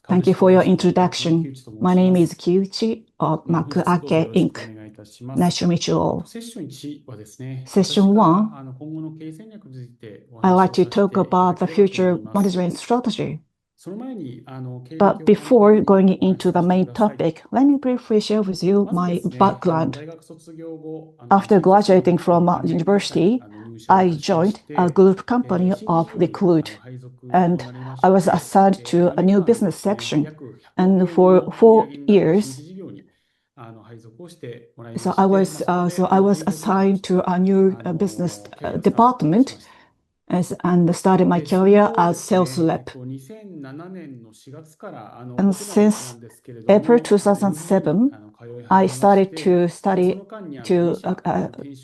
Thank you for your introduction. My name is Kiuchi of Makuake Inc. Nice to meet you all. Session 1, I'd like to talk about the future management strategy. But before going into the main topic, let me briefly share with you my background. After graduating from university, I joined a group company of Recruit, and I was assigned to a new business section. And for 4 years, so I was assigned to a new business department and started my career as sales rep. And since April 2007, I started to study to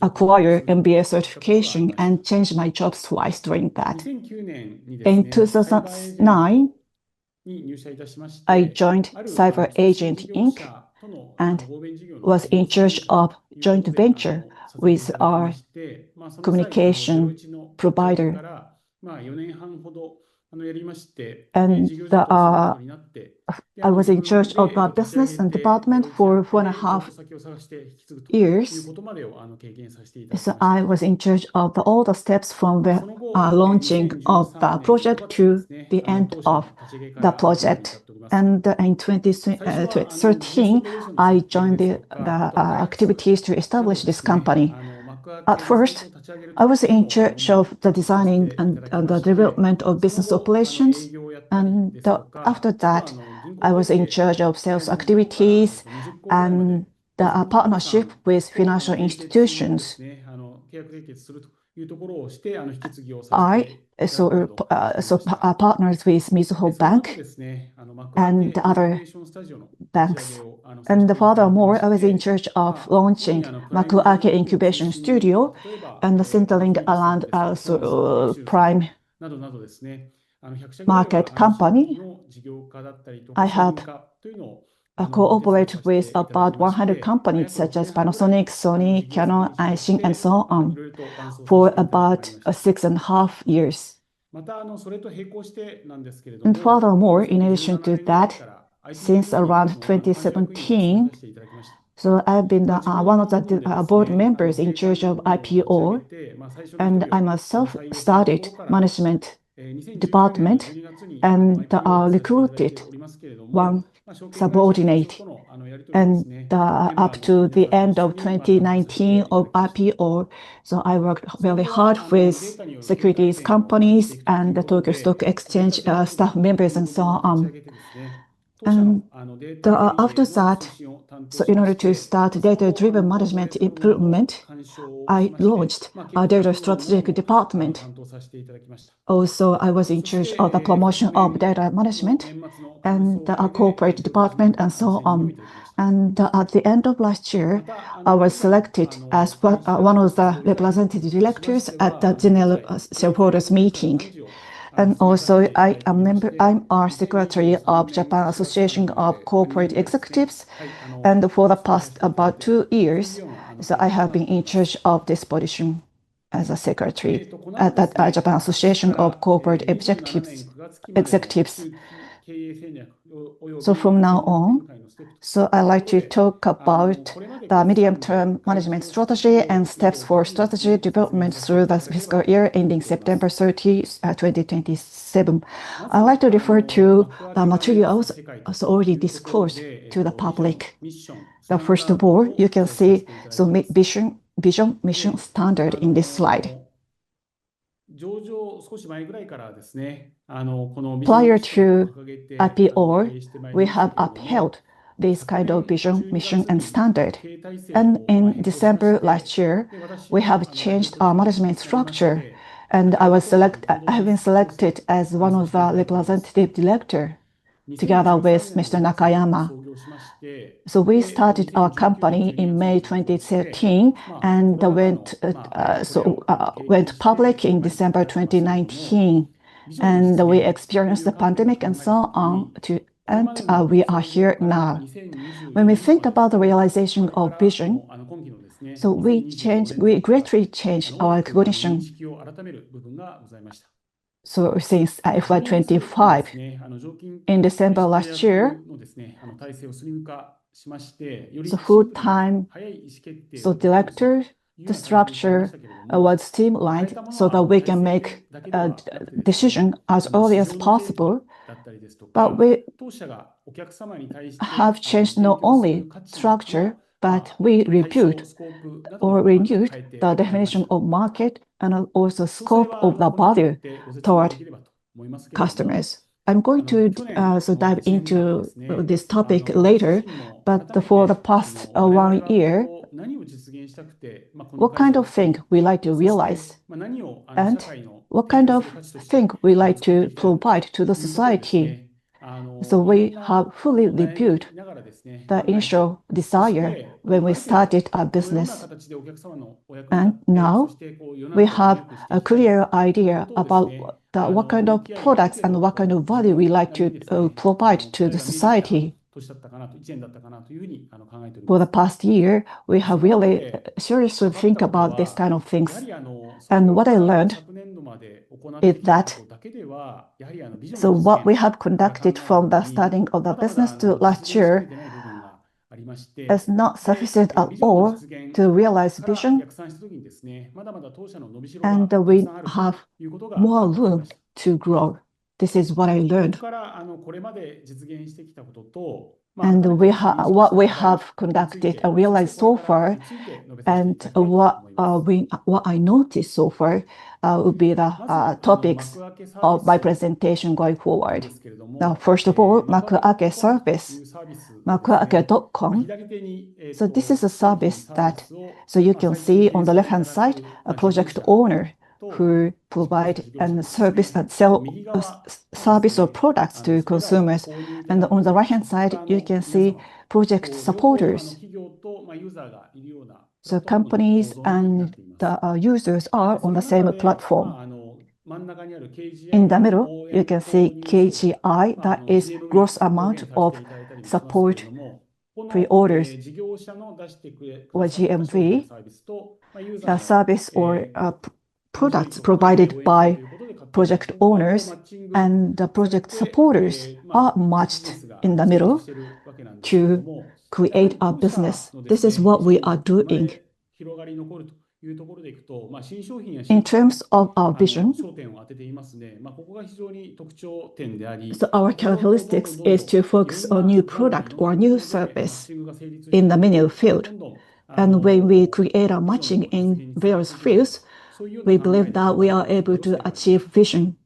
acquire MBA certification and changed my jobs twice during that. In 2009, I joined Cyber Agent Inc. and was in charge of joint venture with our communication provider. And I was in charge of the business and department for 4.5 years. So I was in charge of all the steps from the launching of the project to the end of the project. And in 2013, I joined the activities to establish this company. At first, I was in charge of the designing and the development of business operations. And after that, I was in charge of sales activities and the partnership with financial institutions. I partnered with Mizuho Bank and other banks. And furthermore, I was in charge of launching Makuake Incubation Studio and centering around prime market company. I have cooperated with about 100 companies such as Panasonic, Sony, Canon, Aishin, and so on for about 6.5 years. And furthermore, in addition to that, since around 2017, so I've been one of the board members in charge of IPO, and I myself started management department and recruited one subordinate. And up to the end of 2019 of IPO, so I worked very hard with securities companies and the Tokyo Stock Exchange staff members and so on. And after that, so in order to start data-driven management improvement, I launched a data strategic department. Also, I was in charge of the promotion of data management and a corporate department and so on. And at the end of last year, I was selected as one of the representative directors at the General Shareholders Meeting. And also, I'm our secretary of Japan Association of Corporate Executives. And for the past about 2 years, so I have been in charge of this position as a secretary at the Japan Association of Corporate Executives. So from now on, so I'd like to talk about the medium-term management strategy and steps for strategy development through the fiscal year ending September 30, 2027. I'd like to refer to the materials already disclosed to the public. First of all, you can see vision, mission, standard in this slide. Prior to IPO, we have upheld this kind of vision, mission, and standard. And in December last year, we have changed our management structure, and I have been selected as one of the representative directors together with Mr. Nakayama. So we started our company in May 2013 and went public in December 2019. And we experienced the pandemic and so on and we are here now. When we think about the realization of vision, so we greatly changed our cognition. So since FY25, in December last year, so full-time director, the structure was streamlined so that we can make a decision as early as possible. But we have changed not only structure, but we reviewed or renewed the definition of market and also scope of the value toward customers. I'm going to dive into this topic later, but for the past 1 year, what kind of thing we like to realize and what kind of thing we like to provide to the society. So we have fully reviewed the initial desire when we started our business. And now we have a clear idea about what kind of products and what kind of value we like to provide to the society. For the past year, we have really seriously think about this kind of things. And what I learned is that so what we have conducted from the starting of the business to last year is not sufficient at all to realize vision, and we have more room to grow. This is what I learned. And what we have conducted and realized so far, and what I noticed so far would be the topics of my presentation going forward. Now, first of all, Makuake service, makuake.com. So this is a service that, so you can see on the left-hand side, a project owner who provide and service and sell service or products to consumers. And on the right-hand side, you can see project supporters. So companies and the users are on the same platform. In the middle, you can see KGI, that is gross amount of support pre-orders, or GMV, the service or products provided by project owners and the project supporters are matched in the middle to create a business. This is what we are doing. In terms of our vision, so our characteristics is to focus on new product or new service in the menu field. And when we create a matching in various fields, we believe that we are able to achieve vision.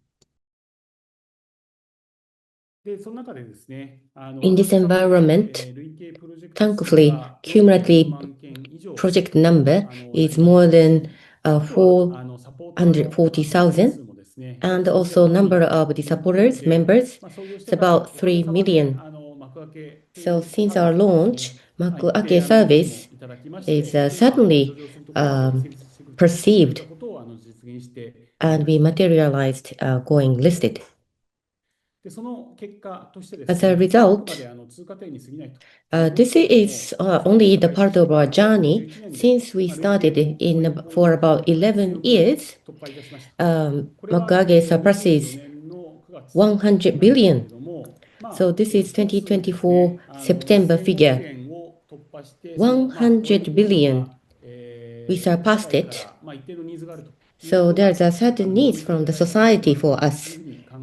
In this environment, thankfully, cumulative project number is more than 440,000, and also number of the supporters, members, it's about 3 million. So since our launch, Makuake service is certainly perceived and we materialized going listed. As a result, this is only the part of our journey. Since we started for about 11 years, Makuake surpasses 100 billion. So this is 2024 September figure. 100 billion. We surpassed it. So there's a certain needs from the society for us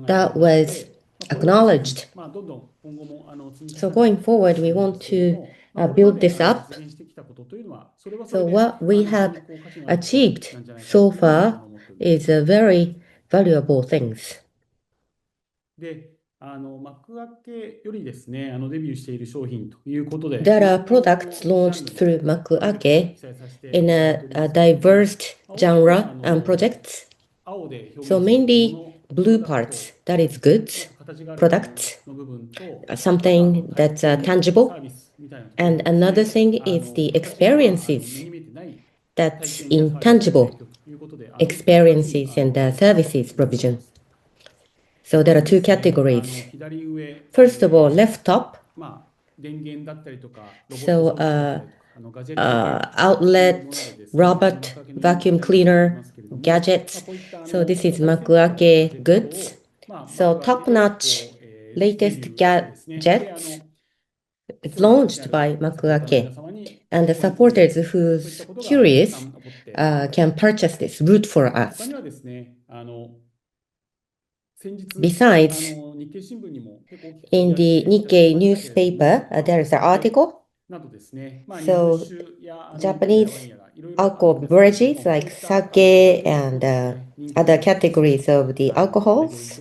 that was acknowledged. So going forward, we want to build this up. So what we have achieved so far is a very valuable things. There are products launched through Makuake in a diverse genre and projects. So mainly blue parts, that is goods, products, something that's tangible. And another thing is the experiences, that's intangible experiences and services provision. So there are two categories. First of all, left top. So outlet, robot, vacuum cleaner, gadgets. So this is Makuake goods. So top-notch latest gadgets is launched by Makuake. And the supporters who's curious can purchase this route for us. Besides, in the Nikkei newspaper, there is an article. So Japanese alcohol beverages like sake and other categories of the alcohols.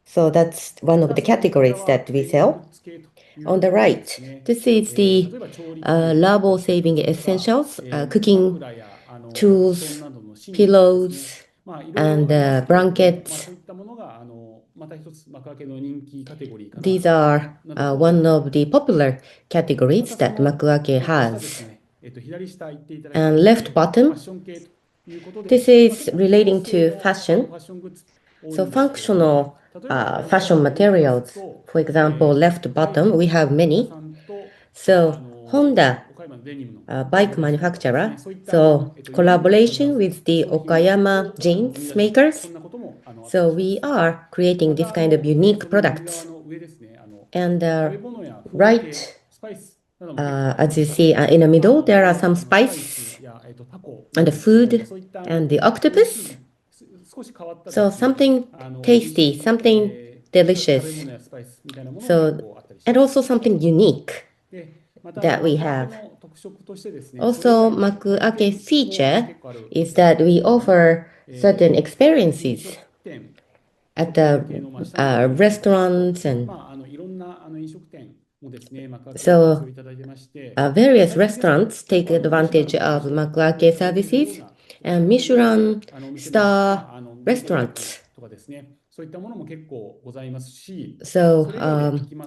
So that's one of the categories that we sell. On the right, this is the Labo saving essentials, cooking tools, pillows, and blankets. These are one of the popular categories that Makuake has. And left bottom, this is relating to fashion. So functional fashion materials, for example, left bottom, we have many. So Honda, bike manufacturer, so collaboration with the Okayama jeans makers. So we are creating this kind of unique products. And right, as you see in the middle, there are some spice and the food and the octopus. So something tasty, something delicious. So, and also something unique that we have. Also, Makuake feature is that we offer certain experiences at the restaurants, and so various restaurants take advantage of Makuake services, and Michelin star restaurants. So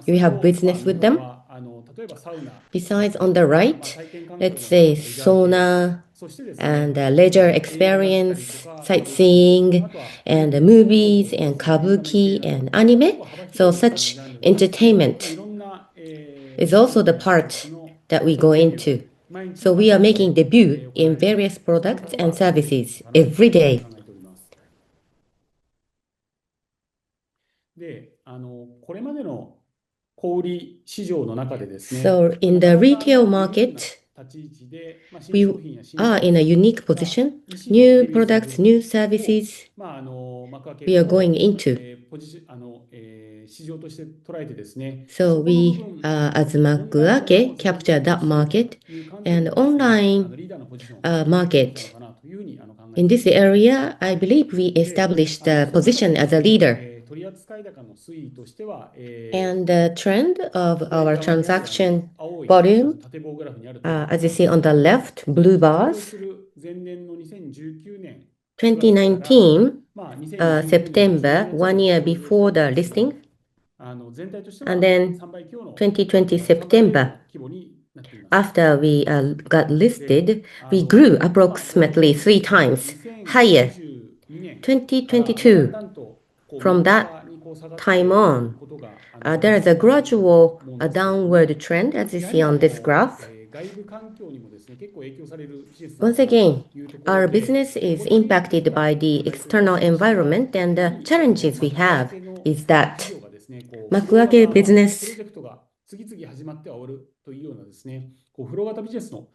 we have business with them. Besides, on the right, let's say sauna and leisure experience, sightseeing, and movies, and kabuki, and anime. So such entertainment is also the part that we go into. So we are making debut in various products and services every day. So in the retail market, we are in a unique position. New products, new services we are going into. So we, as Makuake, capture that market and online market. In this area, I believe we established a position as a leader. And the trend of our transaction volume, as you see on the left, blue bars, 2019, September, 1 year before the listing, and then 2020 September, after we got listed, we grew approximately 3 times higher. 2022, from that time on, there is a gradual downward trend, as you see on this graph. Once again, our business is impacted by the external environment, and the challenges we have is that Makuake business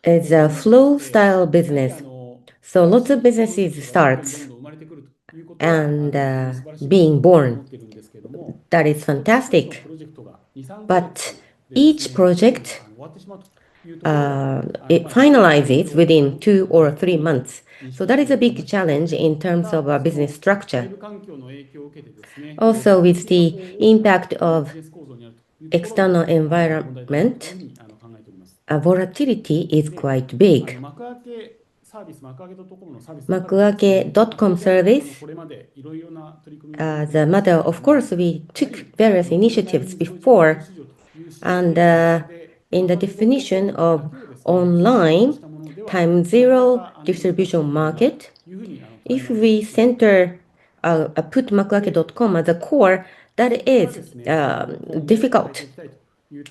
is a flow style business. So lots of businesses starts and being born. That is fantastic. But each project it finalizes within 2 or 3 months. So that is a big challenge in terms of our business structure. Also, with the impact of external environment, volatility is quite big. Makuake.com service, as a matter of course, we took various initiatives before, and in the definition of online time zero distribution market, if we center put makuake.com as a core, that is difficult.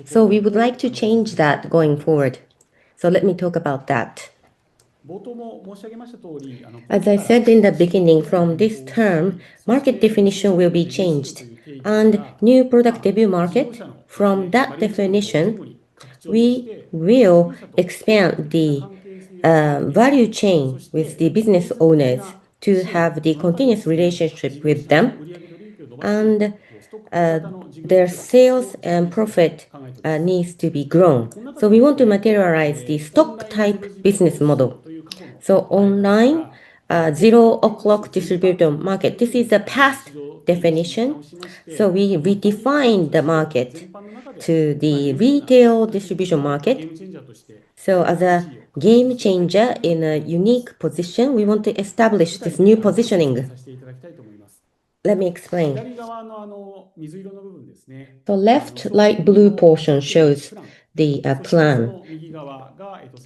So we would like to change that going forward. So let me talk about that. As I said in the beginning, from this term, market definition will be changed. And new product debut market, from that definition, we will expand the value chain with the business owners to have the continuous relationship with them. And their sales and profit needs to be grown. So we want to materialize the stock type business model. So online, 0 o'clock distributor market. This is a past definition. So we redefine the market to the retail distribution market. So as a game changer in a unique position, we want to establish this new positioning. Let me explain. The left light blue portion shows the plan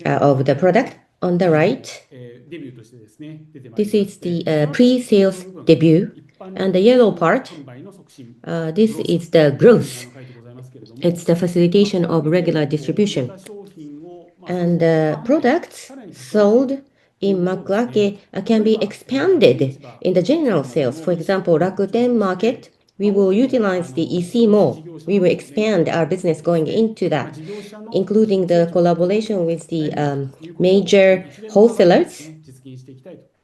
of the product. On the right, this is the pre-sales debut. And the yellow part, this is the growth. It's the facilitation of regular distribution. And products sold in Makuake can be expanded in the general sales. For example, Rakuten market, we will utilize the EC more. We will expand our business going into that, including the collaboration with the major wholesalers.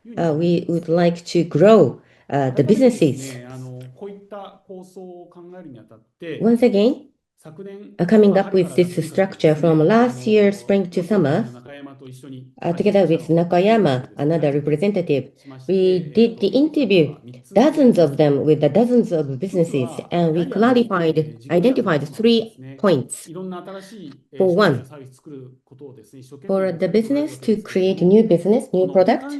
We would like to grow the businesses. Once again, coming up with this structure from last year, spring to summer, together with Nakayama, another representative, we did the interview, dozens of them with the dozens of businesses, and we identified 3 points. For one, for the business to create new business, new product,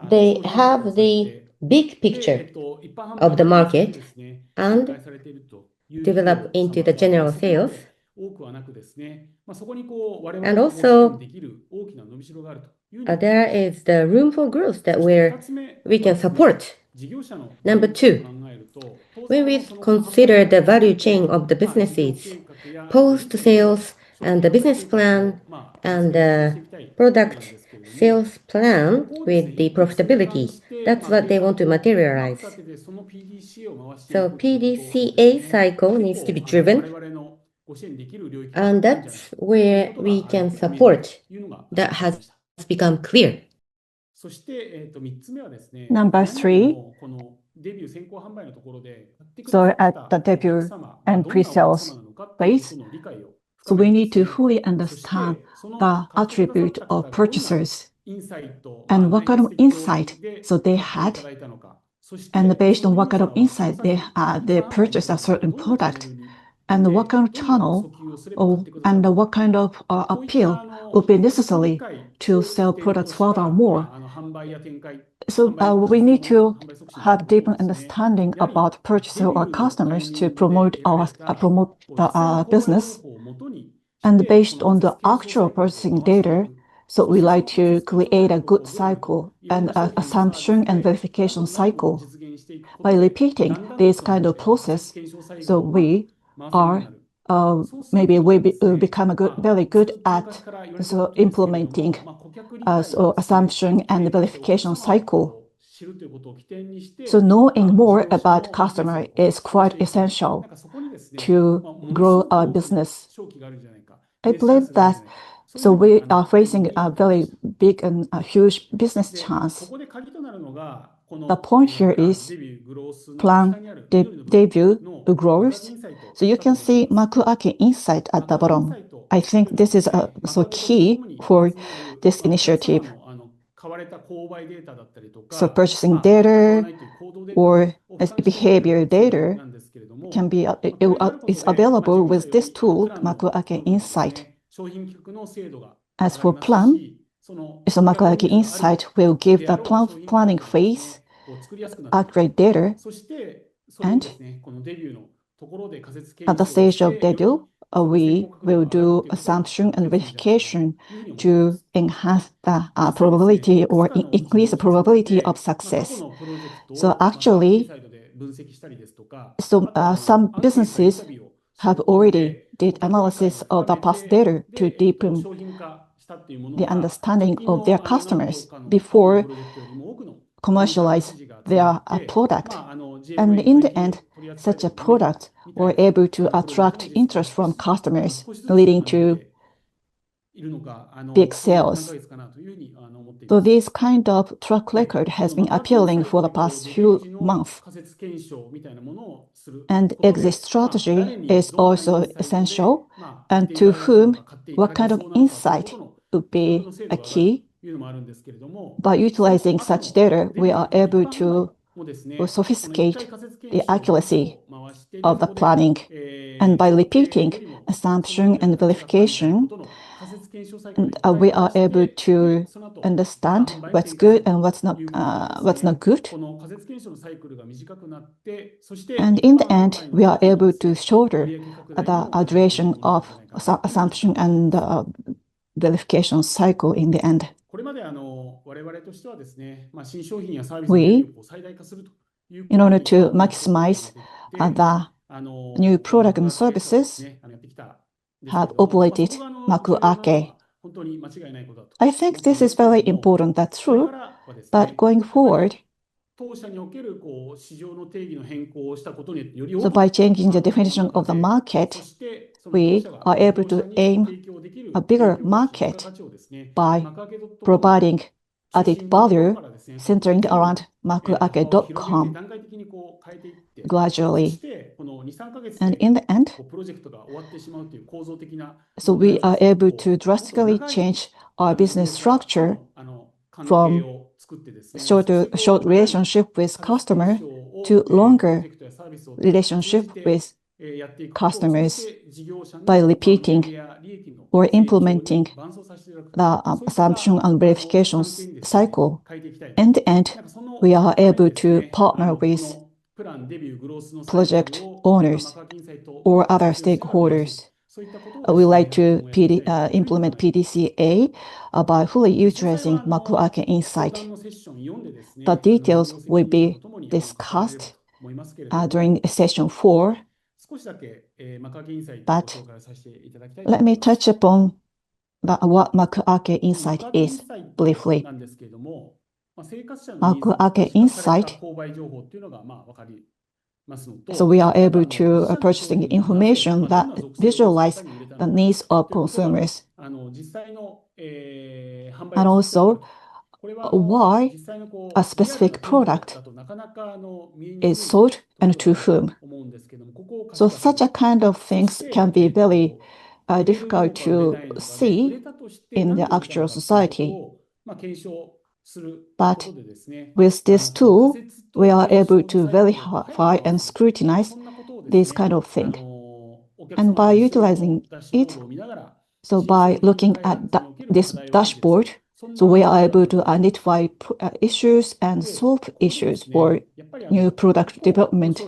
they have the big picture of the market and develop into the general sales. And also, there is the room for growth that where we can support. Number two, when we consider the value chain of the businesses, post-sales and the business plan and the product sales plan with the profitability, that's what they want to materialize. So PDCA cycle needs to be driven, and that's where we can support. That has become clear. Number 3, so at the debut and pre-sales phase, so we need to fully understand the attribute of purchasers and what kind of insight so they had, and based on what kind of insight they purchased a certain product, and what kind of channel and what kind of appeal would be necessary to sell products furthermore. So we need to have deeper understanding about purchaser or customers to promote the business. And based on the actual purchasing data, so we like to create a good cycle and assumption and verification cycle. By repeating this kind of process, so we are maybe we become very good at implementing assumption and verification cycle. So knowing more about customer is quite essential to grow our business. I believe that so we are facing a very big and a huge business chance. The point here is plan debut growth. So you can see Makuake insight at the bottom. I think this is so key for this initiative. So purchasing data or behavior data can be is available with this tool, Makuake Insight. As for plan, so Makuake Insight will give the planning phase accurate data, and at the stage of debut, we will do assumption and verification to enhance the probability or increase the probability of success. So actually, some businesses have already did analysis of the past data to deepen the understanding of their customers before commercialize their product. And in the end, such a product were able to attract interest from customers, leading to big sales. So this kind of track record has been appealing for the past few months. And exit strategy is also essential. And to whom, what kind of insight would be a key. By utilizing such data, we are able to sophisticate the accuracy of the planning. And by repeating assumption and verification, we are able to understand what's good and what's not good. And in the end, we are able to shorten the duration of assumption and verification cycle in the end. We, in order to maximize the new product and services, have operated Makuake. I think this is very important, that's true, but going forward, so by changing the definition of the market, we are able to aim a bigger market by providing added value centering around makuake.com gradually. And in the end, so we are able to drastically change our business structure from short relationship with customer to longer relationship with customers by repeating or implementing the assumption and verification cycle. In the end, we are able to partner with project owners or other stakeholders. We like to implement PDCA by fully utilizing Makuake Insight. The details will be discussed during session 4. But let me touch upon what Makuake Insight is briefly. Makuake Insight, so we are able to purchasing information that visualize the needs of consumers. And also, why a specific product is sold and to whom. So such a kind of things can be very difficult to see in the actual society. But with this tool, we are able to verify and scrutinize this kind of thing. And by utilizing it, so by looking at this dashboard, so we are able to identify issues and solve issues for new product development.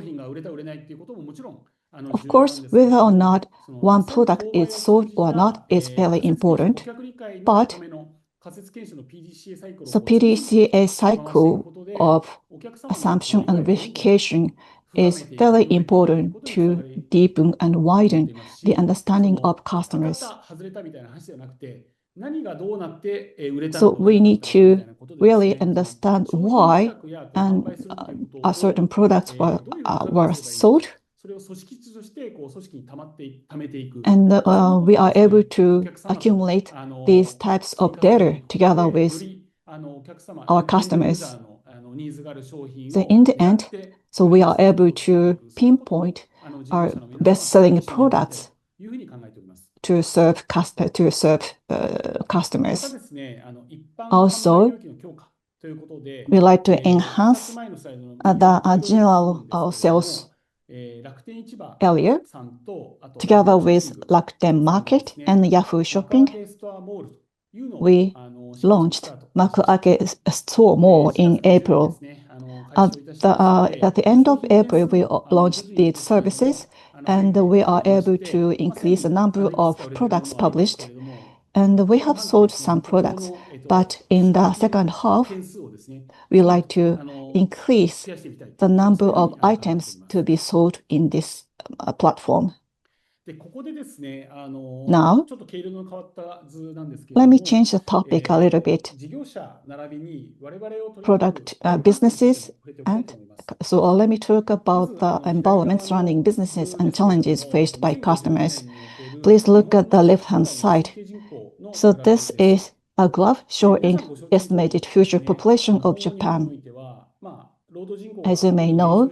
Of course, whether or not one product is sold or not is very important, but so PDCA cycle of assumption and verification is very important to deepen and widen the understanding of customers. So we need to really understand why a certain products were sold. And we are able to accumulate these types of data together with our customers. So in the end, so we are able to pinpoint our best-selling products to serve customers. Also, we like to enhance the general sales area together with Rakuten Market and Yahoo Shopping. We launched Makuake Store Mall in April. At the end of April, we launched these services, and we are able to increase the number of products published. And we have sold some products, but in the second half, we like to increase the number of items to be sold in this platform. Now, let me change the topic a little bit. Product businesses, and so let me talk about the environment surrounding businesses and challenges faced by customers. Please look at the left-hand side. So this is a graph showing estimated future population of Japan. As you may know,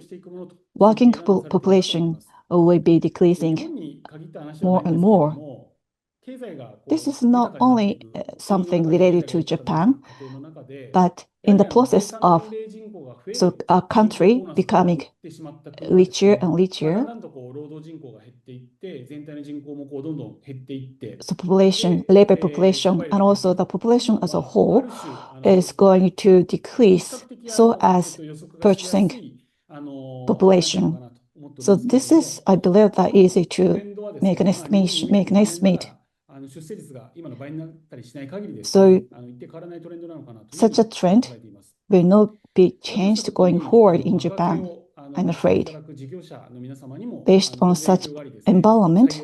working population will be decreasing more and more. This is not only something related to Japan, but in the process of our country becoming richer and richer, so labor population, and also the population as a whole is going to decrease so as purchasing population. So this is, I believe, that easy to make an estimate. So such a trend will not be changed going forward in Japan, I'm afraid, based on such environment.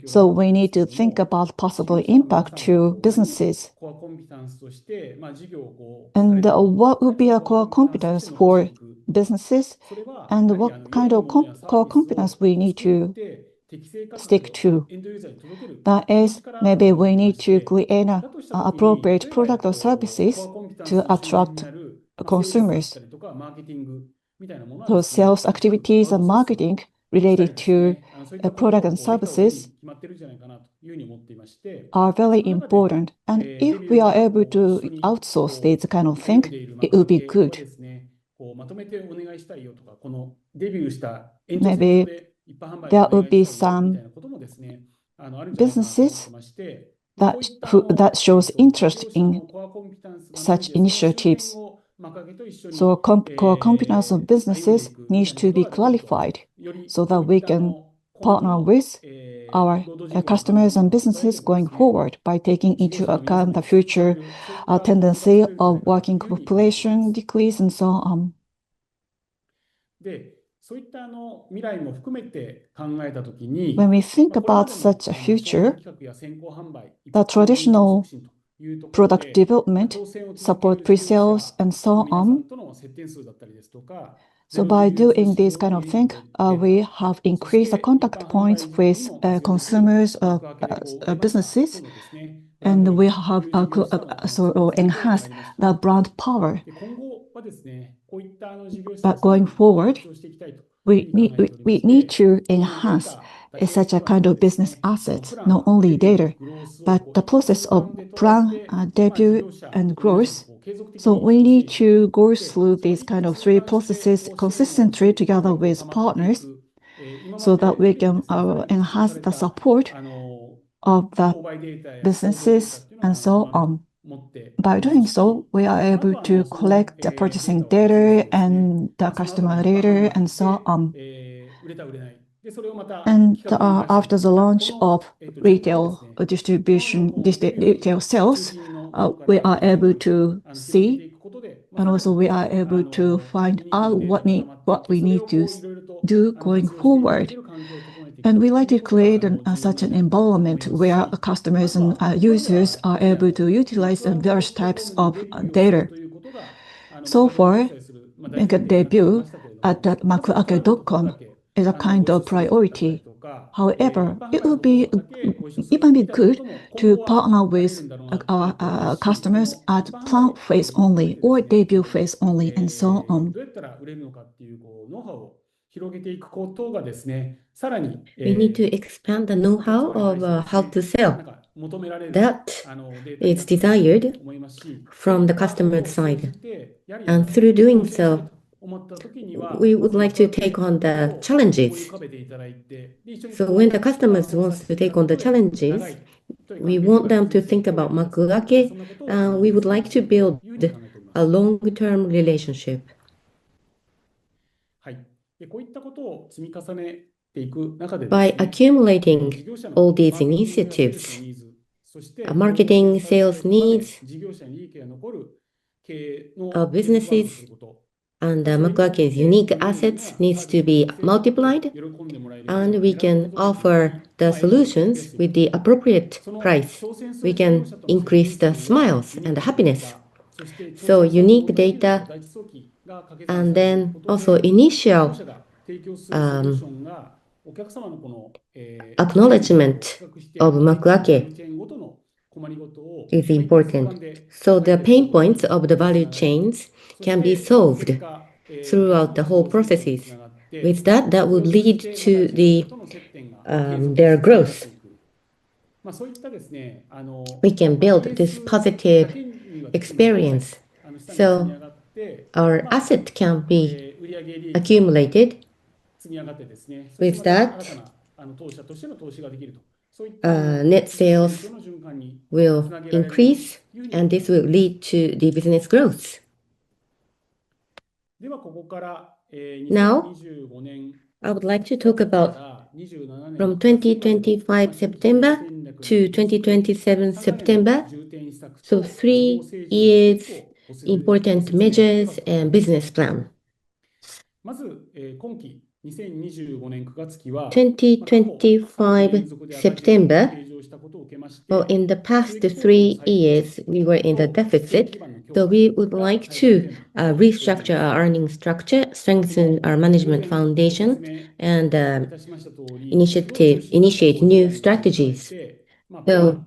So we need to think about possible impact to businesses. And what would be a core competence for businesses, and what kind of core competence we need to stick to? That is, maybe we need to create an appropriate product or services to attract consumers. So sales activities and marketing related to product and services are very important. And if we are able to outsource this kind of thing, it will be good. Maybe there will be some businesses that shows interest in such initiatives. So core competence of businesses needs to be clarified so that we can partner with our customers and businesses going forward by taking into account the future tendency of working population decrease and so on. When we think about such a future, the traditional product development, support pre-sales, and so on. So by doing this kind of thing, we have increased the contact points with consumers, businesses, and we have enhanced the brand power. But going forward, we need to enhance such a kind of business assets, not only data, but the process of brand debut and growth. So we need to go through these kind of three processes consistently together with partners so that we can enhance the support of the businesses and so on. By doing so, we are able to collect the purchasing data and the customer data and so on. And after the launch of retail retail sales, we are able to see, and also we are able to find out what we need to do going forward. And we like to create such an environment where customers and users are able to utilize various types of data. So far, make a debut at Makuake.com is a kind of priority. However, it might be good to partner with our customers at plant phase only or debut phase only and so on. We need to expand the know-how of how to sell. That is desired from the customer side. And through doing so, we would like to take on the challenges. So when the customers want to take on the challenges, we want them to think about Makuake, and we would like to build a long-term relationship. By accumulating all these initiatives, marketing, sales needs of businesses and Makuake's unique assets needs to be multiplied, and we can offer the solutions with the appropriate price. We can increase the smiles and the happiness. So unique data and then also initial acknowledgement of Makuake is important. So the pain points of the value chains can be solved throughout the whole processes. With that, that would lead to their growth. We can build this positive experience. So our asset can be accumulated. With that, net sales will increase, and this will lead to the business growth. Now, I would like to talk about from 2025 September to 2027 September. So 3 years, important measures and business plan. 2025 September, well, in the past 3 years, we were in the deficit. So we would like to restructure our earnings structure, strengthen our management foundation, and initiate new strategies. So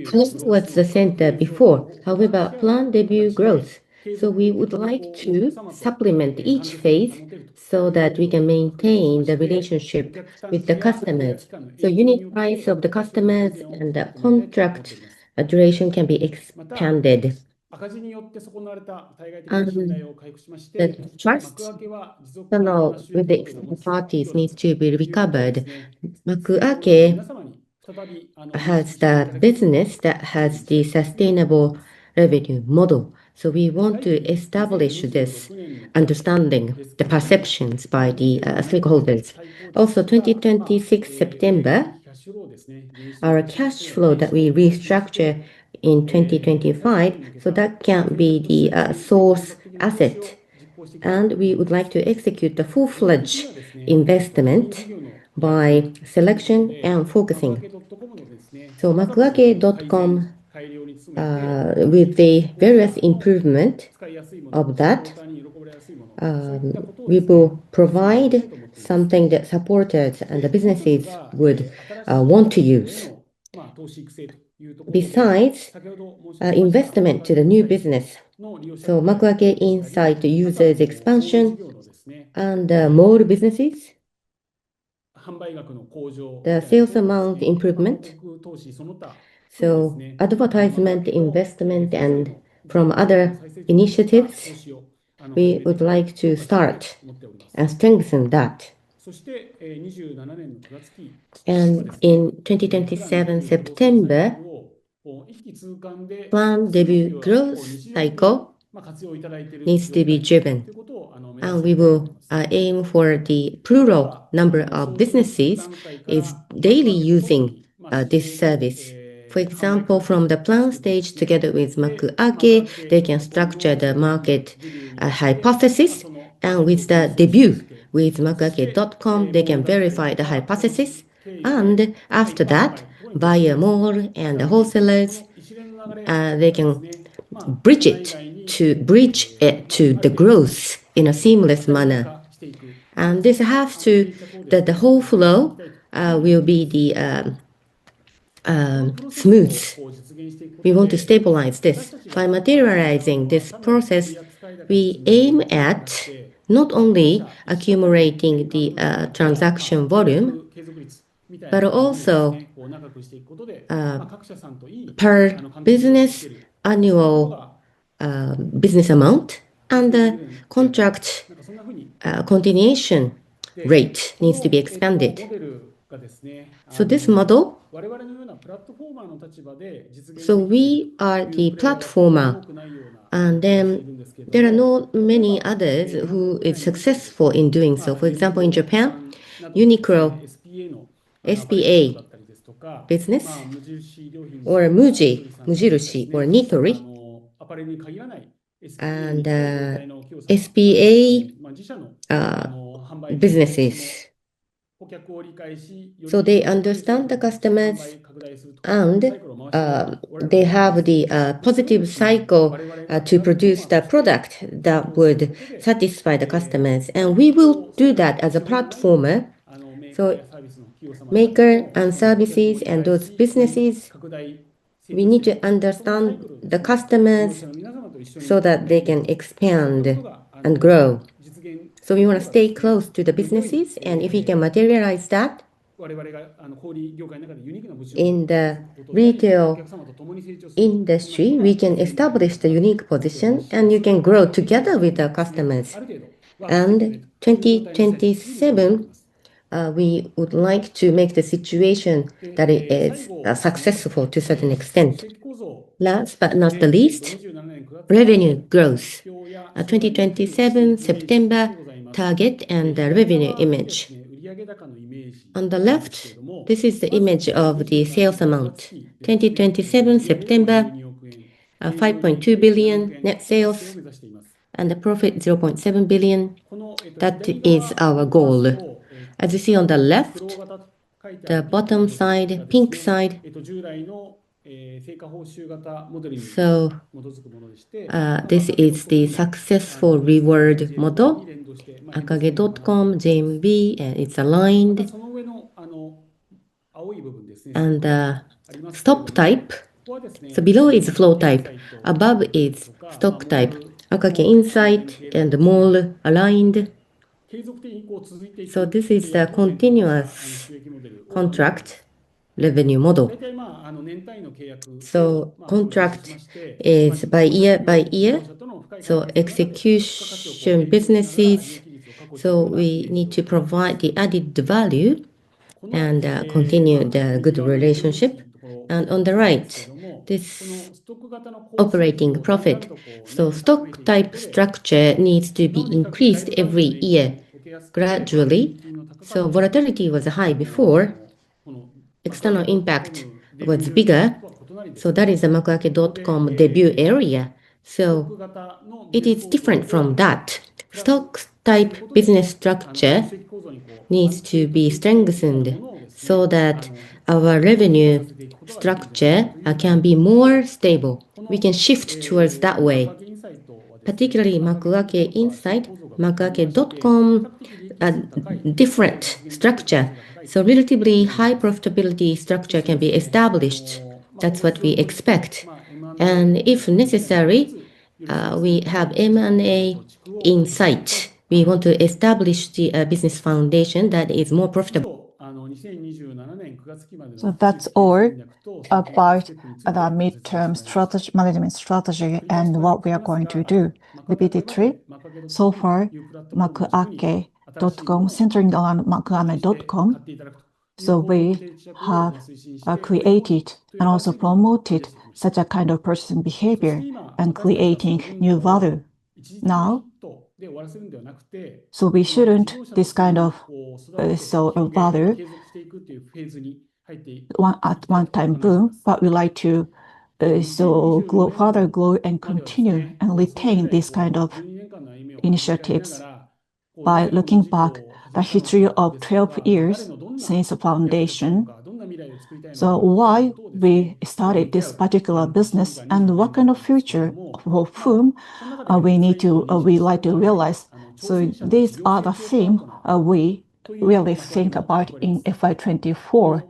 plan was the center before. However, plan debut growth. So we would like to supplement each phase so that we can maintain the relationship with the customers. So unit price of the customers and the contract duration can be expanded. And the trust channel with the external parties needs to be recovered. Makuake has the business that has the sustainable revenue model. So we want to establish this understanding, the perceptions by the stakeholders. Also, 2026 September, our cash flow that we restructure in 2025, so that can be the source asset. And we would like to execute the full-fledged investment by selection and focusing. So Makuake.com, with the various improvement of that, we will provide something that supporters and the businesses would want to use. Besides, investment to the new business. So Makuake Insight users expansion and more businesses. The sales amount improvement. So advertisement, investment, and from other initiatives, we would like to start and strengthen that. And in 2027 September, plan debut growth cycle needs to be driven. And we will aim for the plural number of businesses is daily using this service. For example, from the plan stage together with Makuake, they can structure the market hypothesis, and with the debut with Makuake.com, they can verify the hypothesis, and after that, buyer more and the wholesalers, they can bridge it to the growth in a seamless manner. And this has to, the whole flow will be the smooth. We want to stabilize this. By materializing this process, we aim at not only accumulating the transaction volume, but also per business annual business amount, and the contract continuation rate needs to be expanded. So this model, so we are the platformer, and then there are not many others who is successful in doing so. For example, in Japan, Uniqlo, SPA business, or Muji, Mujirushi, or Nitori, and SPA businesses. So they understand the customers and they have the positive cycle to produce the product that would satisfy the customers. And we will do that as a platformer. So maker and services and those businesses, we need to understand the customers so that they can expand and grow. So we want to stay close to the businesses, and if we can materialize that in the retail industry, we can establish the unique position and you can grow together with the customers. And 2027, we would like to make the situation that it is successful to a certain extent. Last but not the least, revenue growth. 2027 September target and the revenue image. On the left, this is the image of the sales amount. 2027 September, 5.2 billion net sales, and the profit 0.7 billion. That is our goal. As you see on the left, the bottom side, pink side. So this is the successful reward model. Akage.com, JMB, and it's aligned. And stock type. So below is flow type, above is stock type. Akage Insight and Mall aligned. So this is the continuous contract revenue model. So contract is by year. So execution businesses. So we need to provide the added value and continue the good relationship. And on the right, this operating profit. So stock type structure needs to be increased every year gradually. So volatility was high before. External impact was bigger. So that is the Makuake.com debut area. So it is different from that. Stock type business structure needs to be strengthened so that our revenue structure can be more stable. We can shift towards that way. Particularly Makuake Insight, Makuake.com, a different structure. So relatively high profitability structure can be established. That's what we expect. And if necessary, we have M&A insight. We want to establish the business foundation that is more profitable. So that's all about the midterm strategy, management strategy and what we are going to do. Repeatedly, so far, Makuake.com, centering on Makuame.com. So we have created and also promoted such a kind of purchasing behavior and creating new value. Now, so we shouldn't this kind of value at one time boom, but we like to further grow and continue and retain this kind of initiatives by looking back the history of 12 years since the foundation. So why we started this particular business and what kind of future for whom we like to realize. So these are the themes we really think about in FY24.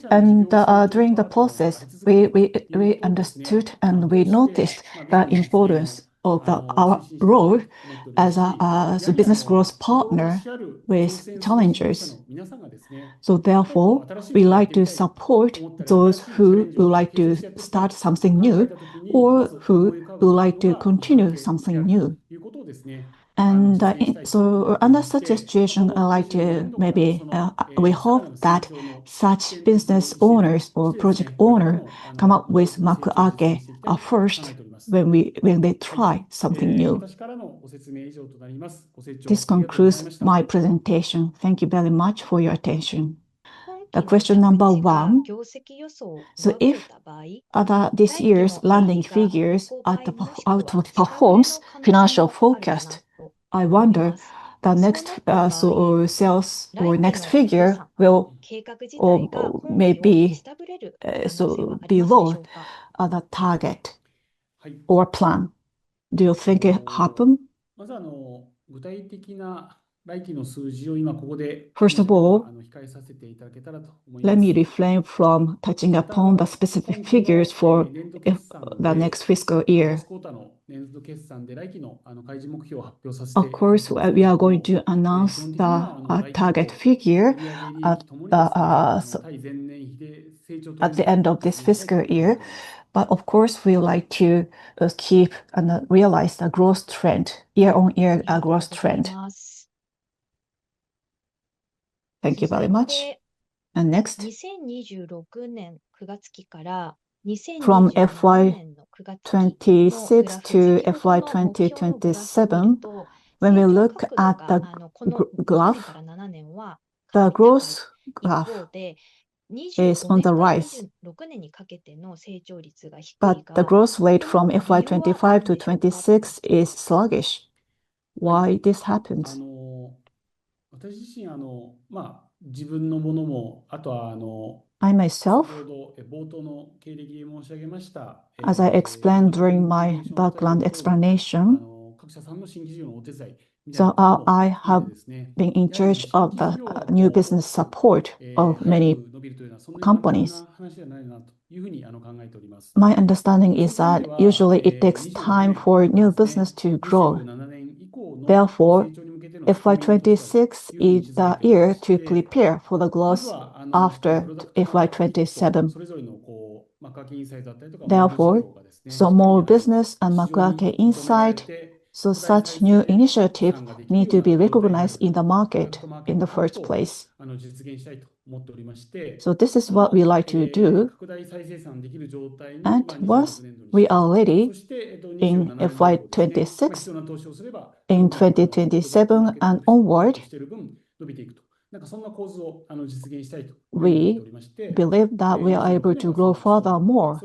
And during the process, we understood and we noticed the importance of our role as a business growth partner with challengers. So therefore, we like to support those who would like to start something new or who would like to continue something new. So under such a situation, I like to we hope that such business owners or project owner come up with Makuake first when they try something new. This concludes my presentation. Thank you very much for your attention. The question number 1. So if this year's landing figures outperforms financial forecast, I wonder the next sales or next figure will or maybe below the target or plan. Do you think it happened? First of all, let me refrain from touching upon the specific figures for the next fiscal year. Of course, we are going to announce the target figure at the end of this fiscal year. But of course, we like to keep and realize the growth trend, year-on-year growth trend. Thank you very much. And next, from FY26 to FY2027, when we look at the graph, the growth graph is on the rise. But the growth rate from FY25 to 26 is sluggish. Why this happens? I myself, as I explained during my background explanation, so I have been in charge of the new business support of many companies. My understanding is that usually it takes time for new business to grow. Therefore, FY26 is the year to prepare for the growth after FY27. Therefore, so more business and Makuake insight, so such new initiatives need to be recognized in the market in the first place. So this is what we like to do. And once we are ready in FY26, in 2027 and onward, we believe that we are able to grow furthermore.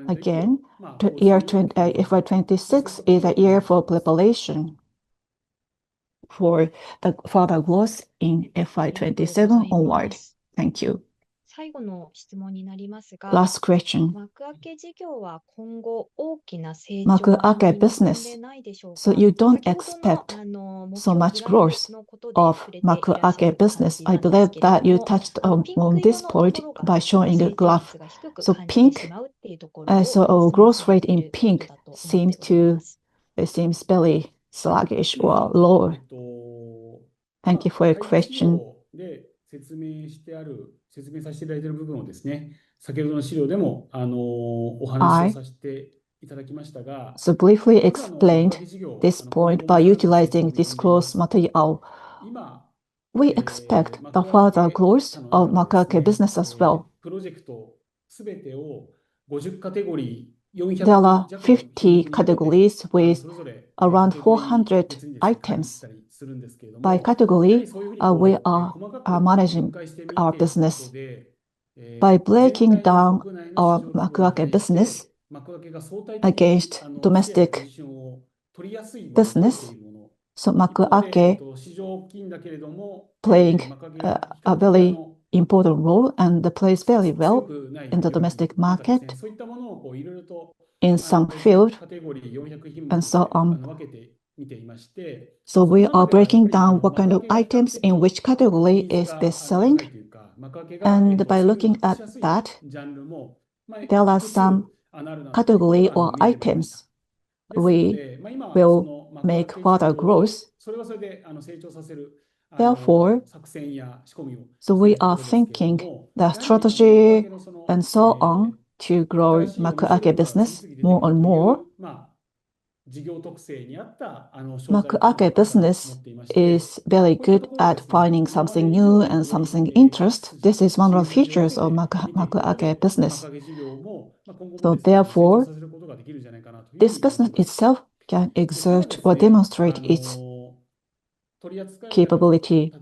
Again, FY26 is a year for preparation for the further growth in FY27 onward. Thank you. Last question. Makuake business. So you don't expect so much growth of Makuake business. I believe that you touched on this point by showing a graph. So pink, so growth rate in pink seems very sluggish or low. Thank you for your question. I briefly explained this point by utilizing disclosed material. We expect the further growth of Makuake business as well. There are 50 categories with around 400 items. By category, we are managing our business. By breaking down our Makuake business against domestic business, so Makuake playing a very important role and plays very well in the domestic market, in some field, and so on. So we are breaking down what kind of items in which category is best selling. And by looking at that, there are some category or items we will make further growth. Therefore, so we are thinking the strategy and so on to grow Makuake business more and more. Makuake business is very good at finding something new and something interest. This is one of the features of Makuake business. So therefore, this business itself can exert or demonstrate its capability.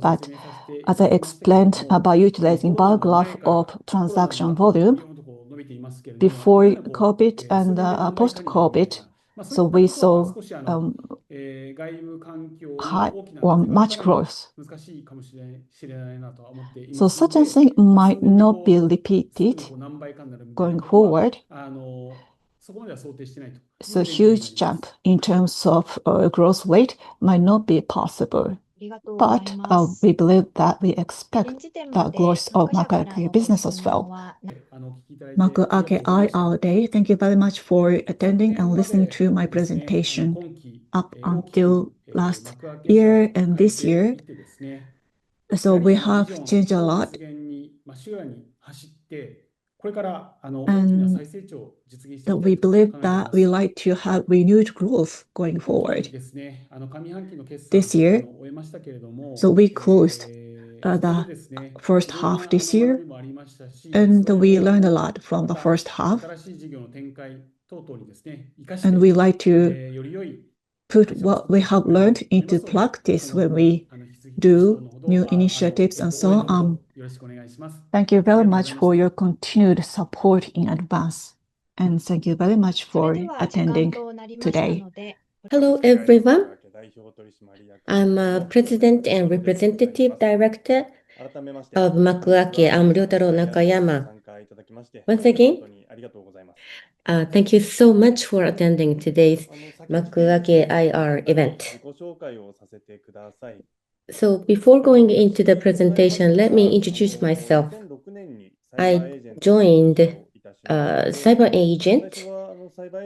But as I explained, by utilizing bar graph of transaction volume before COVID and post-COVID, so we saw high or much growth. So such a thing might not be repeated going forward. So huge jump in terms of growth rate might not be possible. But we believe that we expect the growth of Makuake business as well. Makuake IR Day, thank you very much for attending and listening to my presentation. Up until last year and this year, so we have changed a lot. And we believe that we like to have renewed growth going forward. This year, so we closed the first half this year, and we learned a lot from the first half. And we like to put what we have learned into practice when we do new initiatives and so on. Thank you very much for your continued support in advance. And thank you very much for attending today. Hello, everyone. I'm President and Representative Director of Makuake. I'm Ryotaro Nakayama. Once again, thank you so much for attending today's Makuake IR event. So before going into the presentation, let me introduce myself. I joined Cyber Agent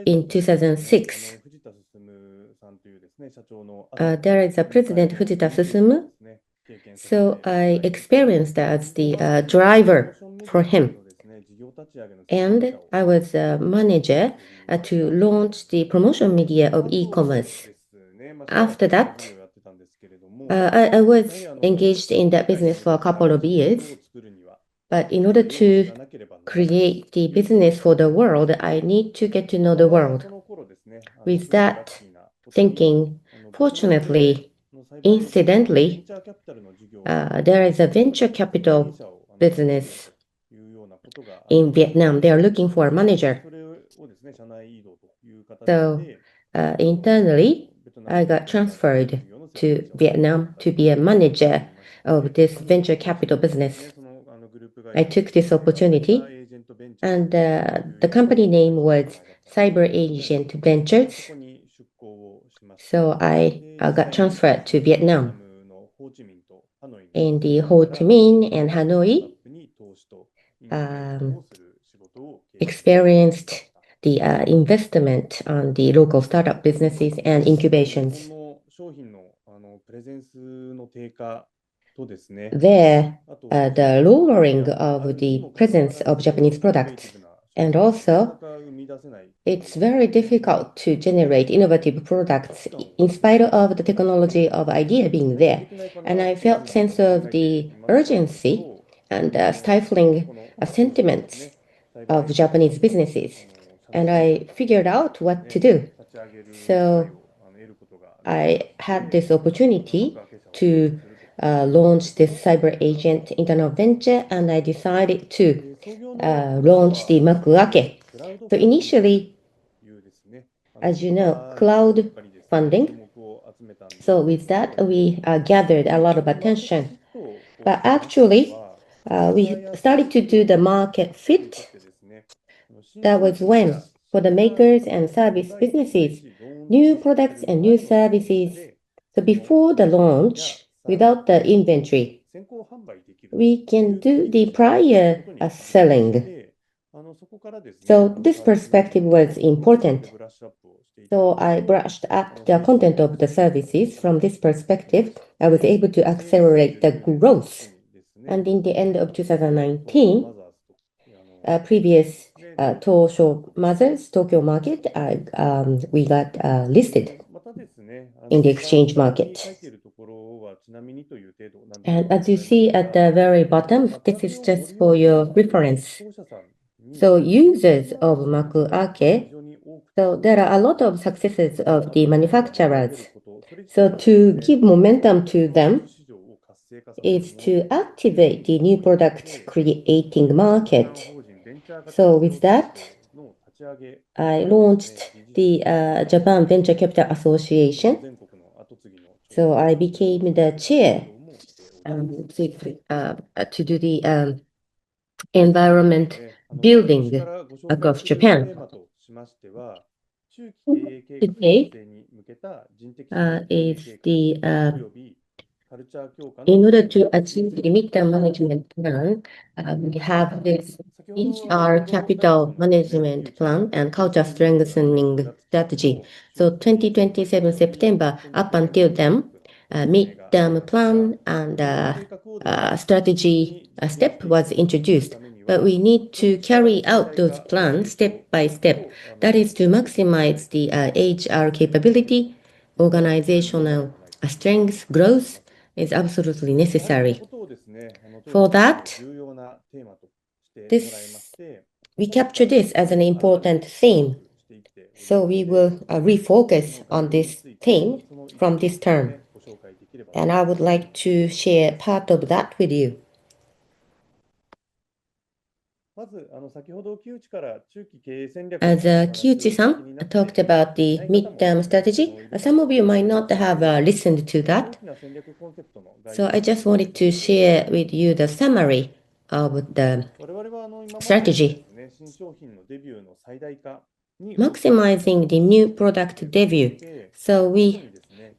in 2006. There is a President Fujita Susumu. So I experienced as the driver for him. And I was a manager to launch the promotion media of e-commerce. After that, I was engaged in that business for a couple of years. But in order to create the business for the world, I need to get to know the world. With that thinking, fortunately, incidentally, there is a venture capital business in Vietnam. They are looking for a manager. So internally, I got transferred to Vietnam to be a manager of this venture capital business. I took this opportunity, and the company name was Cyber Agent Ventures. So I got transferred to Vietnam. In the Ho Chi Minh and Hanoi, experienced the investment on the local startup businesses and incubations. There, the lowering of the presence of Japanese products, and also it's very difficult to generate innovative products in spite of the technology of idea being there. And I felt sense of the urgency and stifling sentiments of Japanese businesses. And I figured out what to do. So I had this opportunity to launch this Cyber Agent internal venture, and I decided to launch the Makuake. So initially, as you know, cloud funding. So with that, we gathered a lot of attention. But actually, we started to do the market fit. That was when, for the makers and service businesses, new products and new services. So before the launch, without the inventory, we can do the prior selling. So this perspective was important. So I brushed up the content of the services. From this perspective, I was able to accelerate the growth. And in the end of 2019, previous Tosho Mother's Tokyo market, we got listed in the exchange market. And as you see at the very bottom, this is just for your reference. So users of Makuake, so there are a lot of successes of the manufacturers. So to give momentum to them is to activate the new product creating market. So with that, I launched the Japan Venture Capital Association. So I became the chair to do the environment building across Japan. Today is in order to achieve the midterm management plan, we have this HR capital management plan and culture strengthening strategy. So 2027 September, up until then, midterm plan and strategy step was introduced. But we need to carry out those plans step by step. That is to maximize the HR capability, organizational strength, growth is absolutely necessary. For that, we capture this as an important theme. So we will refocus on this theme from this term. And I would like to share part of that with you. As Kiuchi-san talked about the midterm strategy, some of you might not have listened to that. So I just wanted to share with you the summary of the strategy. Maximizing the new product debut. So we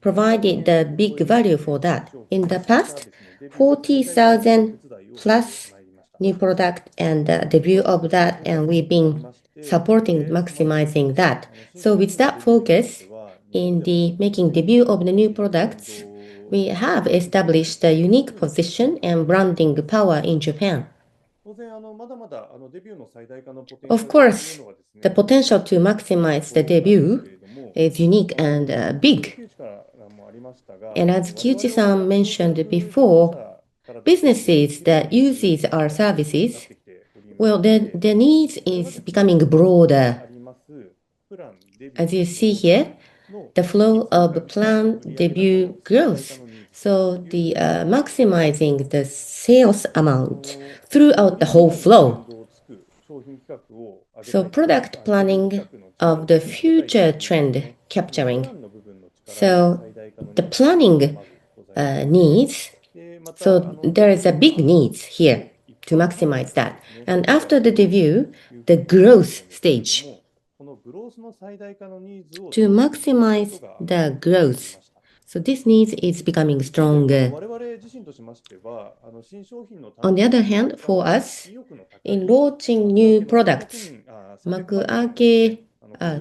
provided the big value for that. In the past, 40,000 plus new product and debut of that, and we've been supporting, maximizing that. So with that focus in the making debut of the new products, we have established a unique position and branding power in Japan. Of course, the potential to maximize the debut is unique and big. And as Kiuchi-san mentioned before, businesses that uses our services, well, the needs is becoming broader. As you see here, the flow of plan debut growth. So the maximizing the sales amount throughout the whole flow. So product planning of the future trend capturing. So the planning needs. So there is a big needs here to maximize that. And after the debut, the growth stage. To maximize the growth. So this need is becoming stronger. On the other hand, for us, in launching new products, Makuake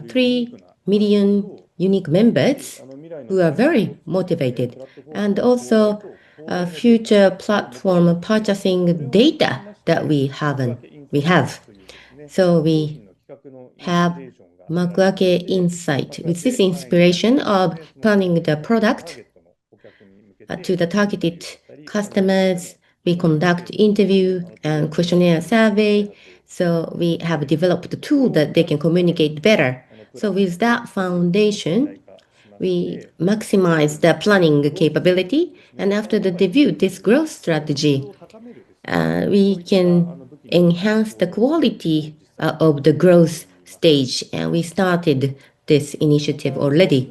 3 million unique members who are very motivated, and also future platform purchasing data that we have. So we have Makuake Insight. With this inspiration of planning the product to the targeted customers, we conduct interview and questionnaire survey. So we have developed a tool that they can communicate better. So with that foundation, we maximize the planning capability. And after the debut, this growth strategy, we can enhance the quality of the growth stage. And we started this initiative already.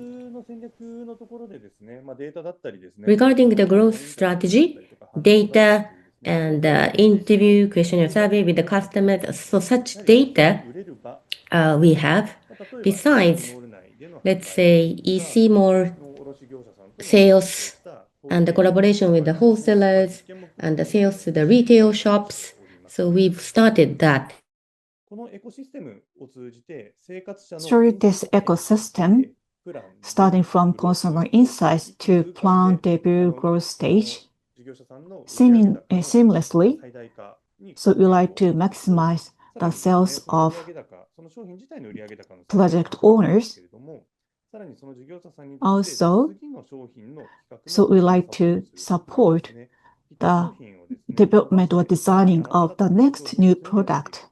Regarding the growth strategy, data and interview, questionnaire survey with the customers, so such data we have. Besides, let's say EC more sales and the collaboration with the wholesalers and the sales to the retail shops. So we've started that. Through this ecosystem, starting from consumer insights to plan debut growth stage, seamlessly, so we like to maximize the sales of project owners. Also, so we like to support the development or designing of the next new product.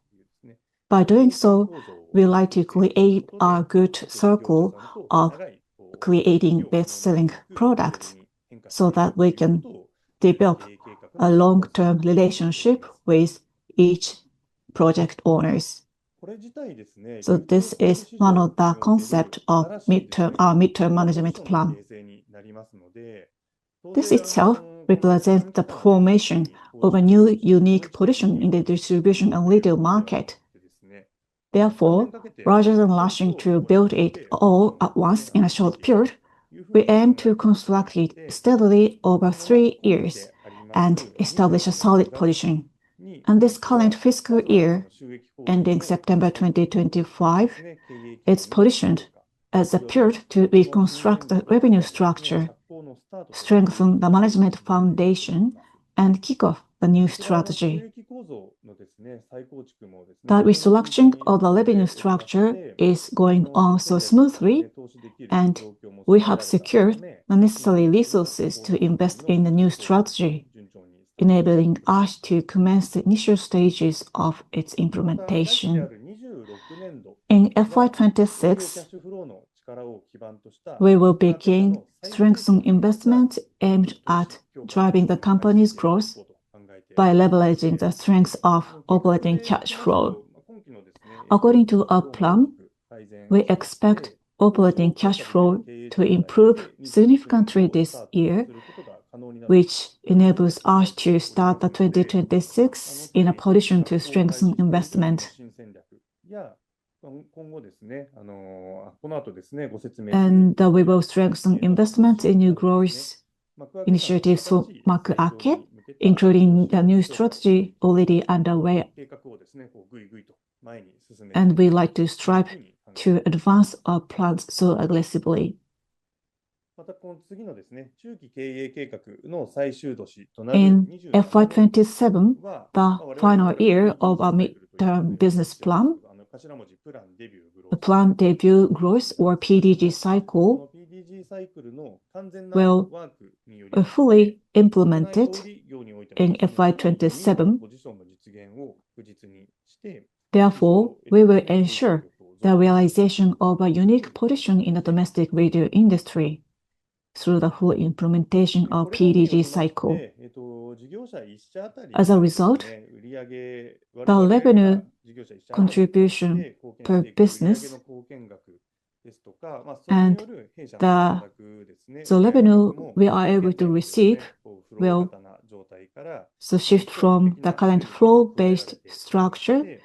By doing so, we like to create a good circle of creating best-selling products so that we can develop a long-term relationship with each project owners. So this is one of the concepts of our midterm management plan. This itself represents the formation of a new unique position in the distribution and retail market. Therefore, rather than rushing to build it all at once in a short period, we aim to construct it steadily over 3 years and establish a solid position. And this current fiscal year, ending September 2025, is positioned as a period to reconstruct the revenue structure, strengthen the management foundation, and kick off the new strategy. The restructuring of the revenue structure is going on so smoothly, and we have secured the necessary resources to invest in the new strategy, enabling us to commence the initial stages of its implementation. In FY26, we will begin strengthening investments aimed at driving the company's growth by leveraging the strength of operating cash flow. According to our plan, we expect operating cash flow to improve significantly this year, which enables us to start the 2026 in a position to strengthen investment. And we will strengthen investment in new growth initiatives for Makuake, including the new strategy already underway. And we like to strive to advance our plans so aggressively. In FY27, the final year of our midterm business plan, the plan debut growth or PDG cycle will be fully implemented in FY27. Therefore, we will ensure the realization of a unique position in the domestic retail industry through the full implementation of PDG cycle. As a result, the revenue contribution per business and the revenue we are able to receive will shift from the current flow-based structure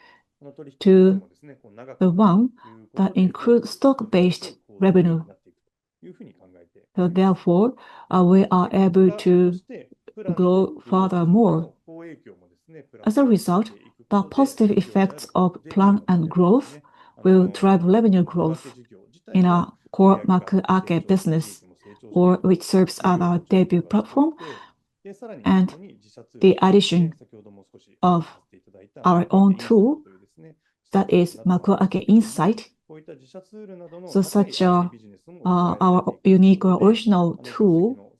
to the one that includes stock-based revenue. So therefore, we are able to grow furthermore. As a result, the positive effects of plan and growth will drive revenue growth in our core Makuake business, or which serves as our debut platform, and the addition of our own tool, that is Makuake Insight. So such our unique or original tool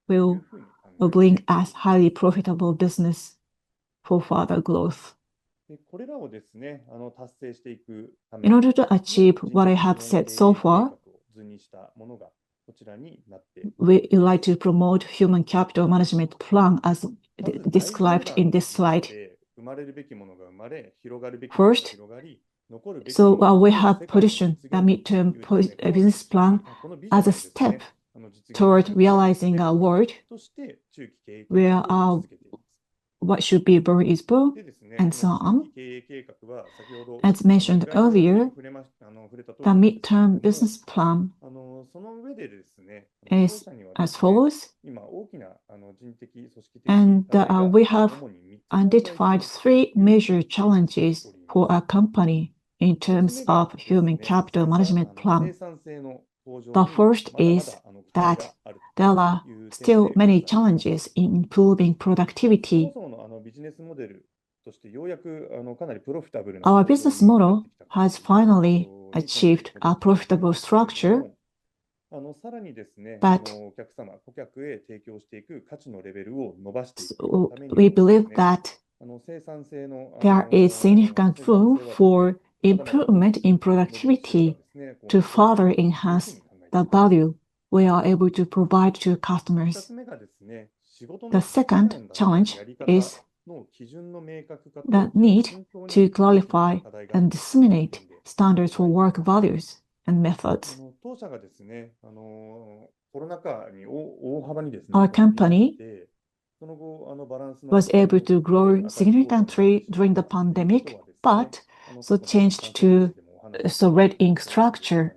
will bring us highly profitable business for further growth. In order to achieve what I have said so far, we like to promote human capital management plan as described in this slide. First, so we have positioned the midterm business plan as a step toward realizing our world where what should be born is born, and so on. As mentioned earlier, the midterm business plan is as follows. And we have identified 3 major challenges for our company in terms of human capital management plan. The first is that there are still many challenges in improving productivity. Our business model has finally achieved a profitable structure, but we believe that there is significant room for improvement in productivity to further enhance the value we are able to provide to customers. The second challenge is the need to clarify and disseminate standards for work values and methods. Our company was able to grow significantly during the pandemic, but changed to red ink structure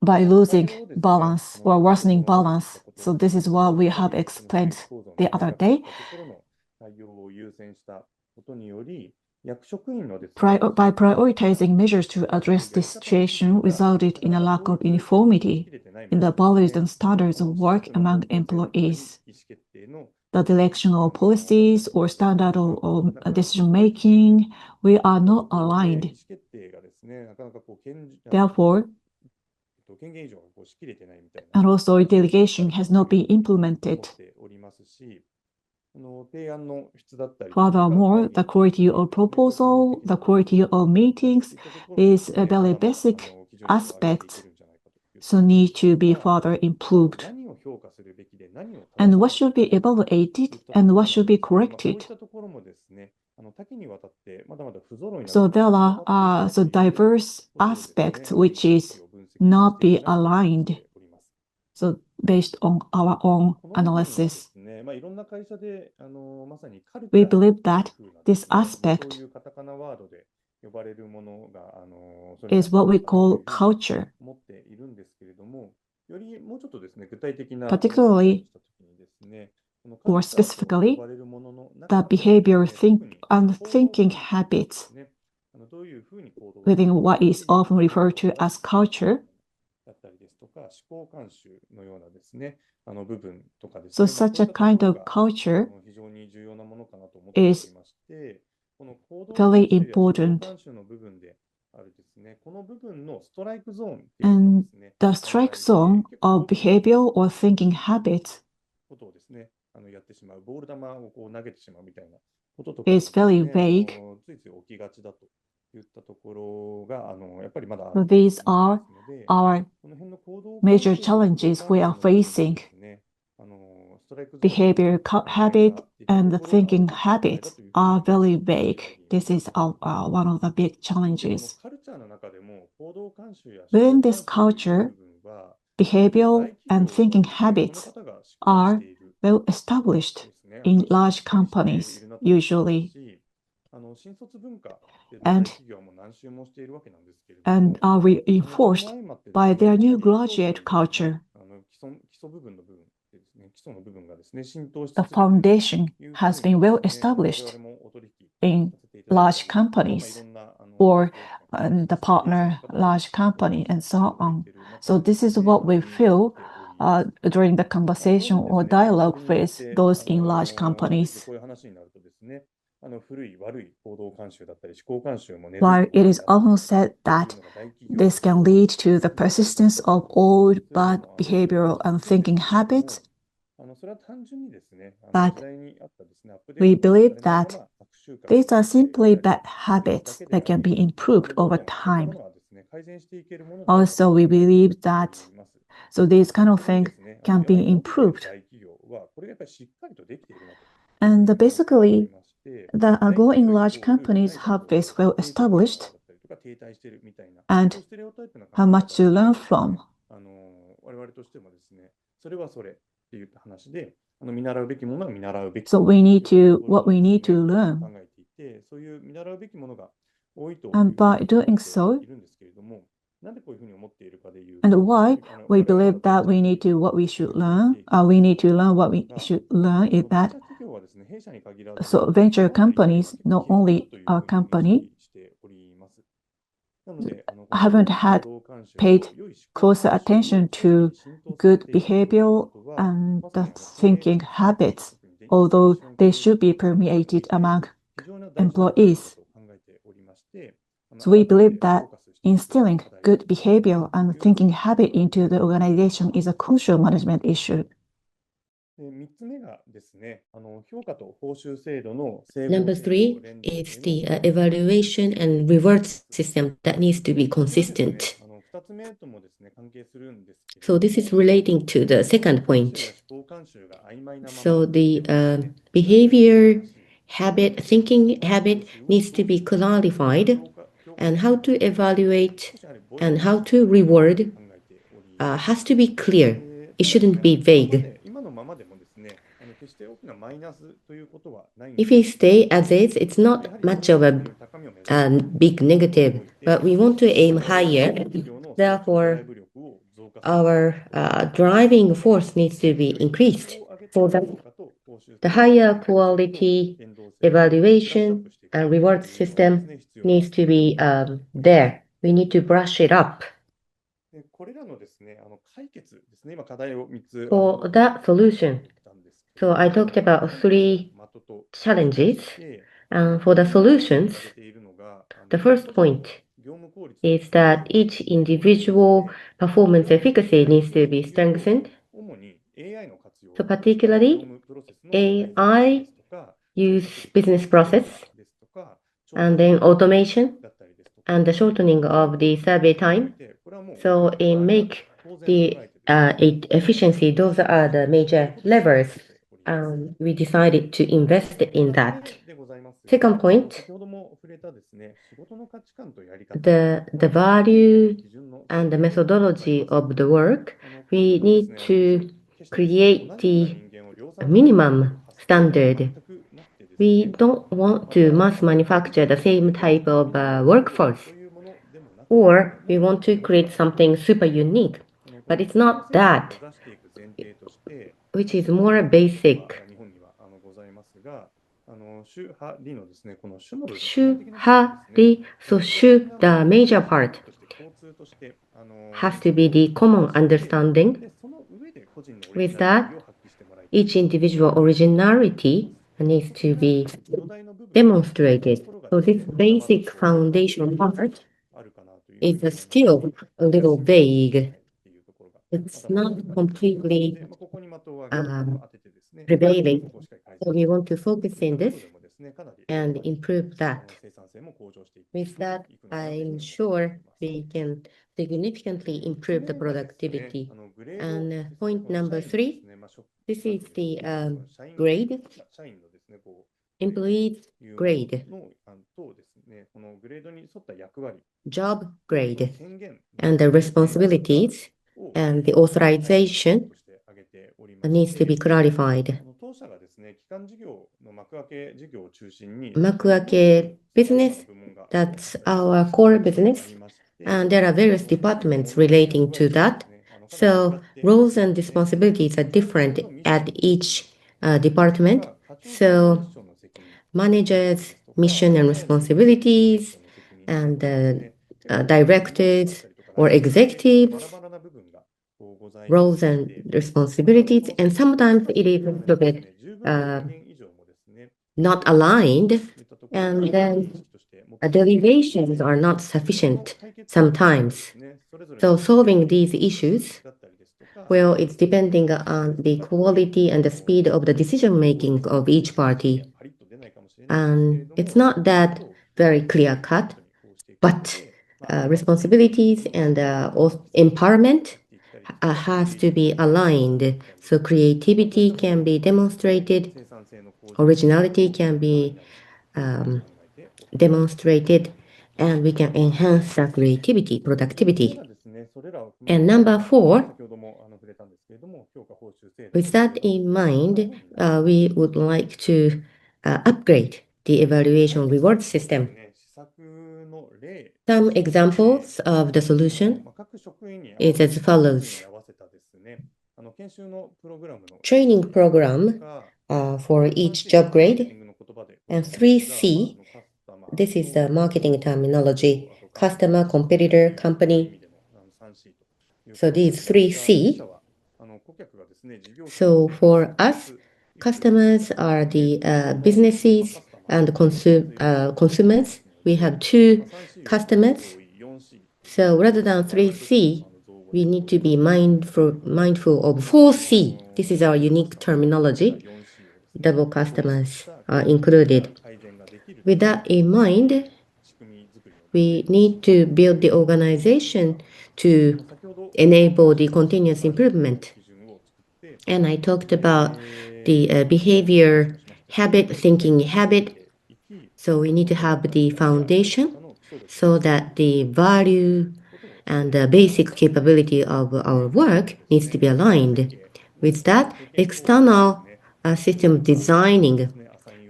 by losing balance or worsening balance. So this is what we have explained the other day. By prioritizing measures to address this situation resulted in a lack of uniformity in the values and standards of work among employees. The direction of policies or standard of decision making, we are not aligned. Therefore, and also delegation has not been implemented. Furthermore, the quality of proposal, the quality of meetings is a very basic aspect, so need to be further improved. And what should be evaluated and what should be corrected? So there are diverse aspects which is not be aligned. So based on our own analysis, we believe that this aspect is what we call culture. Particularly or specifically, the behavior and thinking habits within what is often referred to as culture. So such a kind of culture is very important. And the strike zone of behavioral or thinking habits is very vague. So these are our major challenges we are facing. Behavior habit and the thinking habits are very vague. This is one of the big challenges. Within this culture, behavioral and thinking habits are well established in large companies, usually, and are reinforced by their new graduate culture. The foundation has been well established in large companies or the partner large company and so on. So this is what we feel during the conversation or dialogue with those in large companies. While it is often said that this can lead to the persistence of old bad behavioral and thinking habits, but we believe that these are simply bad habits that can be improved over time. Also, we believe that these kind of things can be improved. And basically, the growing large companies have this well established and have much to learn from. So what we need to learn. And by doing so, and why we believe that what we should learn what we should learn is that venture companies, not only our company, haven't paid closer attention to good behavioral and the thinking habits, although they should be permeated among employees. So we believe that instilling good behavior and thinking habit into the organization is a crucial management issue. Number 3 is the evaluation and reward system that needs to be consistent. So this is relating to the second point. So the behavior habit, thinking habit needs to be clarified, and how to evaluate and how to reward has to be clear. It shouldn't be vague. If we stay as is, it's not much of a big negative, but we want to aim higher. Therefore, our driving force needs to be increased. For the higher quality evaluation and reward system needs to be there. We need to brush it up. For that solution, so I talked about 3 challenges. For the solutions, the first point is that each individual performance efficacy needs to be strengthened. So particularly, AI use business process, and then automation, and the shortening of the survey time. So make the efficiency, those are the major levers. We decided to invest in that. Second point, the value and the methodology of the work, we need to create the minimum standard. We don't want to mass manufacture the same type of workforce, or we want to create something super unique, but it's not that, which is more basic. Shu-ha-ri, so shu, the major part, has to be the common understanding. With that, each individual originality needs to be demonstrated. So this basic foundation part is still a little vague. It's not completely prevailing. So we want to focus in this and improve that. With that, I'm sure we can significantly improve the productivity. And point number 3, this is the grade, employee grade, job grade, and the responsibilities and the authorization needs to be clarified. Makuake business, that's our core business, and there are various departments relating to that. So roles and responsibilities are different at each department. So managers' mission and responsibilities, and directors or executives' roles and responsibilities, and sometimes it is a little bit not aligned, and then delegations are not sufficient sometimes. So solving these issues, well, it's depending on the quality and the speed of the decision making of each party. And it's not that very clear cut, but responsibilities and empowerment has to be aligned. So creativity can be demonstrated, originality can be demonstrated, and we can enhance the creativity, productivity. And number 4, with that in mind, we would like to upgrade the evaluation reward system. Some examples of the solution is as follows. Training program for each job grade, and 3C, this is the marketing terminology, customer, competitor, company. So these 3C. So for us, customers are the businesses and consumers. We have 2 customers. So rather than 3C, we need to be mindful of 4C. This is our unique terminology. Double customers are included. With that in mind, we need to build the organization to enable the continuous improvement. And I talked about the behavior habit, thinking habit. So we need to have the foundation so that the value and the basic capability of our work needs to be aligned. With that, external system designing.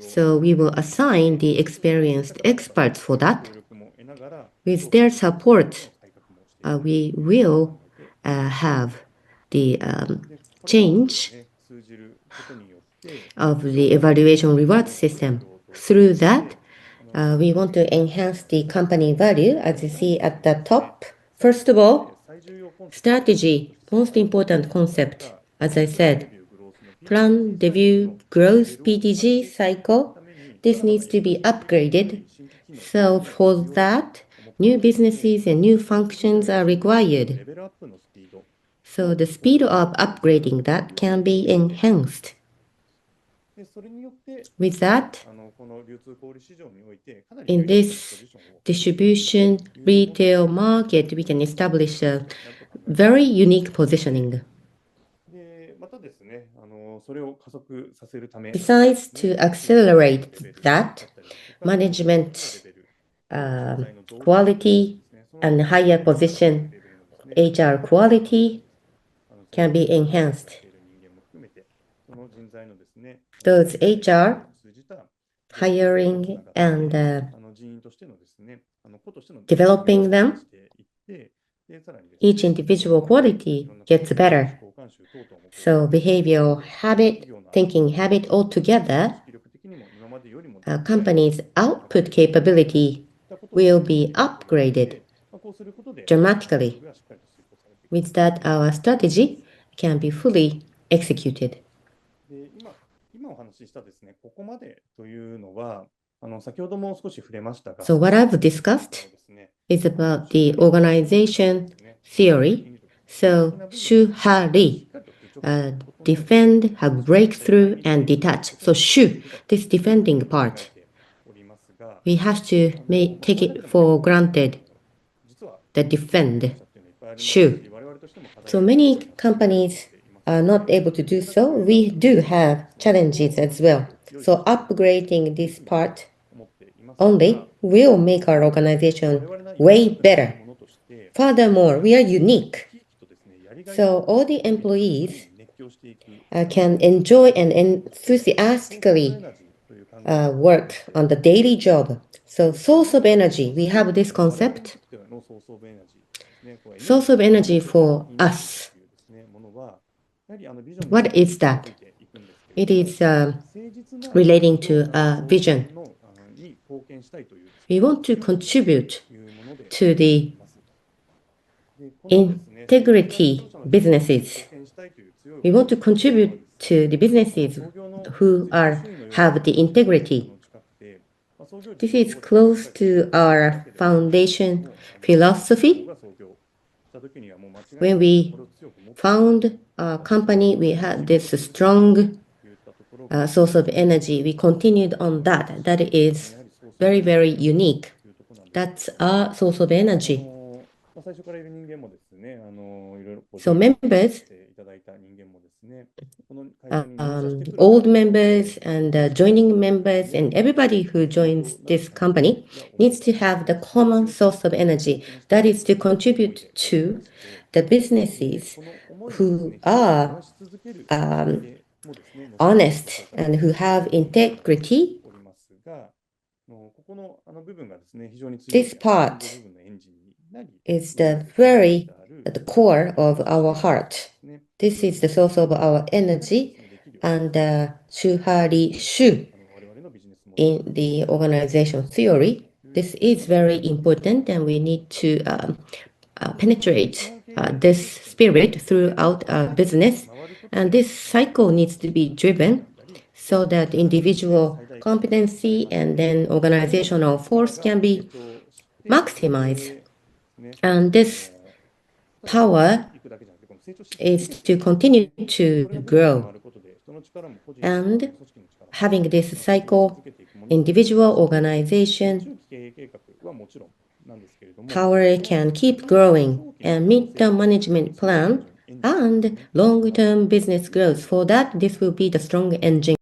So we will assign the experienced experts for that. With their support, we will have the change of the evaluation reward system. Through that, we want to enhance the company value, as you see at the top. First of all, strategy, most important concept, as I said, plan, review, growth, PTG cycle. This needs to be upgraded. So for that, new businesses and new functions are required. So the speed of upgrading that can be enhanced. With that, in this distribution retail market, we can establish a very unique positioning. Besides, to accelerate that, management quality and higher position HR quality can be enhanced. Those HR hiring and developing them, each individual quality gets better. So behavioral habit, thinking habit altogether, a company's output capability will be upgraded dramatically. With that, our strategy can be fully executed. So what I've discussed is about the organization theory. So Shu-ha-ri, defend, have breakthrough, and detach. So Shu, this defending part, we have to take it for granted, the defend, Shu. So many companies are not able to do so. We do have challenges as well. So upgrading this part only will make our organization way better. Furthermore, we are unique. So all the employees can enjoy and enthusiastically work on the daily job. So source of energy, we have this concept. Source of energy for us. What is that? It is relating to vision. We want to contribute to the integrity businesses. We want to contribute to the businesses who have the integrity. This is close to our foundation philosophy. When we found our company, we had this strong source of energy. We continued on that. That is very, very unique. That's our source of energy. So members, old members and joining members and everybody who joins this company needs to have the common source of energy. That is to contribute to the businesses who are honest and who have integrity. This part is the core of our heart. This is the source of our energy, and Shu-ha-ri Shu in the organization theory. This is very important, and we need to penetrate this spirit throughout our business. And this cycle needs to be driven so that individual competency and then organizational force can be maximized. And this power is to continue to grow. And having this cycle, individual organization, power can keep growing and meet the management plan and long-term business growth. For that, this will be the strong engine.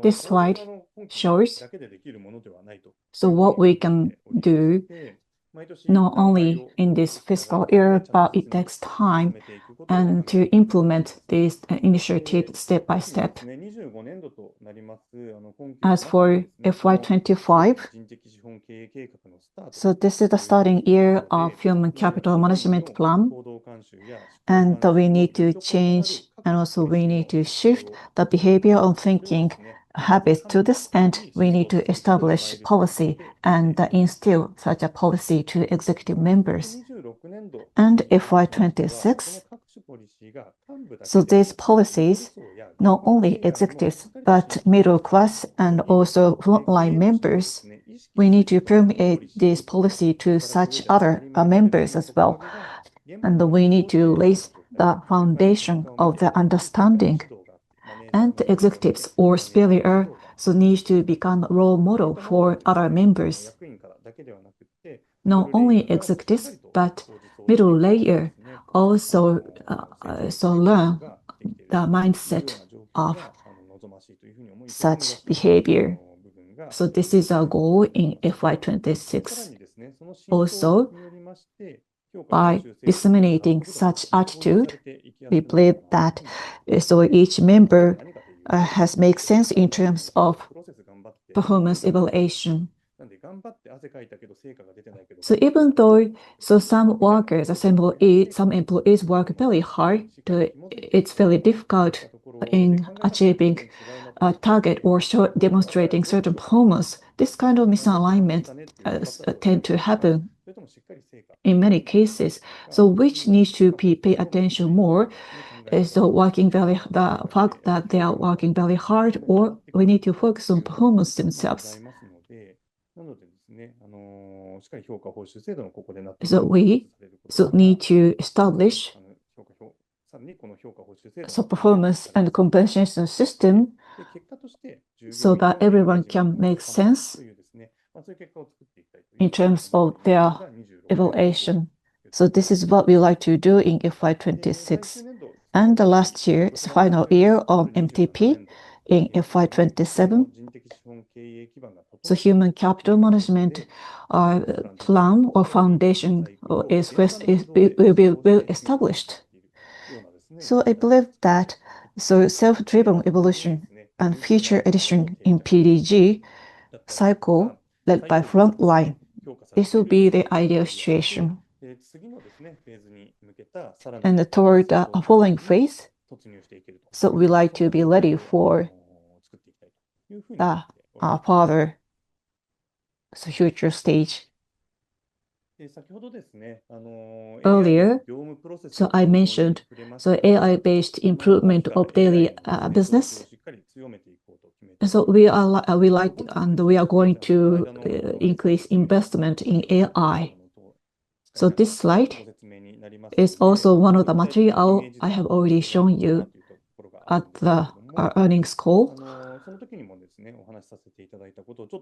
This slide shows what we can do not only in this fiscal year, but it takes time and to implement this initiative step by step. As for FY25, this is the starting year of human capital management plan, and we need to change and also we need to shift the behavior of thinking habits to this end. We need to establish policy and instill such a policy to executive members. And FY26, these policies, not only executives, but middle class and also frontline members, we need to permeate this policy to such other members as well. And we need to raise the foundation of the understanding. And the executives or superior need to become a role model for other members. Not only executives, but middle layer also learn the mindset of such behavior. This is our goal in FY26. Also, by disseminating such attitude, we believe that each member has made sense in terms of performance evaluation. Even though some workers, some employees work very hard, it's very difficult in achieving a target or demonstrating certain performance. This kind of misalignment tend to happen in many cases. Which needs to be paid attention more is the fact that they are working very hard, or we need to focus on performance themselves. We need to establish performance and compensation system so that everyone can make sense in terms of their evaluation. This is what we like to do in FY26. And the last year is the final year of MTP in FY27. Human capital management plan or foundation will be well established. I believe that self-driven evolution and future edition in PDG cycle led by frontline, this will be the ideal situation. And toward the following phase, we like to be ready for the further future stage. Earlier, I mentioned AI-based improvement of daily business. We are going to increase investment in AI. This slide is also one of the material I have already shown you at the earnings call.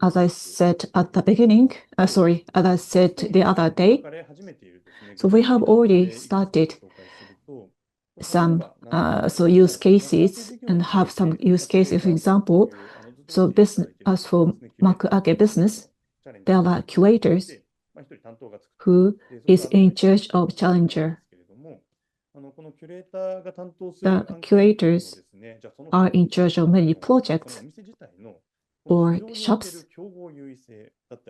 As I said at the beginning, as I said the other day, we have already started some use cases and have some use cases. For example, as for Makuake business, there are curators who is in charge of Challenger. The curators are in charge of many projects or shops,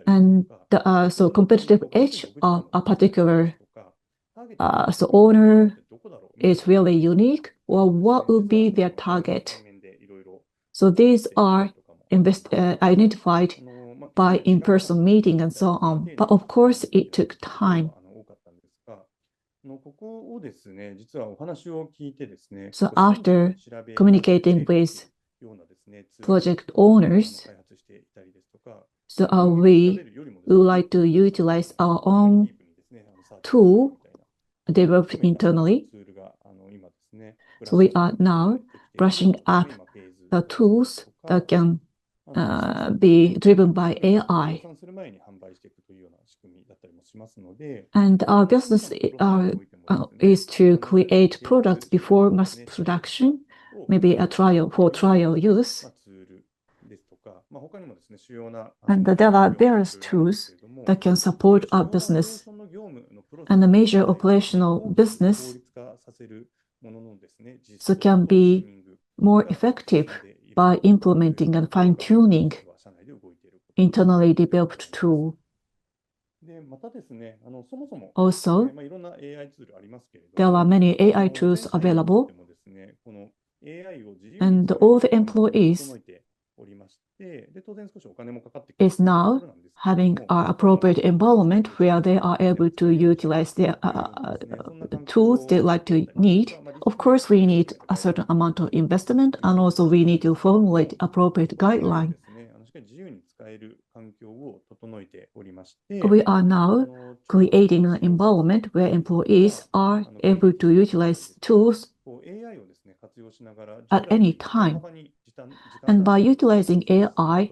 and the competitive edge of a particular owner is really unique, or what would be their target. These are identified by in-person meeting and so on. But of course, it took time. After communicating with project owners. So we would like to utilize our own tool developed internally. So we are now brushing up the tools that can be driven by AI. And our business is to create products before mass production, maybe a trial use. And there are various tools that can support our business. And the major operational business so can be more effective by implementing and fine-tuning internally developed tool. Also, there are many AI tools available, and all the employees is now having an appropriate environment where they are able to utilize the tools they like to need. Of course, we need a certain amount of investment, and also we need to formulate appropriate guidelines. We are now creating an environment where employees are able to utilize tools at any time. And by utilizing AI,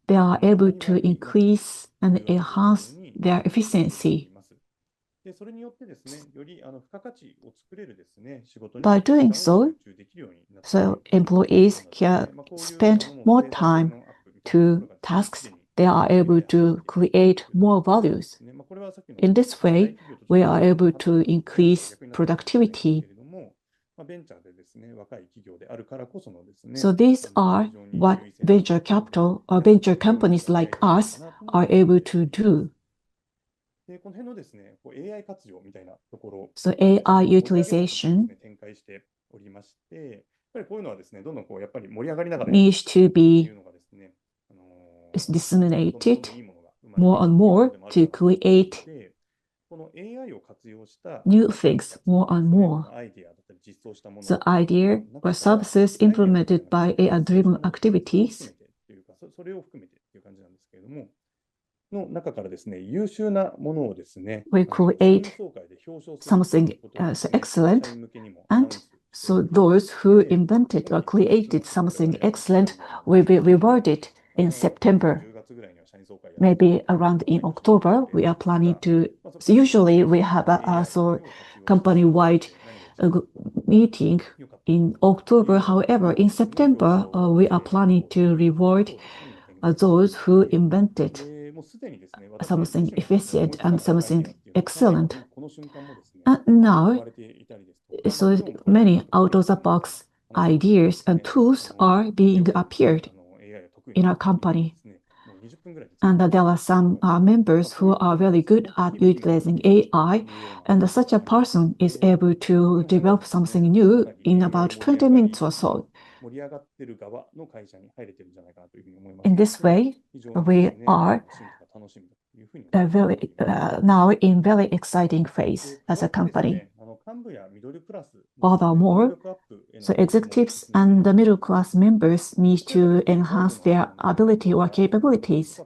they are able to increase and enhance their efficiency. By doing so, employees can spend more time to tasks. They are able to create more values. In this way, we are able to increase productivity. So these are what venture capital or venture companies like us are able to do. So AI utilization needs to be disseminated more and more to create new things more and more. The idea or services implemented by AI-driven activities we create something excellent, and so those who invented or created something excellent will be rewarded in September. Maybe around in October, we are planning to. So usually we have a company-wide meeting in October. However, in September, we are planning to reward those who invented something efficient and something excellent. And now, so many out-of-the-box ideas and tools are being appeared in our company. And there are some members who are very good at utilizing AI, and such a person is able to develop something new in about 20 minutes or so. In this way, we are now in very exciting phase as a company. Furthermore, so executives and the middle class members need to enhance their ability or capabilities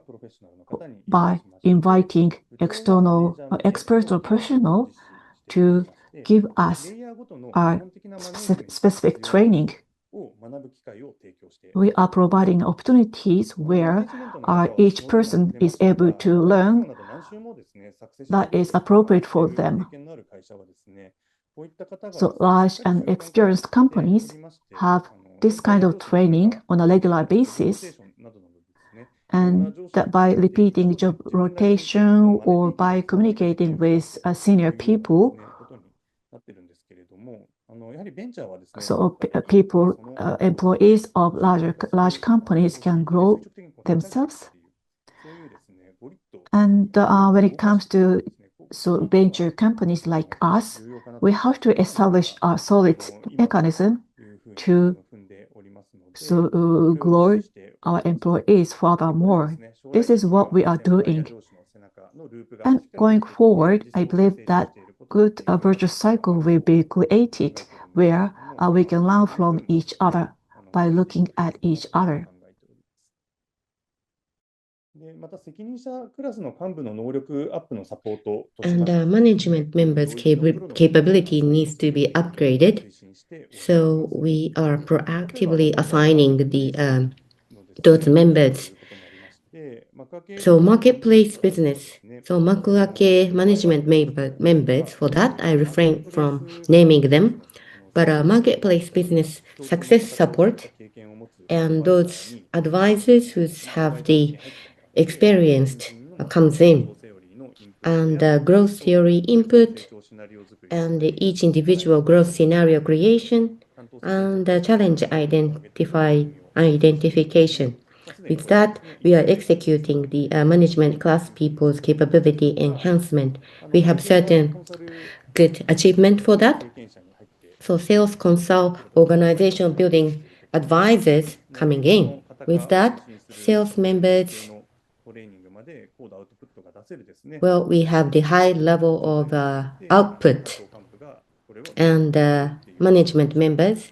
by inviting external experts or professionals to give us our specific training. We are providing opportunities where each person is able to learn that is appropriate for them. So large and experienced companies have this kind of training on a regular basis, and that by repeating job rotation or by communicating with senior people, so employees of large companies can grow themselves. And when it comes to venture companies like us, we have to establish a solid mechanism to grow our employees furthermore. This is what we are doing. And going forward, I believe that good virtuous cycle will be created where we can learn from each other. by looking at each other. And management members' capability needs to be upgraded. So we are proactively assigning those members. So marketplace business. So Makuake management members, for that I refrain from naming them. But marketplace business success support and those advisors who have the experienced comes in. And growth theory input and each individual growth scenario creation and challenge identification. With that, we are executing the management class people's capability enhancement. We have certain good achievement for that. So sales consult organization building advisors coming in. With that, sales members, well, we have the high level of output and management members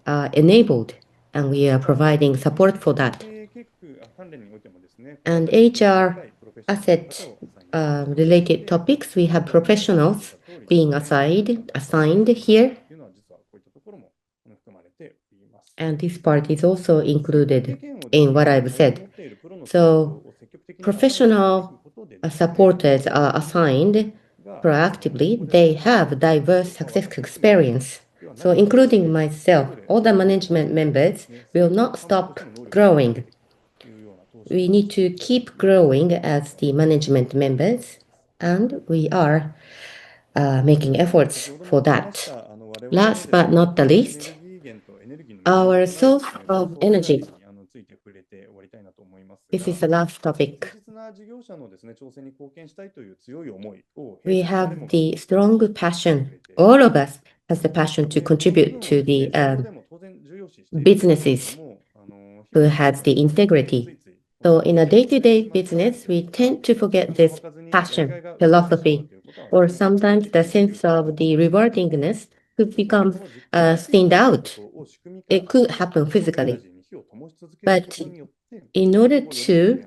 are enabled, and we are providing support for that. And HR asset related topics, we have professionals being assigned here. And this part is also included in what I've said. So professional supporters are assigned proactively. They have diverse success experience. So including myself, all the management members will not stop growing. We need to keep growing as the management members, and we are making efforts for that. Last but not the least, our source of energy. This is the last topic. We have the strong passion. All of us has the passion to contribute to the businesses who has the integrity. So in a day-to-day business, we tend to forget this passion, philosophy, or sometimes the sense of the rewardingness could become thinned out. It could happen physically. But in order to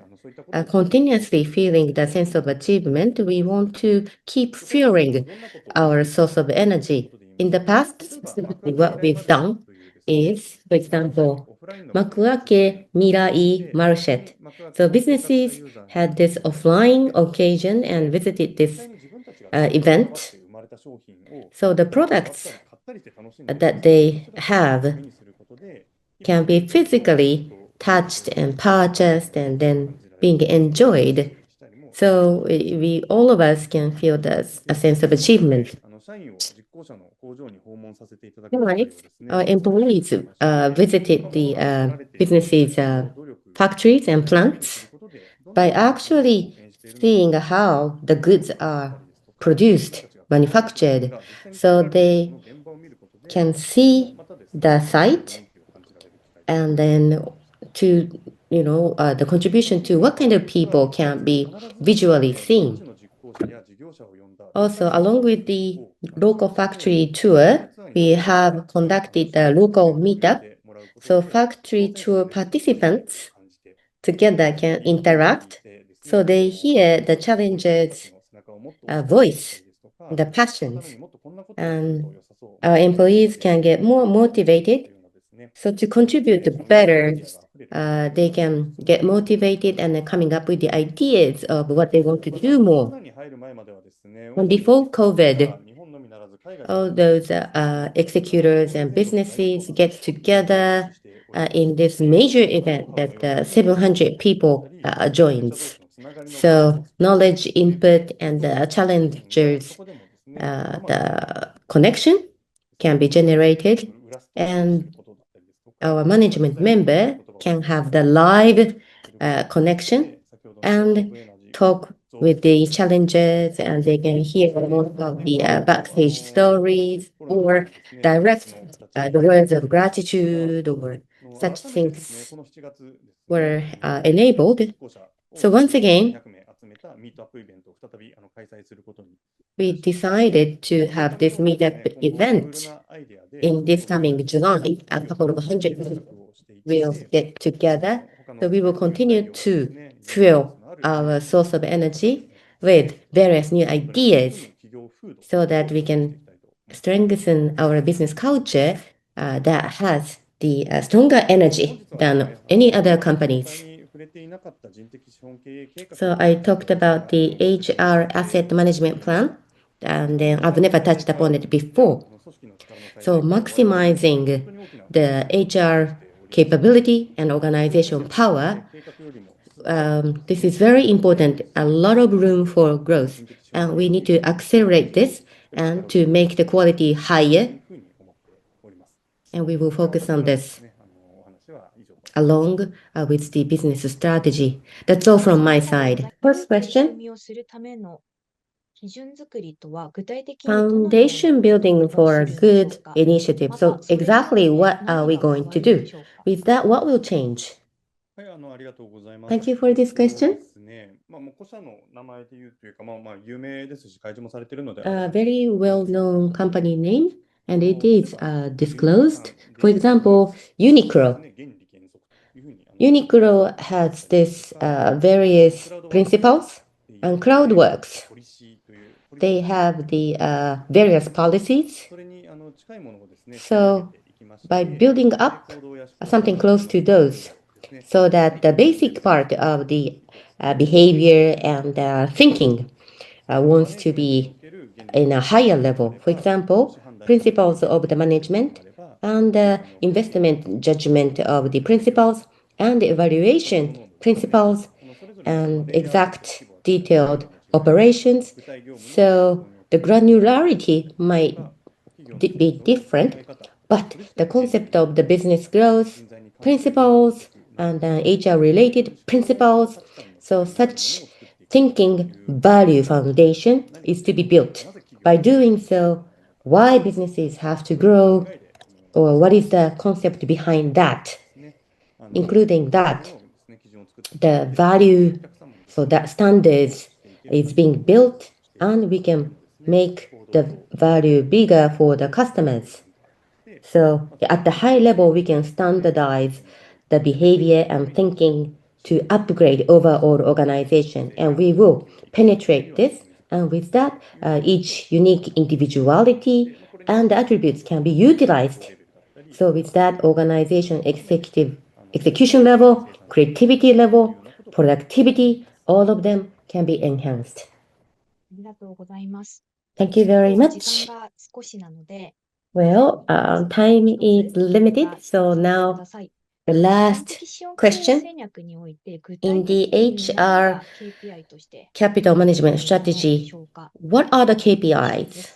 continuously feeling the sense of achievement, we want to keep fueling our source of energy. In the past, specifically what we've done is, for example, Makuake Mirai Market. So businesses had this offline occasion and visited this event. So the products that they have can be physically touched and purchased and then being enjoyed. So we all of us can feel a sense of achievement. Our employees visited the businesses, factories and plants by actually seeing how the goods are produced, manufactured. So they can see the site and then to the contribution to what kind of people can be visually seen. Also, along with the local factory tour, we have conducted a local meetup. So factory tour participants together can interact. So they hear the challengers' voice, the passions, and our employees can get more motivated. So to contribute better, they can get motivated and coming up with the ideas of what they want to do more. And before COVID, all those executors and businesses get together in this major event that 700 people joins. So knowledge input and the challengers, the connection can be generated, and our management member can have the live connection and talk with the challengers, and they can hear more of the backstage stories or direct the words of gratitude or such things were enabled. So once again, we decided to have this meetup event in this coming July, a couple of hundred will get together. So we will continue to fuel our source of energy with various new ideas so that we can strengthen our business culture that has the stronger energy than any other companies. So I talked about the HR asset management plan, and I've never touched upon it before. So maximizing the HR capability and organization power, this is very important, a lot of room for growth, and we need to accelerate this and to make the quality higher, and we will focus on this along with the business strategy. That's all from my side. First question. Foundation building for a good initiative. So exactly what are we going to do? With that, what will change? Thank you for this question. A very well-known company name, and it is disclosed. For example, Uniqlo. Uniqlo has this various principles, and Cloudworks. They have the various policies. So by building up something close to those, so that the basic part of the behavior and thinking wants to be in a higher level. For example, principles of the management and investment judgment of the principles and evaluation principles and exact detailed operations. So the granularity might be different, but the concept of the business growth principles and HR-related principles, so such thinking value foundation is to be built. By doing so, why businesses have to grow, or what is the concept behind that, including that, the value, so that standards is being built, and we can make the value bigger for the customers. So at the high level, we can standardize the behavior and thinking to upgrade overall organization, and we will penetrate this. And with that, each unique individuality and attributes can be utilized. So with that, organization execution level, creativity level, productivity, all of them can be enhanced. Thank you very much. Well, time is limited, so now the last question. In the HR capital management strategy, what are the KPIs?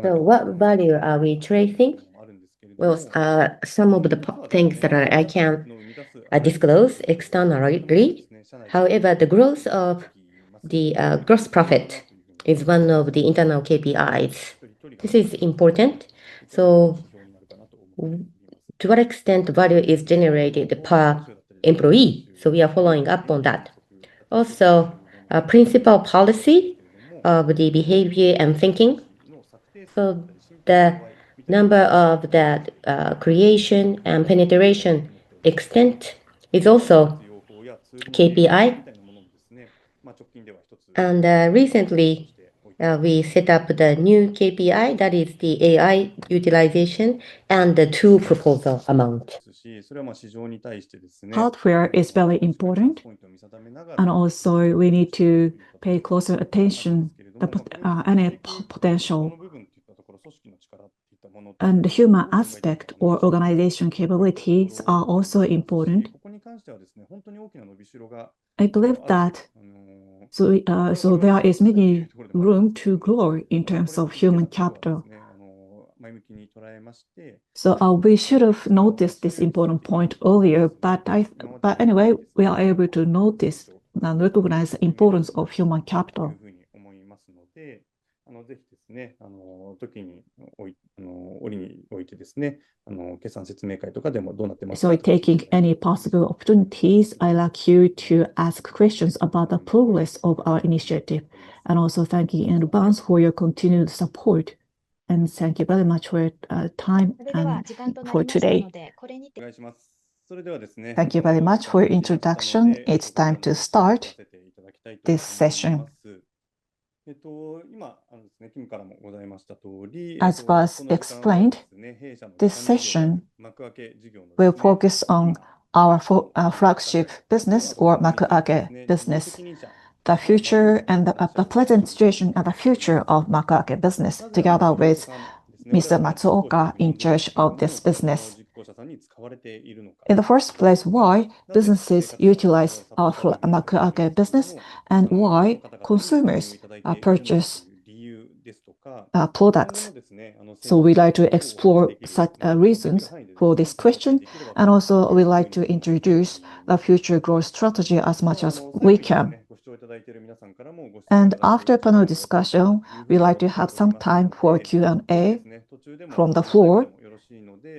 So what value are we tracing? Well, some of the things that I can disclose externally. However, the growth of the gross profit is one of the internal KPIs. This is important. So to what extent value is generated per employee? So we are following up on that. Also, principal policy of the behavior and thinking. So the number of that creation and penetration extent is also KPI. And recently, we set up the new KPI, that is the AI utilization and the tool proposal amount. Hardware is very important, and also we need to pay closer attention to any potential. And the human aspect or organization capabilities are also important. I believe that so there is many room to grow in terms of human capital. So we should have noticed this important point earlier, but anyway, we are able to notice and recognize the importance of human capital. So taking any possible opportunities, I'd like you to ask questions about the progress of our initiative, and also thanking in advance for your continued support. and thank you very much for your time and for today. Thank you very much for your introduction. It's time to start this session. As was explained, this session will focus on our flagship business or Makuake business, the future and the present situation and the future of Makuake business, together with Mr. Matsuoka in charge of this business. In the first place, why businesses utilize our Makuake business and why consumers purchase products. So we like to explore such reasons for this question, and also we like to introduce the future growth strategy as much as we can. And after panel discussion, we like to have some time for Q&A from the floor.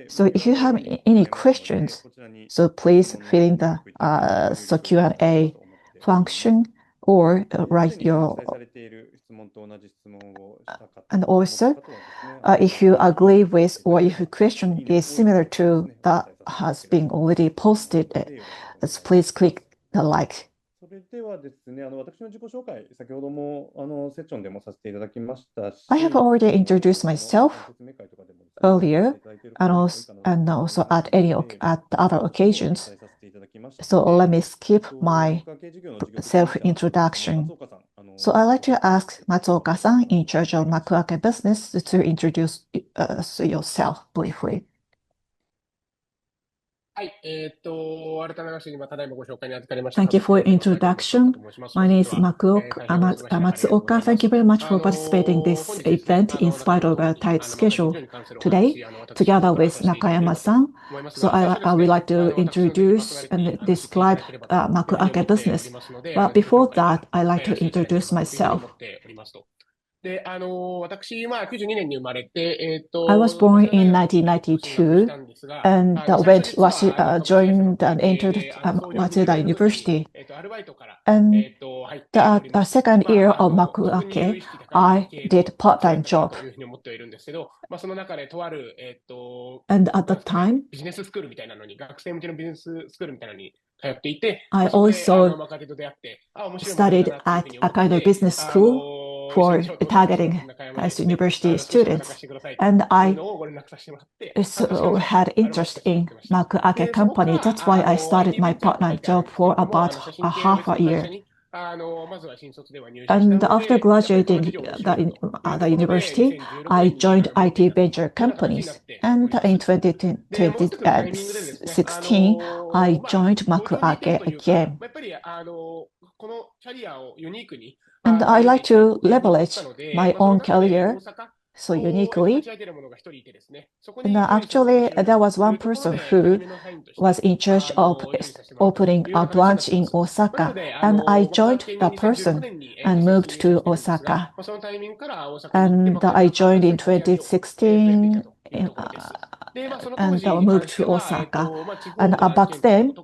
So if you have any questions, so please fill in the Q&A function or write your. And also, if you agree with or if a question is similar to that has been already posted, please click the like. I have already introduced myself earlier and also at other occasions. So let me skip my self-introduction. So I'd like to ask Matsuoka-san in charge of Makuake business to introduce yourself briefly. Thank you for your introduction. My name is Matsuoka. Thank you very much for participating in this event in spite of a tight schedule today, together with Nakayama-san. So I would like to introduce and describe Makuake business. But before that, I'd like to introduce myself. I was born in 1992 and joined and entered Waseda University. And the second year of Makuake, I did part-time job. And at the time, I also studied at a kind of business school for targeting as university students. And I had interest in Makuake company. That's why I started my part-time job for about half a year. And after graduating the university, I joined IT venture companies. And in 2016, I joined Makuake again. And I like to leverage my own career so uniquely. And actually, there was one person who was in charge of opening a branch in Osaka. And I joined that person and moved to Osaka. And I joined in 2016 and moved to Osaka. And back then,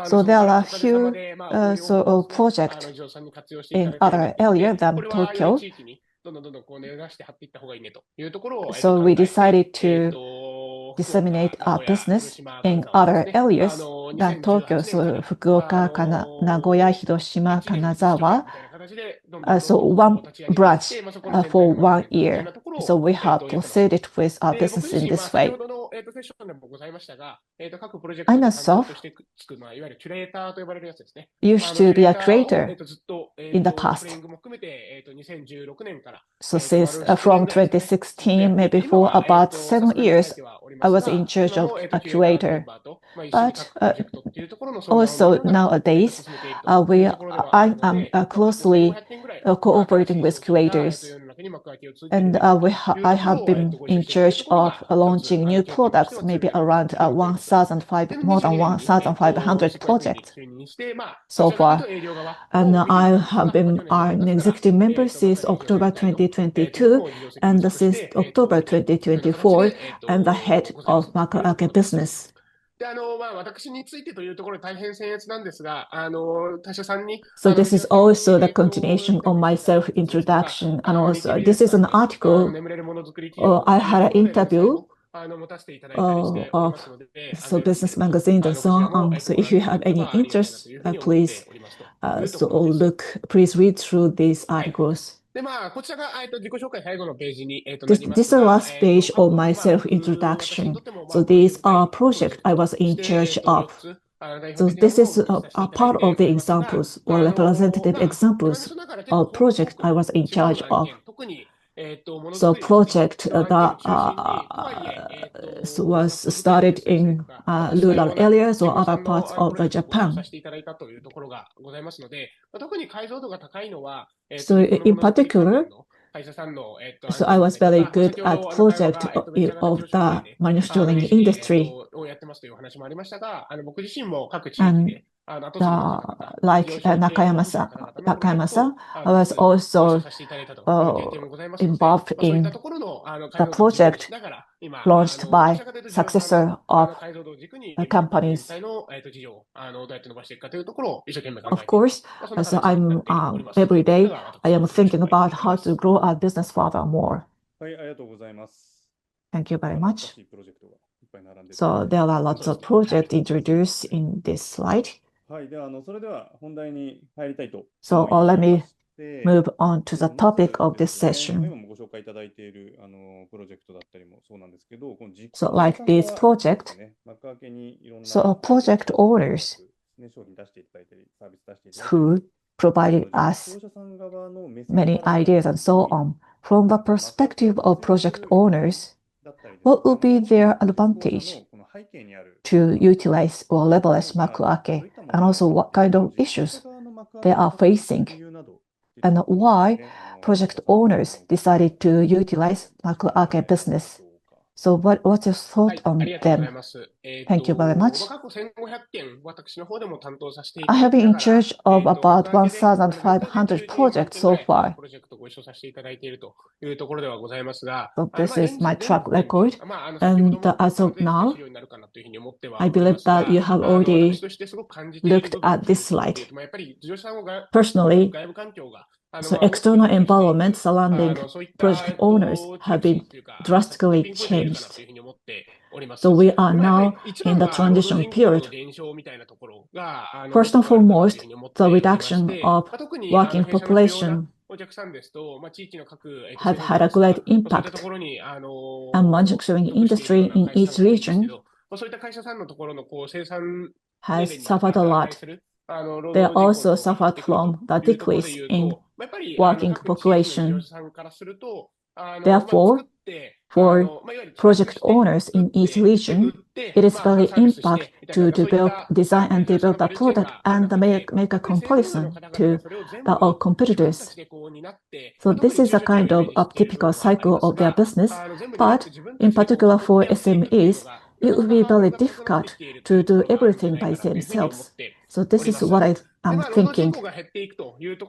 so there are a few projects in other areas than Tokyo. So we decided to disseminate our business in other areas than Tokyo, so Fukuoka, Nagoya, Hiroshima, Kanazawa. So one branch for 1 year. So we have proceeded with our business in this way. I myself used to be a creator in the past. So since from 2016, maybe for about 7 years, I was in charge of a curator. But also nowadays, I am closely cooperating with curators. And I have been in charge of launching new products, maybe around more than 1,500 projects so far. And I have been an executive member since October 2022, and since October 2024, I'm the head of Makuake business. So this is also the continuation of my self-introduction. And also, this is an article, I had an interview of business magazines and so on. So if you have any interest, please please read through these articles. This is the last page of my self-introduction. So these are projects I was in charge of. So this is a part of the examples or representative examples of project I was in charge of. So project that was started in rural areas or other parts of Japan. So in particular, so I was very good at project of the manufacturing industry. And like Nakayama-san, I was also involved in the project launched by successor of companies. Of course, so I'm every day I am thinking about how to grow our business furthermore. Thank you very much. So there are lots of projects introduced in this slide. So let me move on to the topic of this session. So like this project, so project owners who provided us many ideas and so on. From the perspective of project owners, what will be their advantage to utilize or leverage Makuake, and also what kind of issues they are facing, and why project owners decided to utilize Makuake business. So what's your thought on them? Thank you very much. I have been in charge of about 1,500 projects so far. So this is my track record. And as of now, I believe that you have already looked at this slide. Personally, so external environment surrounding project owners have been drastically changed. So we are now in the transition period. First and foremost, the reduction of working population have had a great impact on manufacturing industry in each region has suffered a lot. They also suffered from the decrease in working population. Therefore, for project owners in each region, it is very impact to design and develop the product and make a comparison to the competitors. So this is a kind of a typical cycle of their business, but in particular for SMEs, it would be very difficult to do everything by themselves. So this is what I'm thinking.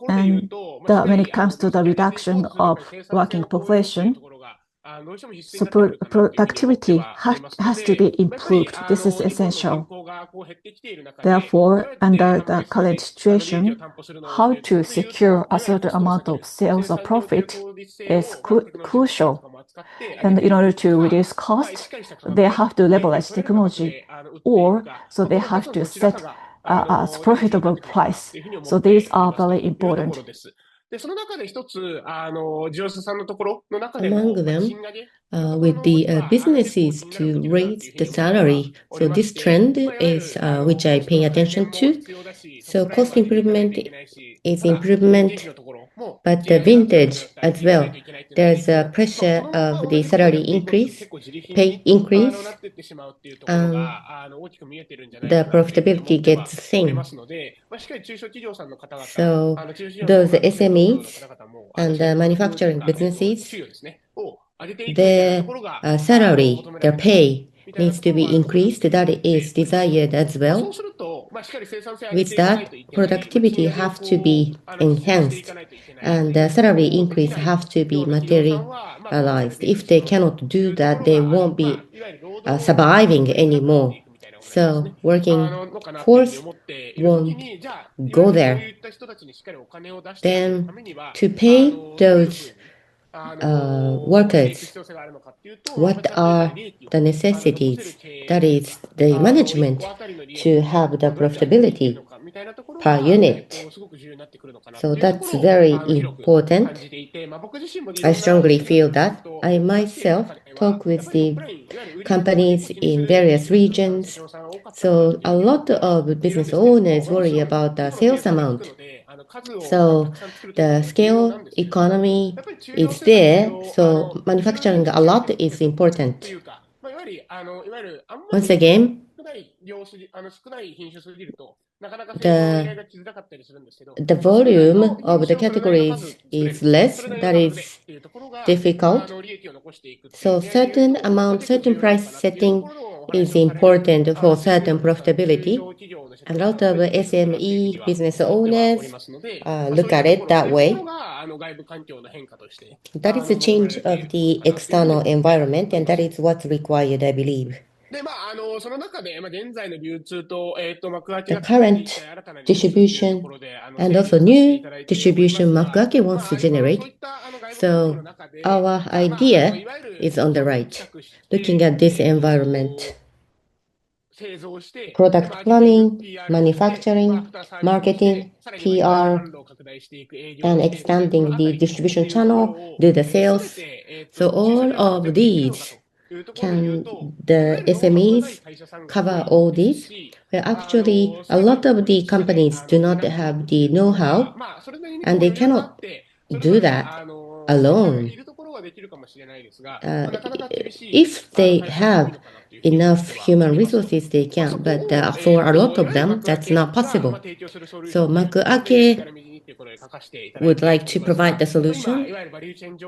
And when it comes to the reduction of working population, so productivity has to be improved. This is essential. Therefore, under the current situation, how to secure a certain amount of sales or profit is crucial. And in order to reduce cost, they have to leverage technology, or so they have to set a profitable price. So these are very important. Among them, with the businesses to raise the salary. So this trend is which I pay attention to. So cost improvement is improvement, but the vintage as well. There's a pressure of the salary increase, pay increase, the profitability gets the same. So those SMEs and manufacturing businesses, their salary, their pay needs to be increased. That is desired as well. With that, productivity have to be enhanced, and the salary increase have to be materialized. If they cannot do that, they won't be surviving anymore. So working force won't go there. Then to pay those workers, what are the necessities? That is the management to have the profitability per unit. So that's very important. I strongly feel that. I myself talk with the companies in various regions. So a lot of business owners worry about the sales amount. So the scale economy is there. So manufacturing a lot is important. Once again, the volume of the categories is less. That is difficult. So certain amount, certain price setting is important for certain profitability. A lot of SME business owners look at it that way. That is a change of the external environment, and that is what's required, I believe. The current distribution and also new distribution Makuake wants to generate. So our idea is on the right, looking at this environment. Product planning, manufacturing, marketing, PR, and expanding the distribution channel, do the sales. So all of these, can the SMEs cover all these? Well, actually, a lot of the companies do not have the know-how, and they cannot do that alone. If they have enough human resources, they can, but for a lot of them, that's not possible. So Makuake would like to provide the solution.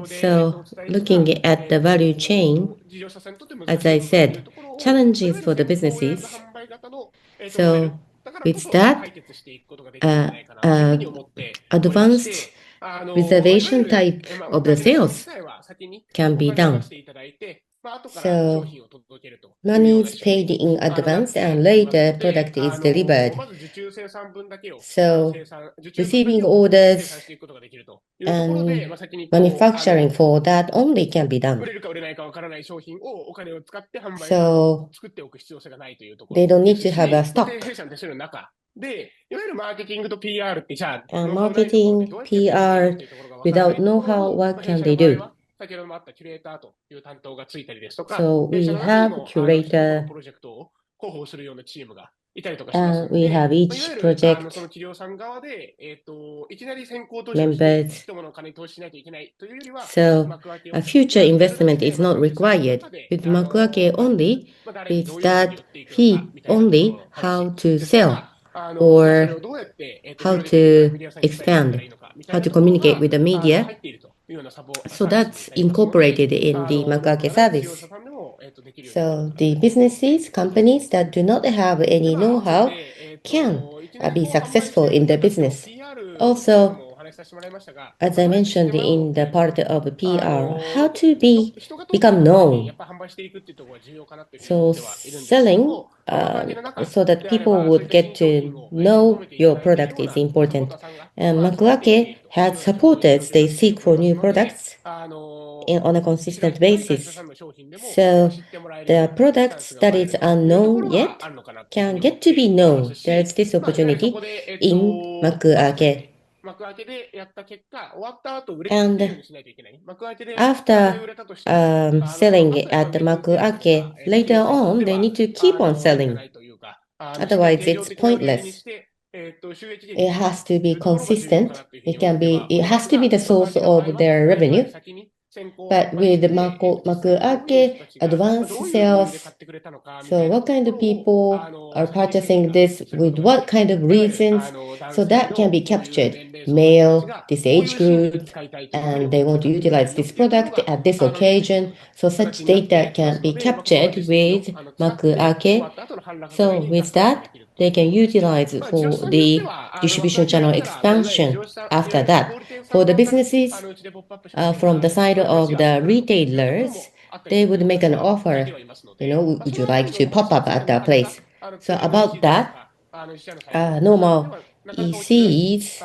So looking at the value chain, as I said, challenges for the businesses. So with that, advanced reservation type of the sales can be done. So money is paid in advance and later product is delivered. So receiving orders and manufacturing for that only can be done. So they don't need to have a stock. And marketing, PR, without know-how, what can they do? So we have curator, and we have each project members. So a future investment is not required. With Makuake only, it's that fee only how to sell or how to expand, how to communicate with the media. So that's incorporated in the Makuake service. So the businesses, companies that do not have any know-how can be successful in their business. Also, as I mentioned in the part of PR, how to become known. So selling so that people would get to know your product is important. And Makuake has supporters. They seek for new products on a consistent basis. So the products that is unknown yet can get to be known. There is this opportunity in Makuake. And after selling at the Makuake, later on, they need to keep on selling. Otherwise, it's pointless. It has to be consistent. It has to be the source of their revenue. But with Makuake, advanced sales, so what kind of people are purchasing this with what kind of reasons? So that can be captured. Male, this age group, and they want to utilize this product at this occasion. So such data can be captured with Makuake. So with that, they can utilize for the distribution channel expansion after that. For the businesses, from the side of the retailers, they would make an offer, would you like to pop up at our place? So about that, normal ECs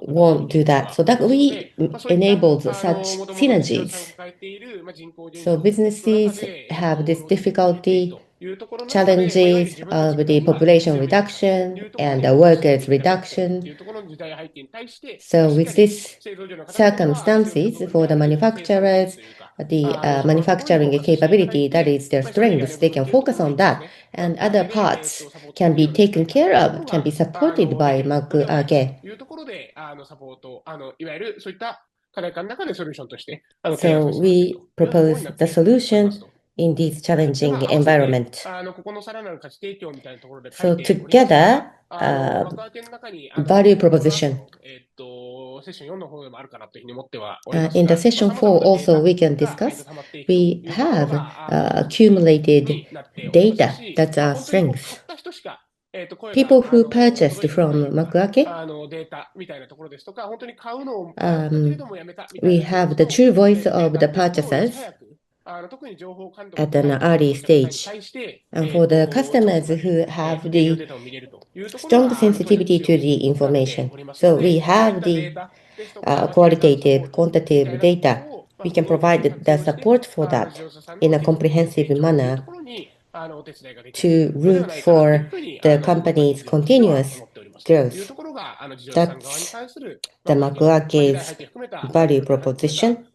won't do that. So that we enabled such synergies. So businesses have this difficulty, challenges of the population reduction and the workers reduction. So with this circumstances for the manufacturers, the manufacturing capability, that is their strengths, they can focus on that. And other parts can be taken care of, can be supported by Makuake. So we propose the solution in this challenging environment. So together, value proposition. In the session 4 also we can discuss, we have accumulated data that's our strength. People who purchased from Makuake, we have the true voice of the purchasers at an early stage. And for the customers who have the strong sensitivity to the information, so we have the qualitative, quantitative data. We can provide the support for that in a comprehensive manner to root for the company's continuous growth. That's the Makuake's value proposition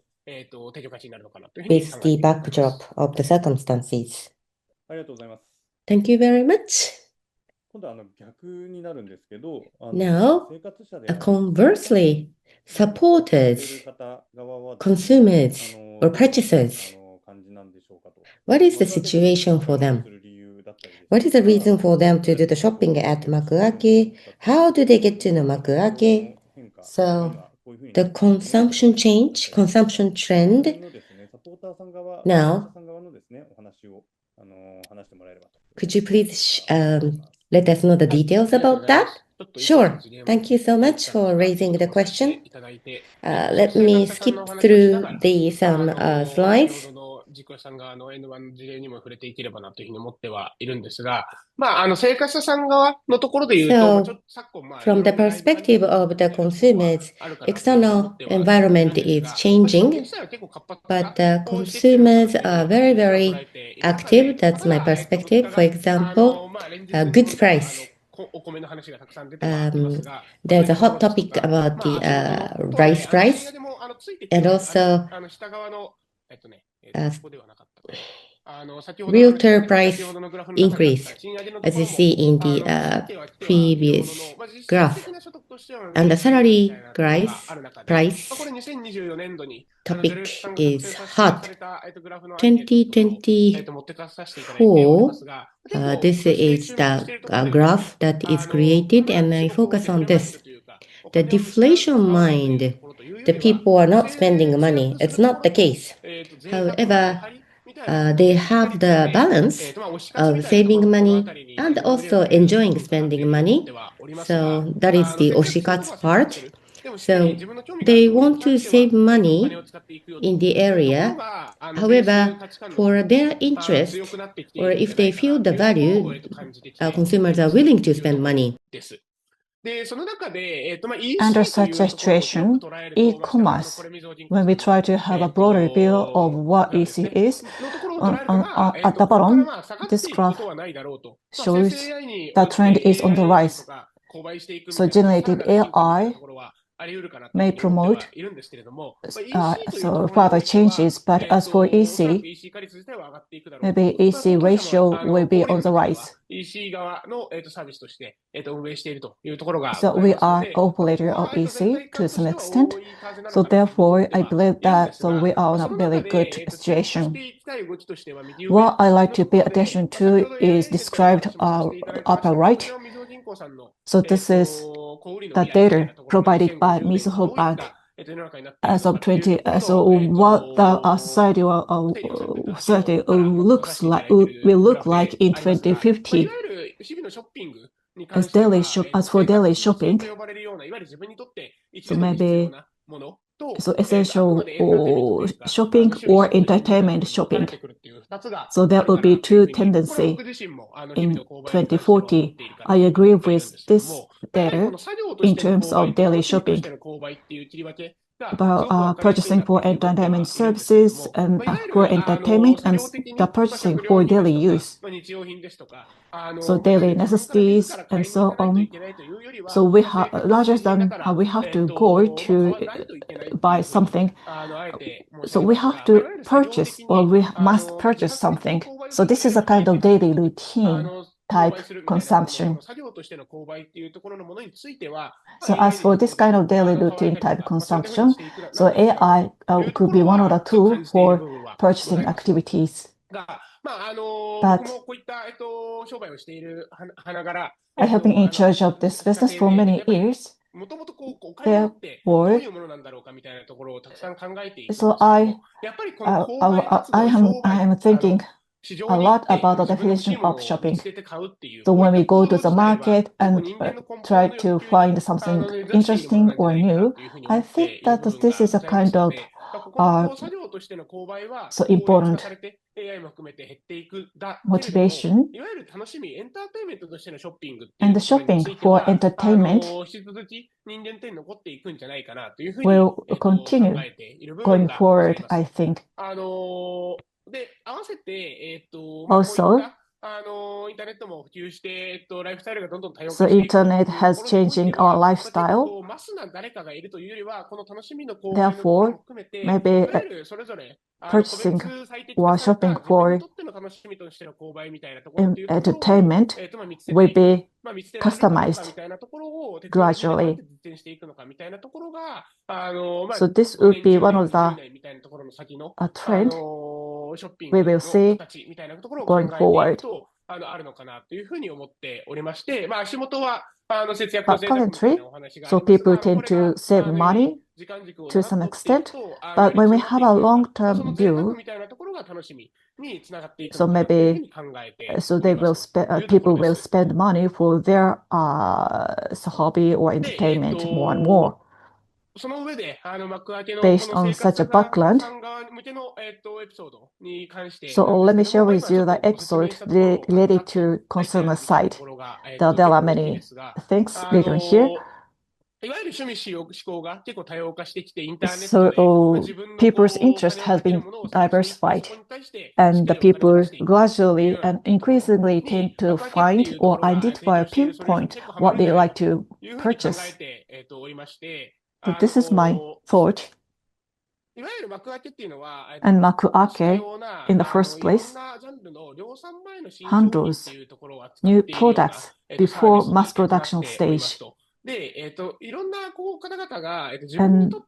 with the backdrop of the circumstances. Thank you very much. Now, conversely, supporters, consumers, or purchasers, what is the situation for them? What is the reason for them to do the shopping at Makuake? How do they get to know Makuake? So, the consumption change, consumption trend. Now, could you please let us know the details about that? Sure. Thank you so much for raising the question. Let me skip through some slides. So, from the perspective of the consumers, external environment is changing, but consumers are very, very active. That's my perspective. For example, goods price. There's a hot topic about the rice price and also realtor price increase, as you see in the previous graph. And the salary price topic is hot. 2024, this is the graph that is created, and I focus on this. The deflation mind, the people are not spending money. It's not the case. However, they have the balance of saving money and also enjoying spending money. So that is the oshikatsu part. So they want to save money in the area. However, for their interest, or if they feel the value, consumers are willing to spend money. Under such a situation, e-commerce, when we try to have a broader view of what EC is, at the bottom, this graph shows the trend is on the rise. So generative AI may promote further changes, but as for EC, maybe EC ratio will be on the rise. So we are operator of EC to some extent. So therefore, I believe that we are in a very good situation. What I like to pay attention to is described upper right. So this is the data provided by Mizuho Bank as of 20. So what the society will look like in 2050. As for daily shopping, so maybe So essential shopping or entertainment shopping. So there will be two tendencies in 2040. I agree with this data in terms of daily shopping. About purchasing for entertainment services and for entertainment and the purchasing for daily use. So daily necessities and so on. So we have larger than we have to go to buy something. So we have to purchase or we must purchase something. So this is a kind of daily routine type consumption. So as for this kind of daily routine type consumption, so AI could be one of the tools for purchasing activities. But I have been in charge of this business for many years. Therefore, so I am thinking a lot about the definition of shopping. So when we go to the market and try to find something interesting or new, I think that this is a kind of so important motivation. And the shopping for entertainment will continue going forward, I think. Also, so internet has changing our lifestyle. Therefore, maybe purchasing or shopping for entertainment will be customized gradually. So this would be one of the trend we will see going forward. But currently, so people tend to save money to some extent, but when we have a long-term view, so maybe so they will people will spend money for their hobby or entertainment more and more. Based on such a background, so let me share with you the episode related to consumer side. There are many things written here. So people's interest has been diversified, and the people gradually and increasingly tend to find or identify or pinpoint what they like to purchase. So this is my thought. And Makuake, in the first place, handles new products before mass production stage. And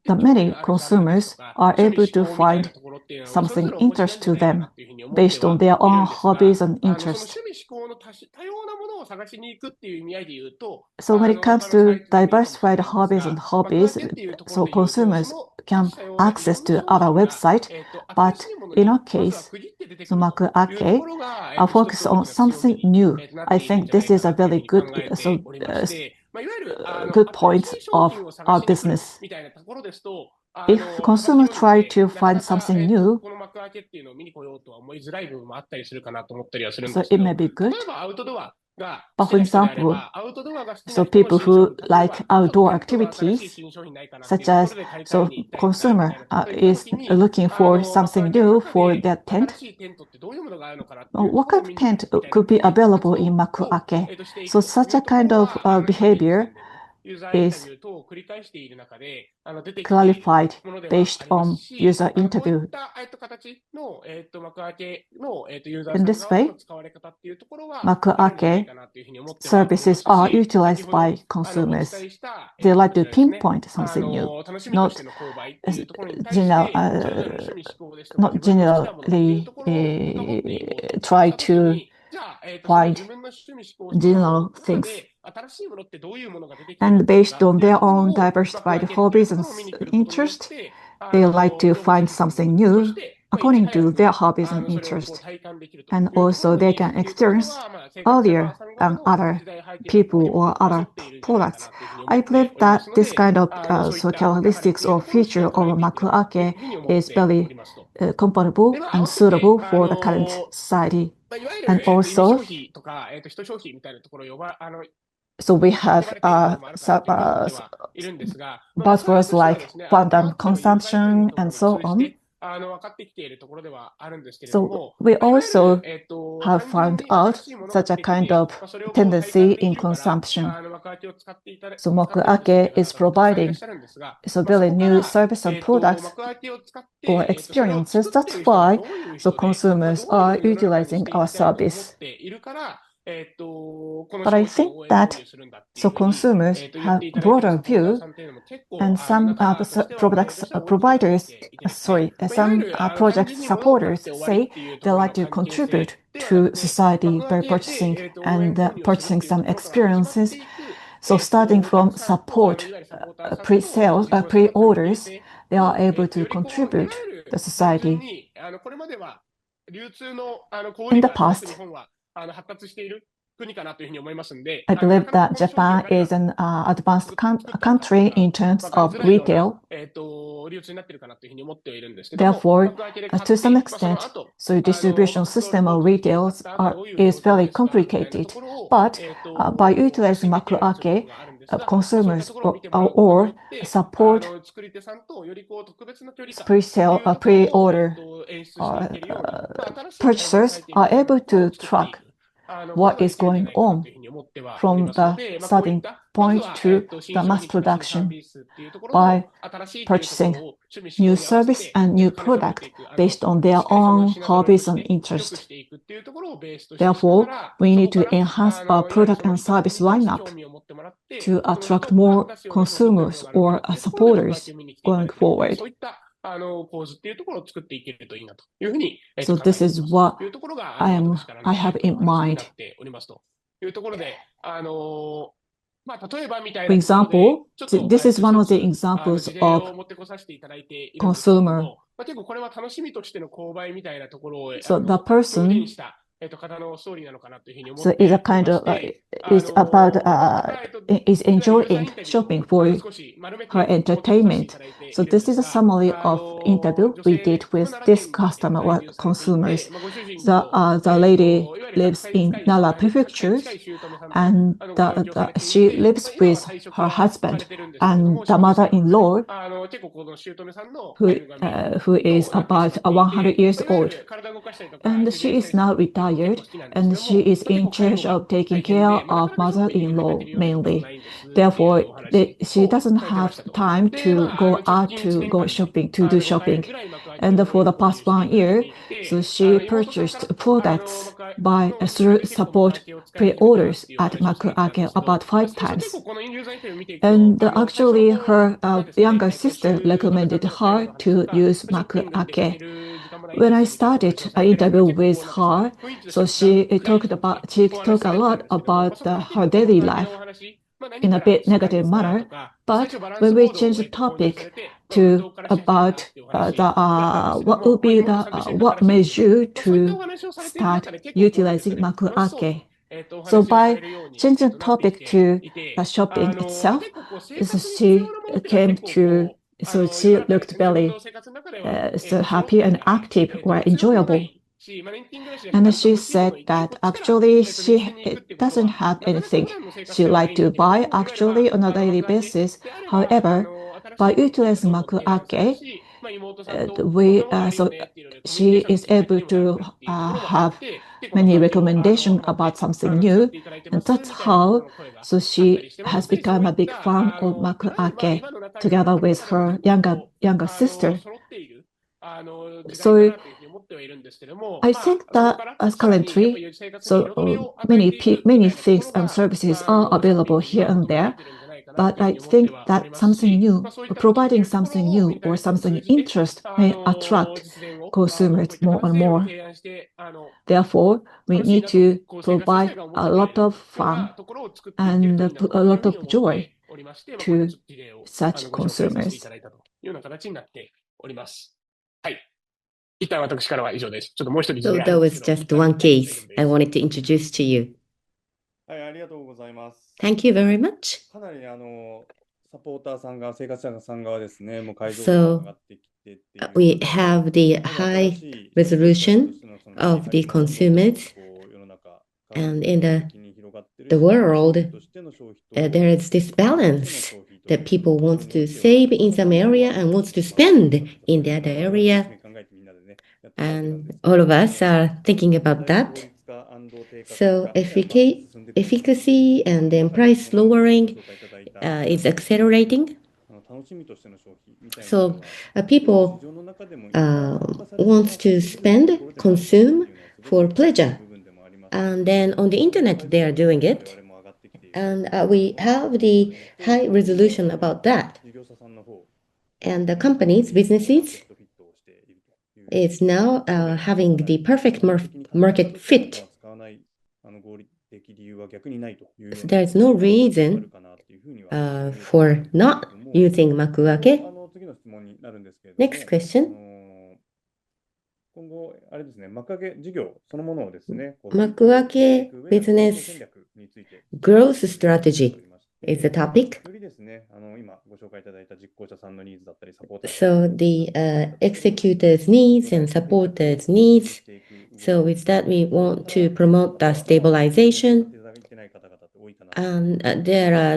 the many consumers are able to find something interesting to them based on their own hobbies and interests. So when it comes to diversified hobbies and hobbies, so consumers can access to other website, but in our case, so Makuake focus on something new. I think this is a very good good point of our business. If consumers try to find something new, so it may be good. But for example, so people who like outdoor activities, such as so consumer is looking for something new for their tent. What kind of tent could be available in Makuake? So such a kind of behavior is clarified based on user interview. In this way, Makuake services are utilized by consumers. They like to pinpoint something new, not generally try to find general things. And based on their own diversified hobbies and interests, they like to find something new according to their hobbies and interests. And also they can experience earlier than other people or other products. I believe that this kind of characteristics or feature of Makuake is very compatible and suitable for the current society. And also, so we have buzzwords like abundant consumption and so on. So we also have found out such a kind of tendency in consumption. So Makuake is providing very new service and products or experiences. That's why consumers are utilizing our service. But I think that consumers have a broader view, and some project supporters say they like to contribute to society by purchasing some experiences. So starting from support pre-sales, pre-orders, they are able to contribute to society. In the past, I believe that Japan is an advanced country in terms of retail. Therefore, to some extent, distribution system of retail is very complicated. But by utilizing Makuake, consumers or support pre-order purchasers are able to track what is going on from the starting point to the mass production by purchasing new service and new product based on their own hobbies and interests. Therefore, we need to enhance our product and service lineup to attract more consumers or supporters going forward. So this is what I have in mind. For example, this is one of the examples of consumer. So the person is enjoying shopping for her entertainment. So this is a summary of interview we did with this customer or consumers. The lady lives in Nara Prefecture, and she lives with her husband and the mother-in-law, who is about 100 years old. And she is now retired, and she is in charge of taking care of mother-in-law mainly. Therefore, she doesn't have time to go out to do shopping. And for the past 1 year, so she purchased products through support pre-orders at Makuake about 5 times. And actually, her younger sister recommended her to use Makuake. When I started an interview with her, so she talked a lot about her daily life in a bit negative manner. But when we changed the topic to about what made you to start utilizing Makuake. So by changing the topic to the shopping itself, she looked very happy and active or enjoyable. And she said that actually she doesn't have anything she likes to buy actually on a daily basis. However, by utilizing Makuake, she is able to have many recommendations about something new, and that's how she has become a big fan of Makuake together with her younger sister. So I think that as currently, many things and services are available here and there. But I think that something new, providing something new or something interest may attract consumers more and more. Therefore, we need to provide a lot of fun and a lot of joy to such consumers. So that was just one case I wanted to introduce to you. はい、ありがとうございます。 Thank you very much. かなりサポーターさんが、生活者さんがですね、もう解像度 So が上がってきてっていう we 中で、 have the やはり high 新しい resolution 消費者としてのその of the やはり日本の consumers, こう世の中 and in 的に広がってる the world, としての消費と there is this 消費 balance という that people ところ want におい to ては save in some area and wants to spend in the other まあ area, 考えてみんなでね、やってるわけなん and ですけど、 all of us are thinking about 大 that. 効率化&低価 So 格化にはまあ進んでくる efficacy and then やはり price この lowering ご紹介いただいた is accelerating. 楽しみとしての消費みたいな So のは people 市場の中でも一般化されて wants to しまっている spend, ところでもある consume っていうのはすご for く pleasure. 部分でもあります。 And then on the internet, they are doing 我 it. 々も上がってきている And we have the high resolution about that. 事業者さんの方 And the companies, マーケ businesses, ットフィットをしているという is now having the perfect market fit. 使わない合理的理由は逆にないというよう So な there's no ある reason かなというふうには for not using Makuake. 次の質問になるんですけれども Next question. 今後、あれですね、幕開け事業そのものをですね、Makuake business growth strategy is the topic. よりですね、今ご紹介いただいた実行者さんのニーズだったり、サポーター So the executors' needs and supporters' needs. So with that, we want to promote the stabilization. And there are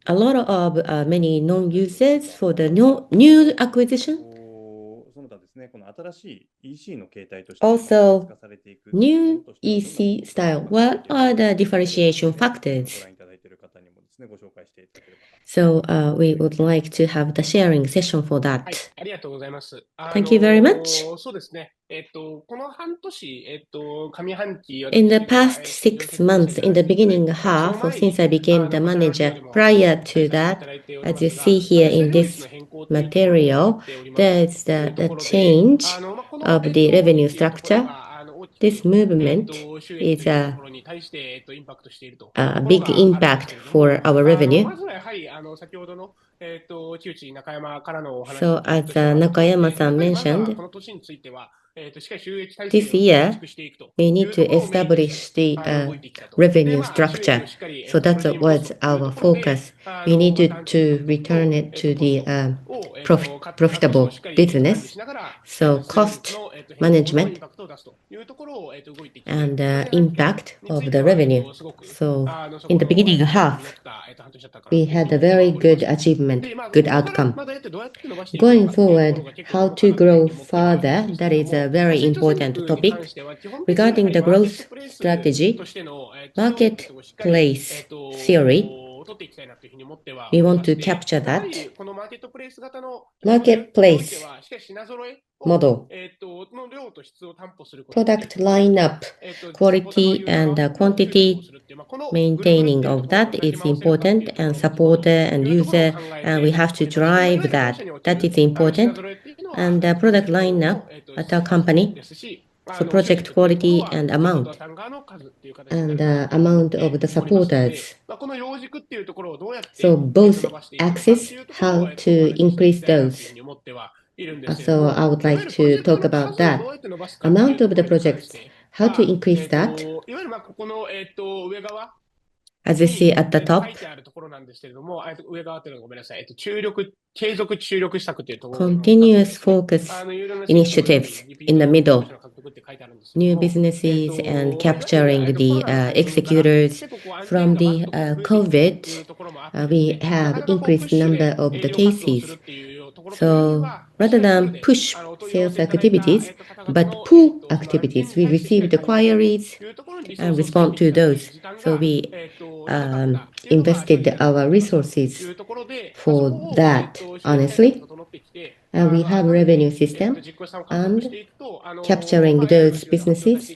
a lot of many non-users for the new acquisition. その他ですね、この新しい EC の形態として Also, されていく new EC style. What are the differentiation ご factors? 覧いただいている方にもですね、ご紹介していただければ。 So we would like to have the sharing session for that. ありがとうございます。 Thank you very much. そうですね。この半年、上半期 In the past 6 months, in the beginning half, or since I became the manager, prior to that, as you see here in this material, there is the change of the revenue structure. This movement is a big impact for our revenue. まずはやはり先ほどの木内中山からのお話 So as Nakayama-san まずは mentioned, この年についてはしっかり収益体 this 制を year 構築していくと we い need うと to ころをメインにして establish 動 the いてきたと。 revenue で、収益 structure. をしっかり So that 黒字に戻す was という our ところで focus. We needed to return it to the profitable business. So cost management and impact of the revenue. So in the beginning half, we had a very good achievement, good outcome. Going forward, how to grow further, that is a very important topic. Regarding the growth strategy, marketplace theory, we want to capture that. Marketplace model, product lineup, quality and quantity, maintaining of that is important, and supporter and user, and we have to drive that. That is important. And the product lineup at our company, so project quality and amount the amount of the supporters. So both axes, how to increase those. So I would like to talk about that. Amount of the projects, how to increase that. As you see at the top, continuous focus initiatives in the middle, new businesses and capturing the executors. From the COVID, we have increased number of the cases. So rather than push sales activities, but pull activities, we receive the queries and respond to those. So we invested our resources for that, honestly. And we have a revenue system and capturing those businesses.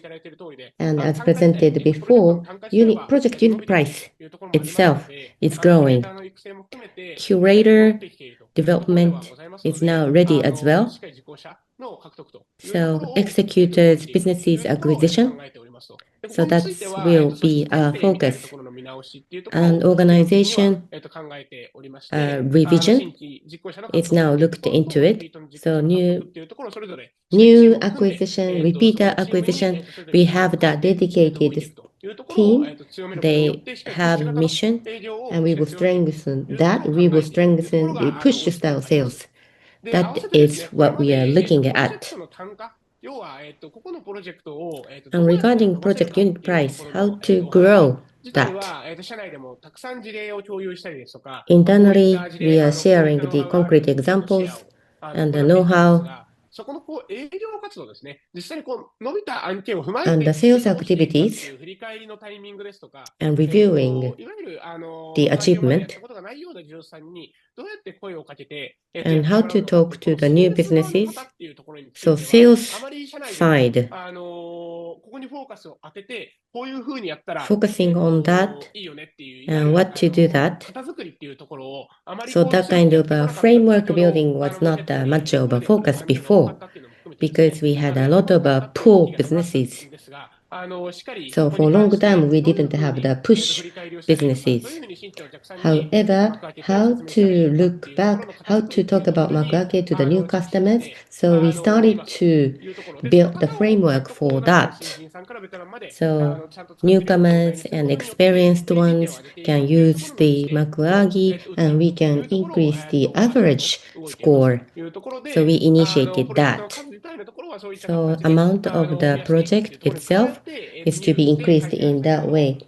And as presented before, project unit price itself is growing. Curator development is now ready as well. So executors, businesses acquisition. So that will be our focus. and organization revision is now looked into it. So new acquisition, repeater acquisition, we have that dedicated team. They have mission, and we will strengthen that. We will strengthen the push style sales. That is what we are looking at. And regarding project unit price, how to grow that. Internally, we are sharing the concrete examples and the know-how and the sales activities and reviewing the achievement and how to talk to the new businesses. So sales side, focusing on that and what to do that. So that kind of a framework building was not much of a focus before because we had a lot of poor businesses. So for a long time, we didn't have the push businesses. However, how to look back, how to talk about Makuake to the new customers. So we started to build the framework for that. So newcomers and experienced ones can use the Makuage and we can increase the average score. So we initiated that. So amount of the project itself is to be increased in that way.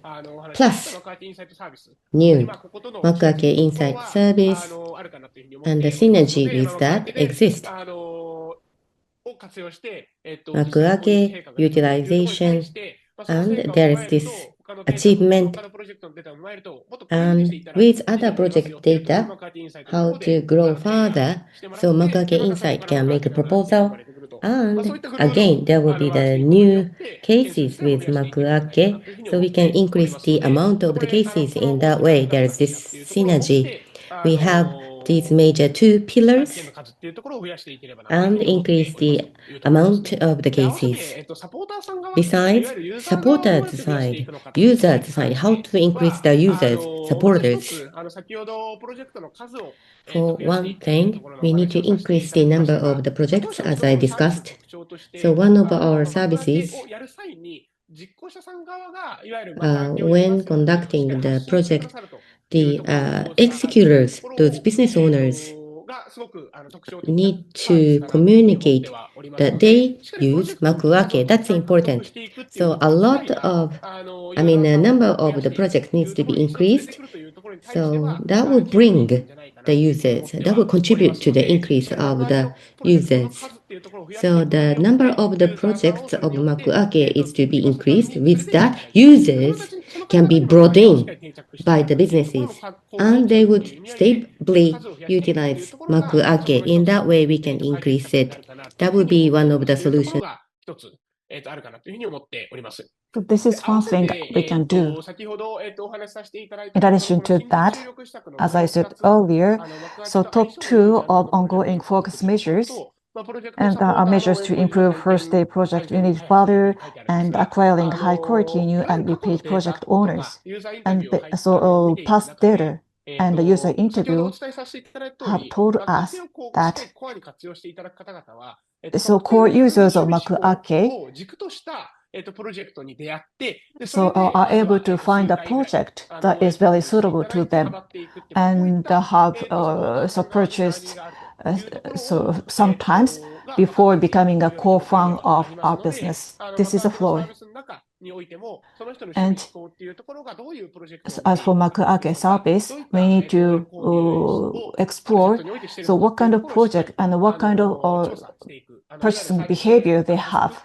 Plus new Makuake Insight service and the synergy with that exists. Makuake utilization, and there is this achievement, and with other project data, how to grow further, so Makuake Insight can make a proposal, and again, there will be the new cases with Makuake, so we can increase the amount of the cases in that way. There is this synergy. We have these major two pillars and increase the amount of the cases. Besides, supporters side, users side, how to increase the users, supporters. For one thing, we need to increase the number of the projects as I discussed. So one of our services, when conducting the project, the executors, those business owners, need to communicate that they use Makuake. That's important. So a lot of, a number of the projects needs to be increased. So that will bring the users. That will contribute to the increase of the users. So the number of the projects of Makuake is to be increased. With that, users can be brought in by the businesses, and they would stably utilize Makuake. In that way, we can increase it. That would be one of the solutions. So this is one thing we can do. In addition to that, as I said earlier, so top 2 of ongoing focus measures and measures to improve first-day project unit value and acquiring high-quality new and repeat project owners. And so past data and the user interview have told us that so core users of Makuake so are able to find a project that is very suitable to them and have so purchased so sometimes before becoming a core fan of our business. This is a floor. And as for Makuake service, we need to explore so what kind of project and what kind of purchasing behavior they have.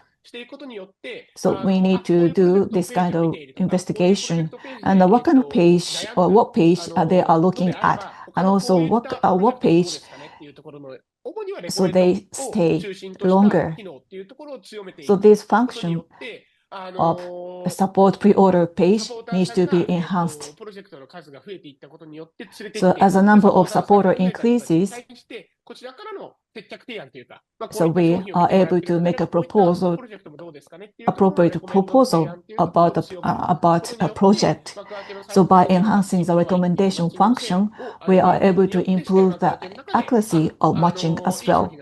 So we need to do this kind of investigation and what kind of page or what page they are looking at, and also what page so they stay longer. So this function of the support pre-order page needs to be enhanced. So as the number of supporter increases, So we are able to make a proposal, appropriate proposal about a project. So by enhancing the recommendation function, we are able to improve the accuracy of matching as well.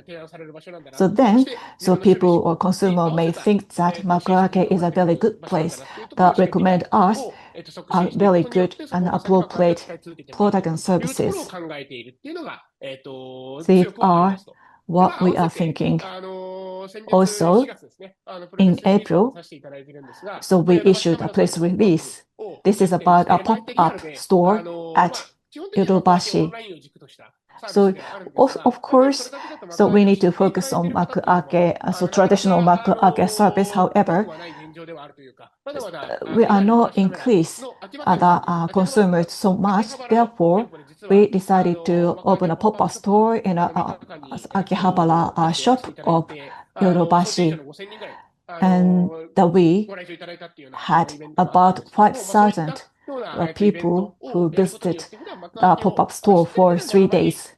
So people or consumer may think that Makuake is a very good place that recommend us a very good and appropriate product and services. These are what we are thinking. Also, in April, so we issued a press release. This is about a pop-up store at Yodobashi. So of course, so we need to focus on Makuake, so traditional Makuake service. However, we are not increase the consumers so much. Therefore, we decided to open a pop-up store in Akihabara shop of Yodobashi, and we had about 5,000 people who visited the pop-up store for 3 days.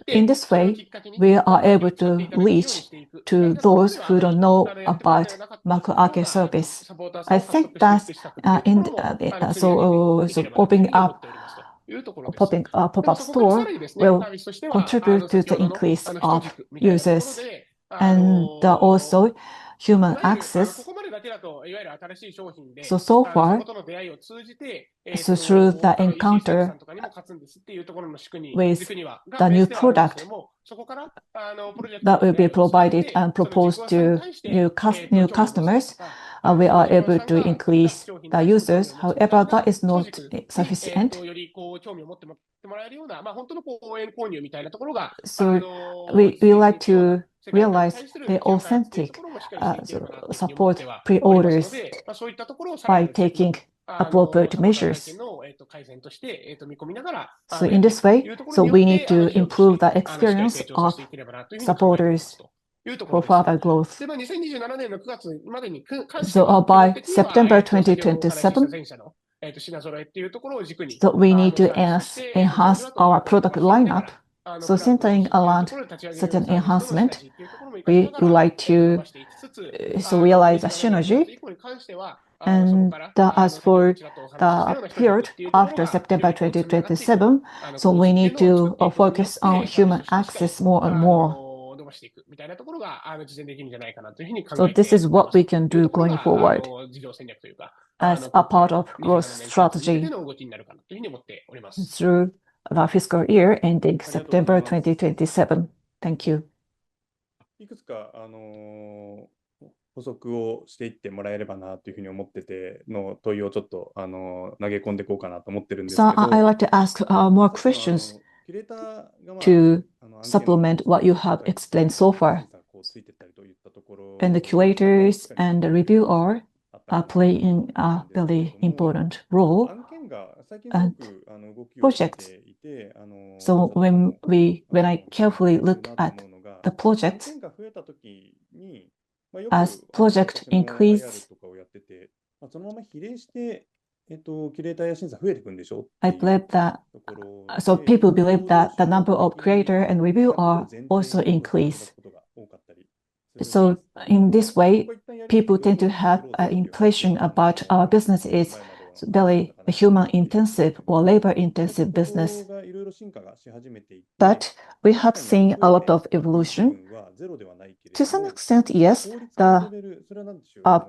In this way, we are able to reach to those who don't know about Makuake service. I think that opening up a pop-up store will contribute to the increase of users, and also human access. So far, so through the encounter with the new product that will be provided and proposed to new customers, we are able to increase the users. However, that is not sufficient. So we like to realize the authentic support pre-orders by taking appropriate measures. So in this way, so we need to improve the experience of supporters for further growth. So by September 2027, so we need to enhance our product lineup. So centering around such an enhancement, we would like to realize a synergy. And as for the period after September 2027, so we need to focus on human access more and more. So this is what we can do going forward as a part of growth strategy through the fiscal year ending September 2027. Thank you. いくつか補足をしていってもらえればなというふうに思ってての問いをちょっと投げ込んでいこうかなと思ってるんですけど。So I like to ask more questions to supplement what you have explained so far. And the curators and the reviewer are playing a very important role. And projects. So when I carefully look at the projects, as project increase, I believe that, so people believe that the number of creator and reviewer are also increase. So in this way, people tend to have an impression about our business is very human-intensive or labor-intensive business. But we have seen a lot of evolution. To some extent, yes, the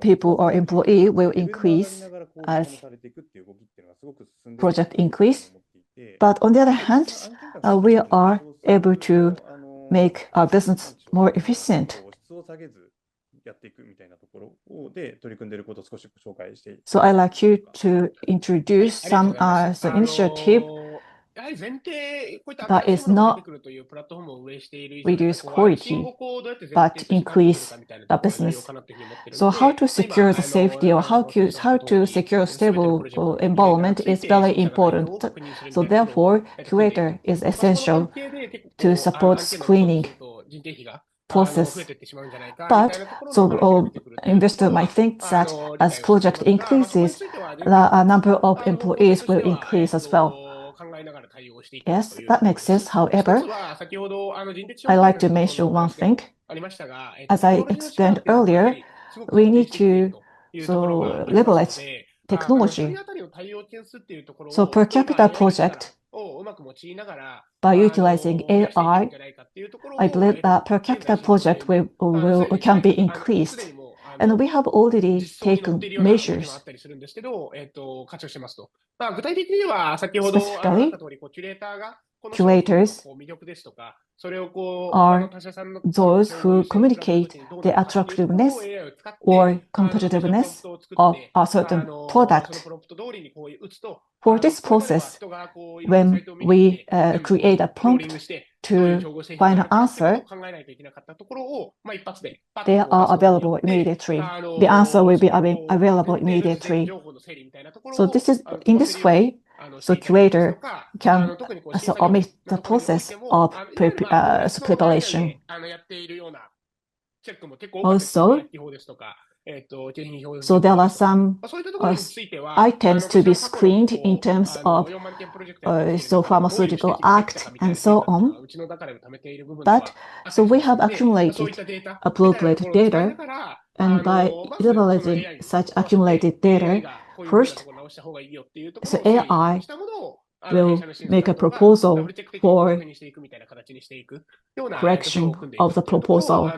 people or employee will increase as project increase. But on the other hand, we are able to make our business more efficient. So I'd like you to introduce some initiative that is not reduce quality, but increase the business. So how to secure the safety or how to secure stable environment is very important. So therefore, curator is essential to support screening process. But so investor might think that as project increases, the number of employees will increase as well. Yes, that makes sense. However, I like to mention one thing. As I explained earlier, we need to leverage technology. So per capita project, by utilizing AI, I believe that per capita project can be increased. And we have already taken measures. Specifically, curators are those who communicate the attractiveness or competitiveness of a certain product. For this process, when we create a prompt to find an answer, they are available immediately. The answer will be available immediately. So in this way, curator can omit the process of preparation. Also, so there are some items to be screened in terms of Pharmaceutical Act and so on. But we have accumulated appropriate data, and by leveraging such accumulated data, first, AI will make a proposal for correction of the proposal.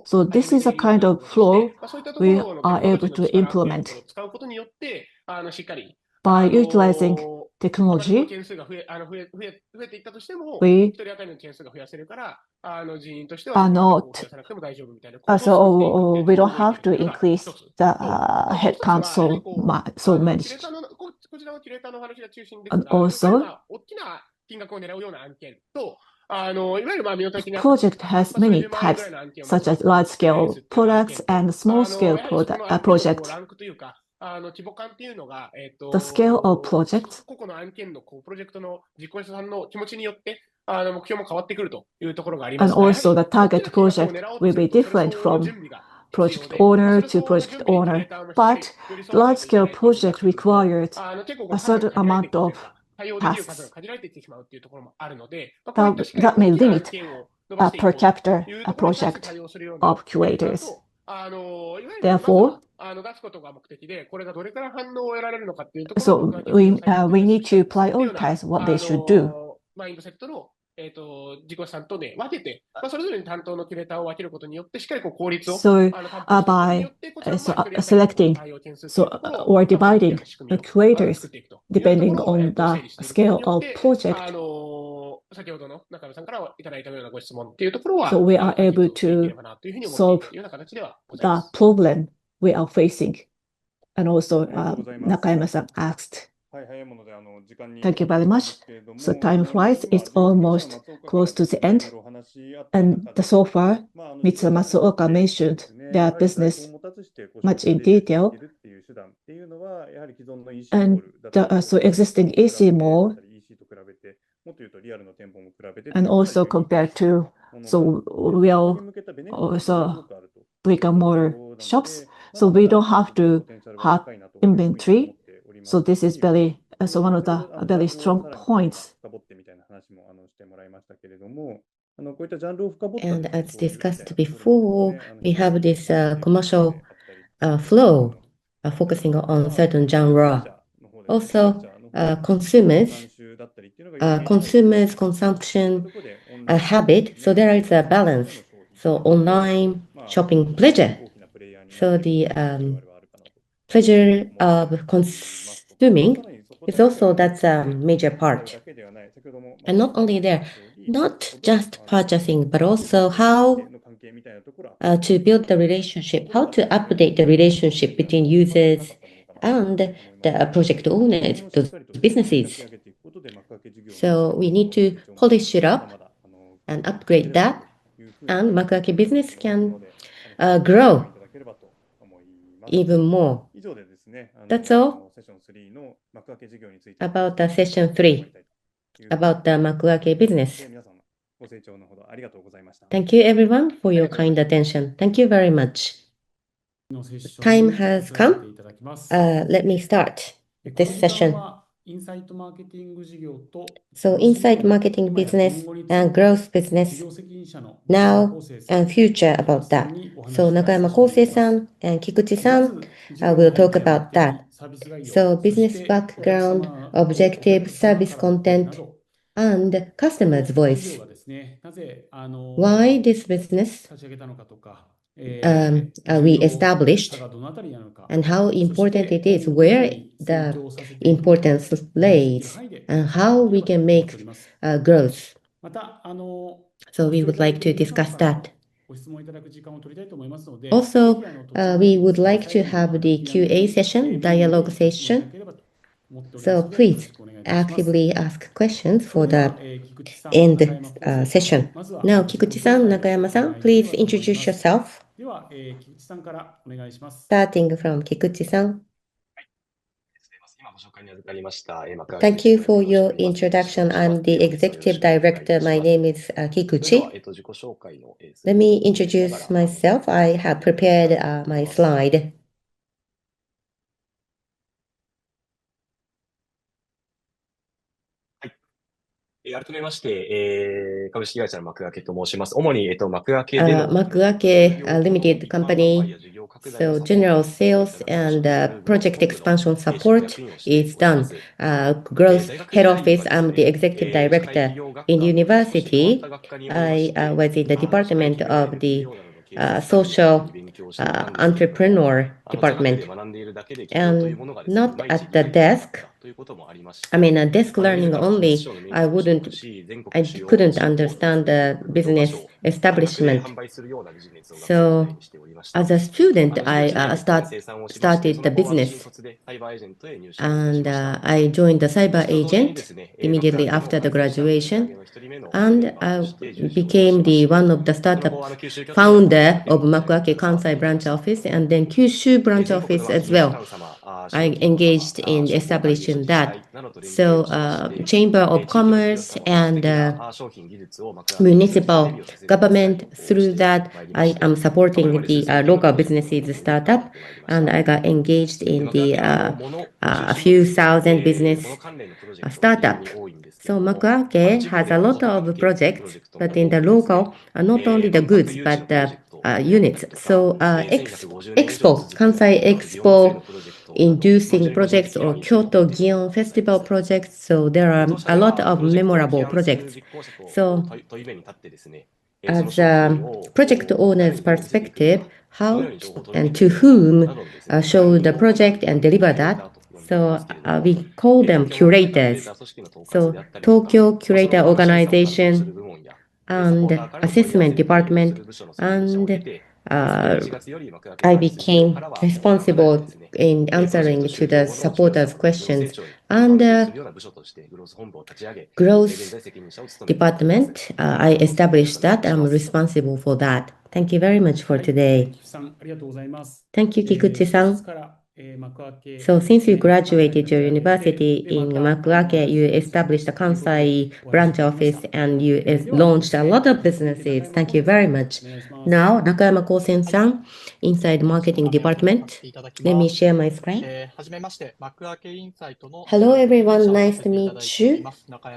So this is a kind of flow we are able to implement. By utilizing technology, we are not, we don't have to increase the headcount so much. And also, project has many types, such as large-scale products and small-scale projects. The scale of projects and also the target project will be different from project owner to project owner, but large-scale project requires a certain amount of tasks that may limit a per capita project of curators. Therefore, we need to prioritize what they should do. So by selecting or dividing the curators depending on the scale of project, so we are able to solve the problem we are facing. And also, Nakayama-san asked. Thank you very much. So time flies, it's almost close to the end. And so far, Mr. Matsuoka mentioned their business much in detail. And so existing EC mall, and also compared to real brick and mortar shops, so we don't have to have inventory. So this is one of the very strong points. And as discussed before, we have this commercial flow focusing on certain genre. Also, consumers consumption habit. So there is a balance. So online shopping pleasure. So the pleasure of consuming is also that's a major part. And not only there, not just purchasing, but also how to build the relationship, how to update the relationship between users and the project owners, those businesses. So we need to polish it up and upgrade that, and Makuake business can grow even more. That's all about the session 3, about the Makuake business. Thank you everyone for your kind attention. Thank you very much. Time has come. Let me start this session. So insight marketing business and growth business, now and future about that. So Nakayama Kosei-san and Kikuchi-san will talk about that. So business background, objective, service content, and customer's voice. Why this business we established and how important it is, where the importance lays, and how we can make growth. So we would like to discuss that. Also, we would like to have the QA session, dialogue session. So please actively ask questions for the end session. Now, Kikuchi-san, Nakayama-san, please introduce yourself. Starting from Kikuchi-san. Thank you for your introduction. I'm the executive director. My name is Kikuchi. Let me introduce myself. I have prepared my slide. Makuake Limited Company. So general sales and project expansion support is done. Growth head office, I'm the executive director. In university, I was in the department of the social entrepreneur department, and not at the desk. I mean, a desk learning only, I couldn't understand the business establishment. So as a student, I started the business, and I joined the cyber agent immediately after the graduation, and I became one of the startup founder of Makuake Kansai branch office, and then Kyushu branch office as well. I engaged in establishing that. So Chamber of Commerce and municipal government, through that, I am supporting the local businesses startup, and I got engaged in the a few thousand business startup. So Makuake has a lot of projects, but in the local, not only the goods, but the units. So Expo, Kansai Expo, inducing projects, or Kyoto Gion Festival projects. So there are a lot of memorable projects. So as a project owner's perspective, how and to whom show the project and deliver that. So we call them curators. So Tokyo Curator Organization and Assessment Department, and I became responsible in answering to the supporters' questions, and growth department, I established that. I'm responsible for that. Thank you very much for today. Thank you, Kikuchi-san. So since you graduated your university in Makuake, you established a Kansai branch office and you launched a lot of businesses. Thank you very much. Now, Nakayama Kosen-san, inside marketing department. Let me share my screen. Hello, everyone. Nice to meet you.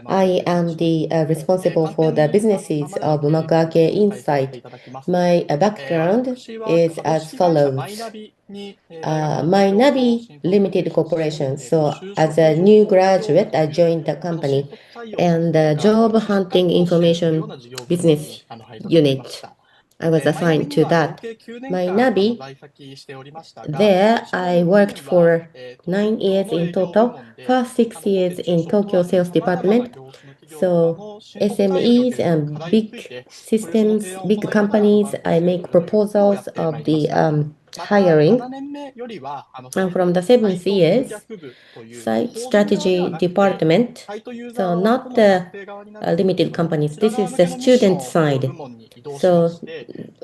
I am the responsible for the businesses of Makuake Insight. My background is as follows. My Nabi Limited Corporation. So as a new graduate, I joined the company and the job hunting information business unit. I was assigned to that. My Nabi, there I worked for 9 years in total, first 6 years in Tokyo sales department. So SMEs and big systems, big companies, I make proposals of the hiring. And from the 7th years, site strategy department, so not the limited companies. This is the student side. So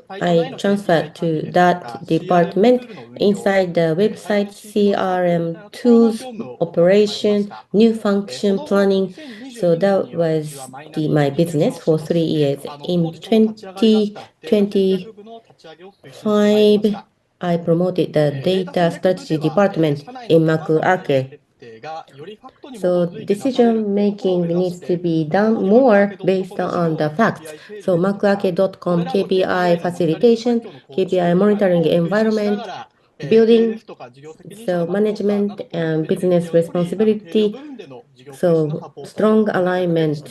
I transferred to that department inside the website, CRM tools, operation, new function planning. So that was my business for 3 years. In 2025, I promoted the data strategy department in Makuake. So decision making needs to be done more based on the facts. So Makuake.com KPI facilitation, KPI monitoring environment, building, so management and business responsibility. So strong alignment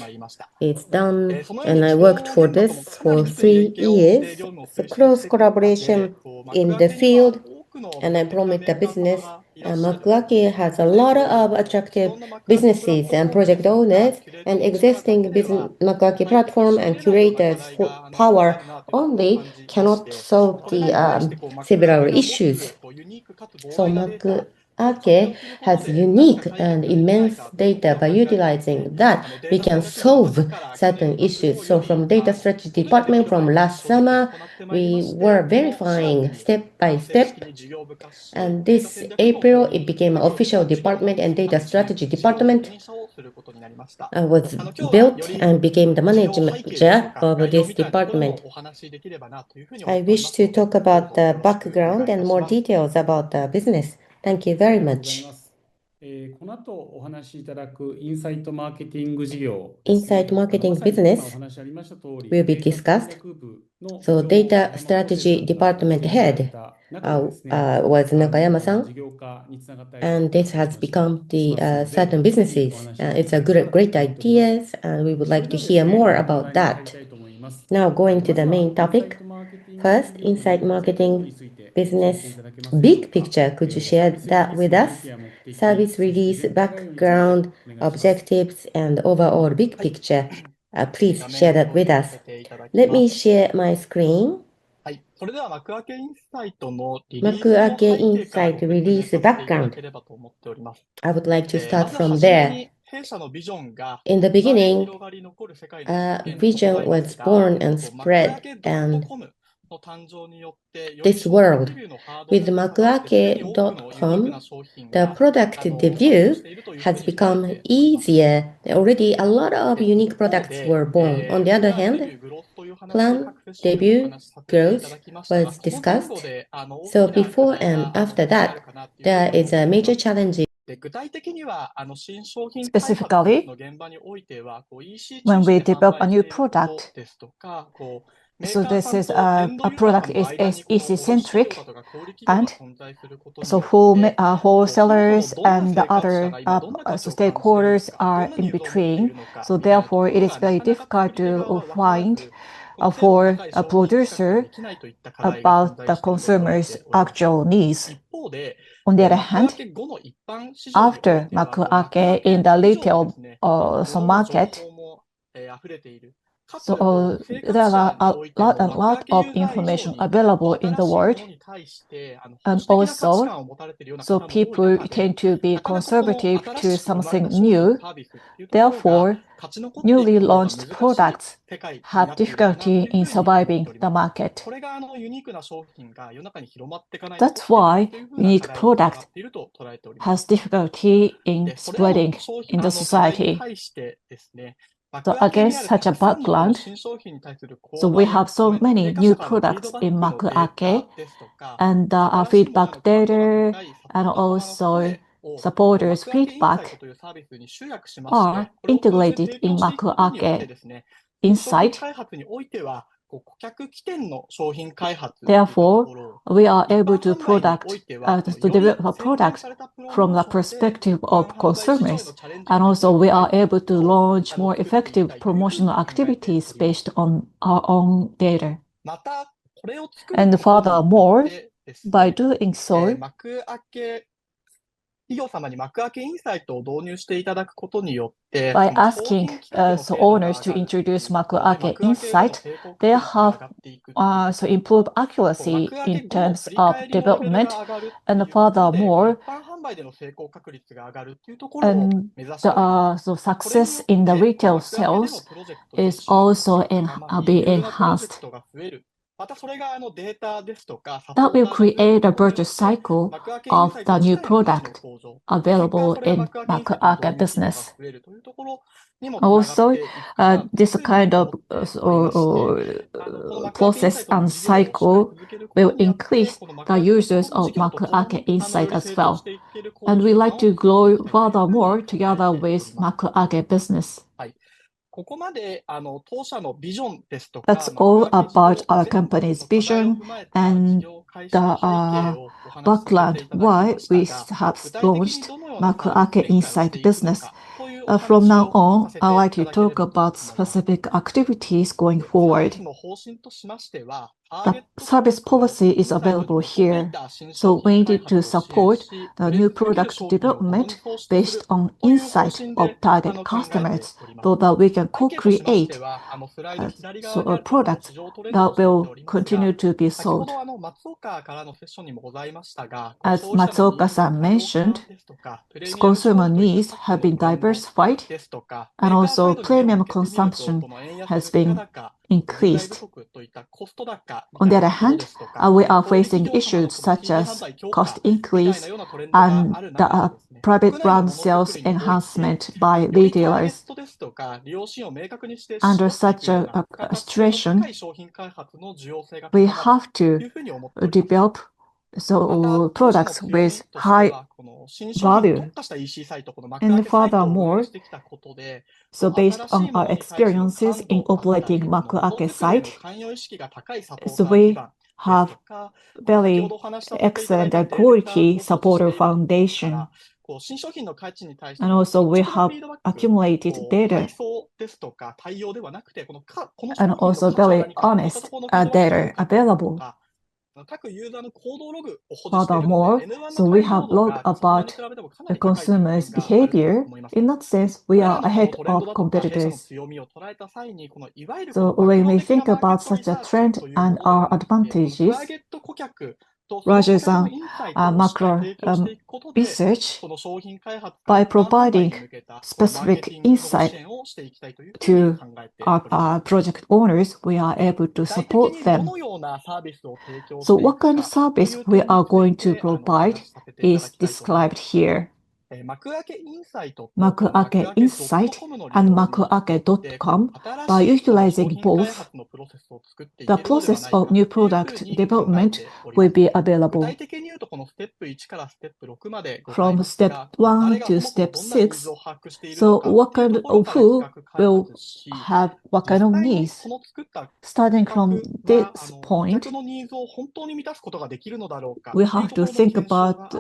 is done, and I worked for this for 3 years. So close collaboration in the field, and I promote the business. Makuake has a lot of attractive businesses and project owners, and existing business Makuake platform and curators for power only cannot solve the several issues. So Makuake has unique and immense data. By utilizing that, we can solve certain issues. So from data strategy department from last summer, we were verifying step by step. And this April, it became an official department, and data strategy department was built and became the manager of this department. I wish to talk about the background and more details about the business. Thank you very much. この後お話しいただくインサイトマーケティング事業 Inside marketing まさに business 今お話ありました通り will be データ discussed. 戦略部の So data strategy department head was Nakayama-san, 事業化につながったり and this has become the certain businesses. It's a great ideas, and we would like to hear more about that. Now going to the main topic. First, inside marketing business big picture. Could you share that with us? Service release, background, objectives, and overall big picture. Please share that with us. Let me share my screen. Makuake Insight release background. I would like to start from there. In the beginning, vision was born and spread, and this world. With Makuake.com, the product debut has become easier. Already a lot of unique products were born. On the other hand, plan, debut, growth was discussed. So before and after that, there is a major challenge. Specifically, when we develop a new product, so this is a product is EC-centric, and so wholesalers and the other stakeholders are in between. So therefore, it is very difficult to find for a producer about the consumer's actual needs. On the other hand, after Makuake in the retail market, so there are a lot of information available in the world, and also, so people tend to be conservative to something new. Therefore, newly launched products have difficulty in surviving the market. That's why unique product has difficulty in spreading in the society. So against such a background, so we have so many new products in Makuake, and our feedback data and also supporters' feedback are integrated in Makuake Insight. Therefore, we are able to develop a product from the perspective of consumers, and also we are able to launch more effective promotional activities based on our own data. And furthermore, by doing so, by asking owners to introduce Makuake Insight, they have improved accuracy in terms of development, and furthermore, and the success in the retail sales is also being enhanced. That will create a virtuous cycle of the new product available in Makuake business. Also, this kind of process and cycle will increase the users of Makuake Insight as well. And we like to grow furthermore together with Makuake business. That's all about our company's vision and the background why we have launched Makuake Insight business. From now on, I'd like to talk about specific activities going forward. The service policy is available here, so we need to support the new product development based on insight of target customers so that we can co-create a product that will continue to be sold. As Matsuoka-san mentioned, consumer needs have been diversified, and also premium consumption has been increased. On the other hand, we are facing issues such as cost increase and the private brand sales enhancement by retailers. Under such a situation, we have to develop products with high value. And furthermore, based on our experiences in operating Makuake site, we have very excellent and quality supporter foundation. And also we have accumulated data and also very honest data available. Furthermore, we have logged about the consumer's behavior. In that sense, we are ahead of competitors. So when we think about such a trend and our advantages, rather than macro research, by providing specific insight to our project owners, we are able to support them. So what kind of service we are going to provide is described here. Makuake Insight and Makuake.com, by utilizing both, the process of new product development will be available. From step 1 to step 6, so what kind of who will have what kind of needs. Starting from this point, we have to think about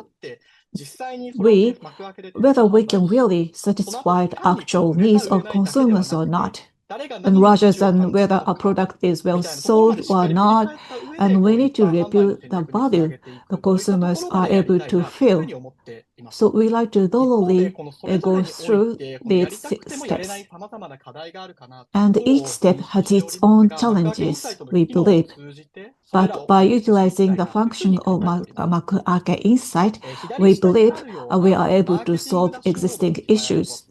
whether we can really satisfy the actual needs of consumers or not. And rather than whether a product is well sold or not, and we need to review the value the consumers are able to feel. So we like to thoroughly go through these 6 steps. And each step has its own challenges, we believe. But by utilizing the function of Makuake Insight, we believe we are able to solve existing issues.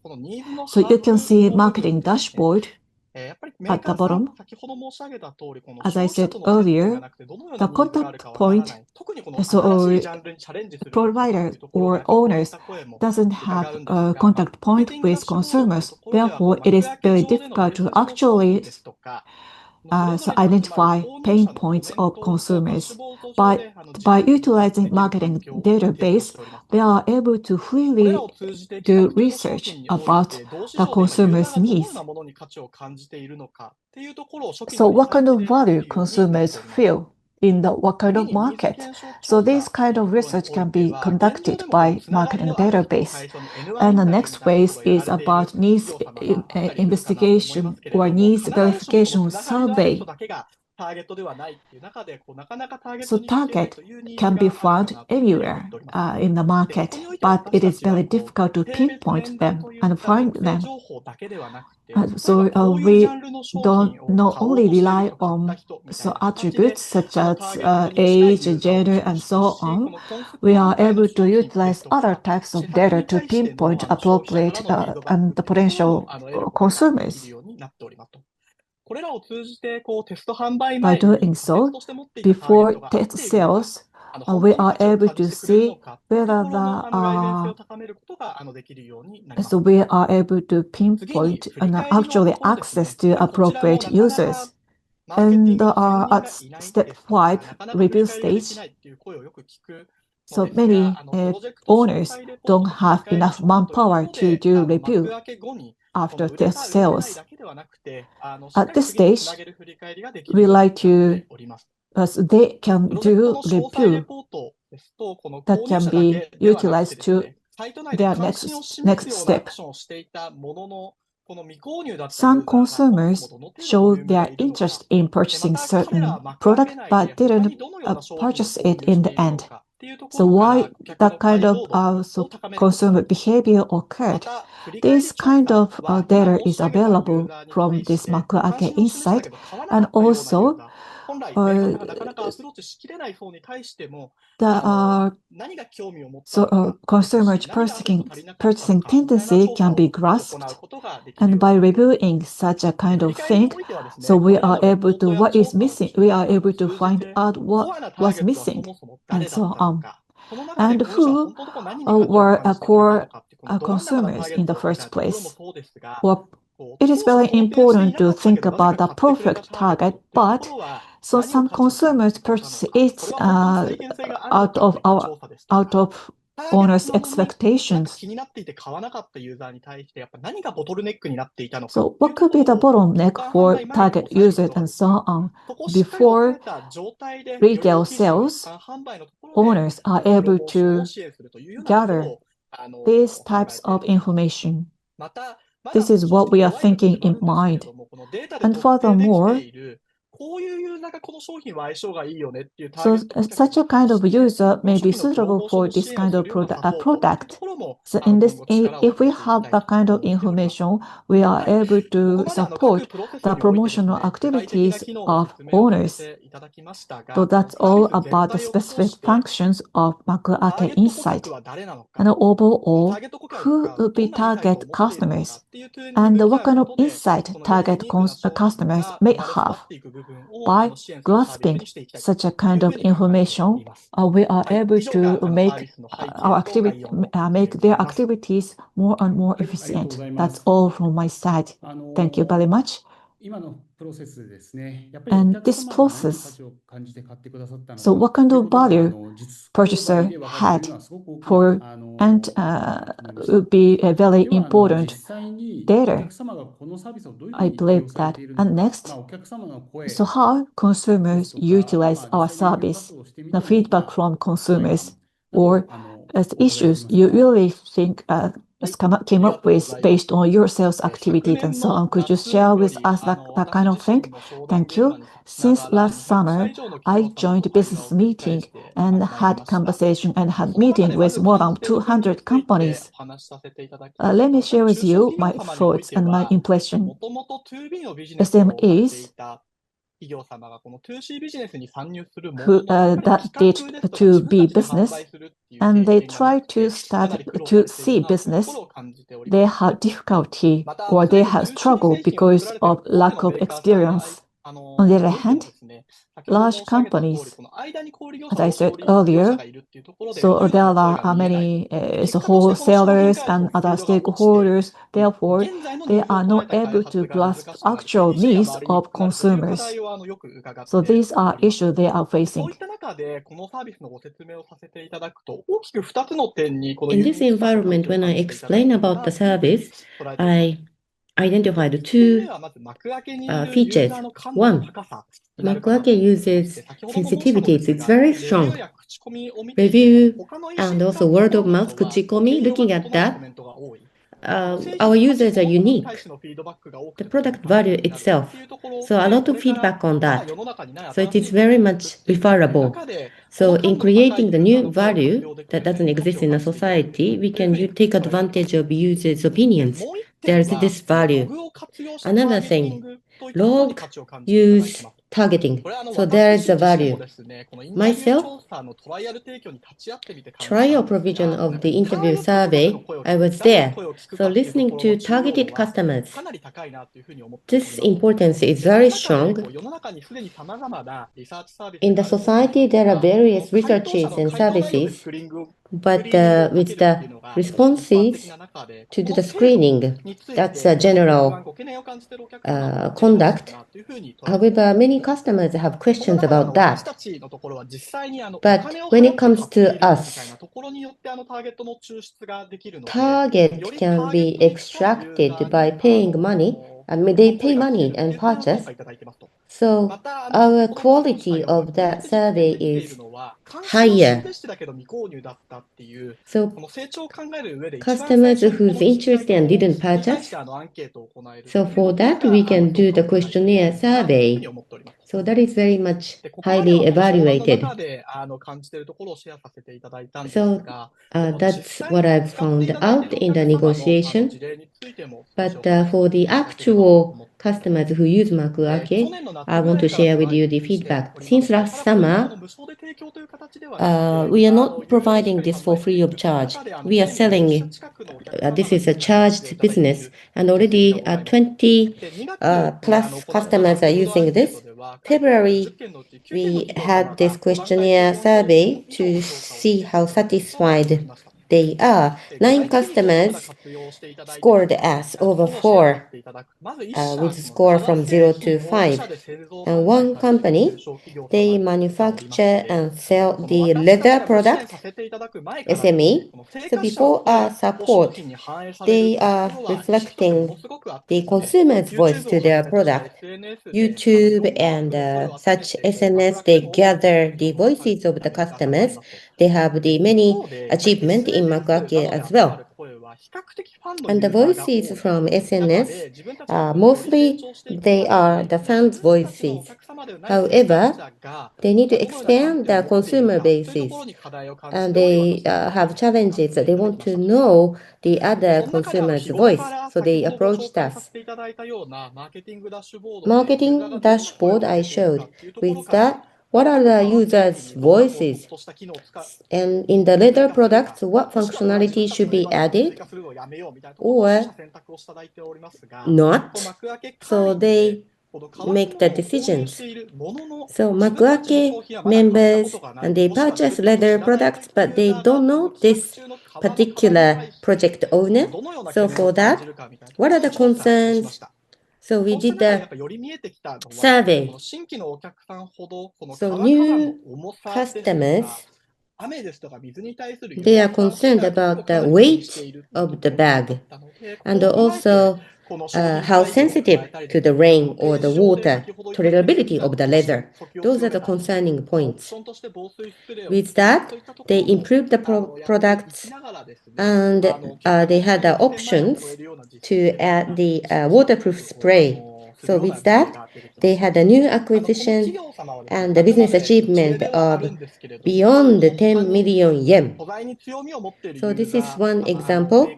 So you can see marketing dashboard at the bottom. As I said earlier, the contact point, so provider or owners doesn't have a contact point with consumers. Therefore, it is very difficult to actually identify pain points of consumers. By utilizing marketing database, they are able to freely do research about the consumer's needs. So what kind of value consumers feel in what kind of market? So this kind of research can be conducted by marketing database. And the next phase is about needs investigation or needs verification survey. So target can be found anywhere in the market, but it is very difficult to pinpoint them and find them. So we don't not only rely on attributes such as age, gender, and so on. We are able to utilize other types of data to pinpoint appropriate and the potential consumers. By doing so, before test sales, we are able to see whether so we are able to pinpoint and actually access to appropriate users. And at step 5, review stage, so many owners don't have enough manpower to do review after test sales. At this stage, we like to, they can do review that can be utilized to their next step. Some consumers show their interest in purchasing certain product but didn't purchase it in the end. So why that kind of consumer behavior occurred? This kind of data is available from this Makuake insight, and also consumers' purchasing tendency can be grasped, and by reviewing such a kind of thing, so we are able to what is missing. We are able to find out what was missing, and so on. And who were core consumers in the first place? Well, it is very important to think about the perfect target, but so some consumers purchase it out of owners' expectations. So what could be the bottleneck for target users and so on? Before retail sales, owners are able to gather these types of information. This is what we are thinking in mind. And furthermore, so such a kind of user may be suitable for this kind of product. So in this, if we have that kind of information, we are able to support the promotional activities of owners. So that's all about the specific functions of Makuake Insight. And overall, who will be target customers? And what kind of insight target customers may have? By grasping such a kind of information, we are able to make their activities more and more efficient. That's all from my side. Thank you very much. And this process, so what kind of value purchaser had for and would be a very important data. I believe that. And next, so how consumers utilize our service, the feedback from consumers, or as issues you really think came up with based on your sales activities and so on. Could you share with us that kind of thing? Thank you. Since last summer, I joined a business meeting and had conversation and had meeting with more than 200 companies. Let me share with you my thoughts and my impression. SMEs who that did to be business, and they try to start to see business, they have difficulty or they have struggle because of lack of experience. On the other hand, large companies, as I said earlier, so there are many wholesalers and other stakeholders. Therefore, they are not able to grasp actual needs of consumers. So these are issues they are facing. In this environment, when I explain about the service, I identified two features. One, Makuake uses sensitivity. It's very strong. Review and also word of mouth, kuchikomi, looking at that, our users are unique. The product value itself. So a lot of feedback on that. So it is very much referable. So in creating the new value that doesn't exist in a society, we can take advantage of users' opinions. There is this value. Another thing, log use targeting. So there is a value. Myself, trial provision of the interview survey, I was there. So listening to targeted customers, this importance is very strong. In the society, there are various researches and services, but with the responses to do the screening, that's a general conduct. However, many customers have questions about that. But when it comes to us, target can be extracted by paying money. I mean, they pay money and purchase. So our quality of that survey is higher. So customers who's interested and didn't purchase, so for that we can do the questionnaire survey. So that is very much highly evaluated. So that's what I've found out in the negotiation. But for the actual customers who use Makuake, I want to share with you the feedback. Since last summer, we are not providing this for free of charge. We are selling, this is a charged business, and already 20 plus customers are using this. February, we had this questionnaire survey to see how satisfied they are. 9 customers scored us over 4 with a score from 0 to 5. And one company, they manufacture and sell the leather product, SME. So before our support, they are reflecting the consumer's voice to their product. YouTube and such SNS, they gather the voices of the customers. They have the many achievements in Makuake as well. And the voices from SNS, mostly they are the fans' voices. However, they need to expand their consumer bases, and they have challenges. They want to know the other consumer's voice, so they approached us. Marketing dashboard I showed. With that, what are the users' voices? And in the leather products, what functionality should be added or not? So they make the decisions. So Makuake members, and they purchase leather products, but they don't know this particular project owner. So for that, what are the concerns? So we did the survey. So new customers, they are concerned about the weight of the bag and also how sensitive to the rain or the water, tolerability of the leather. Those are the concerning points. With that, they improved the products, and they had the options to add the waterproof spray. So with that, they had a new acquisition and the business achievement of beyond 10 million yen. So this is one example.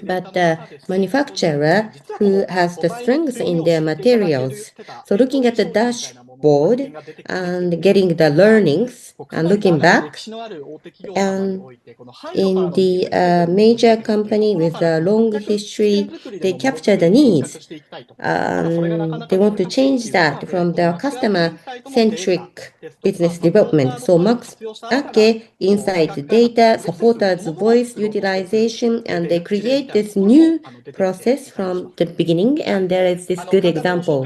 But the manufacturer who has the strength in their materials, so looking at the dashboard and getting the learnings and looking back, and in the major company with a long history, they capture the needs. They want to change that from the customer-centric business development. So Makuake insight data, supporters voice utilization, and they create this new process from the beginning, and there is this good example.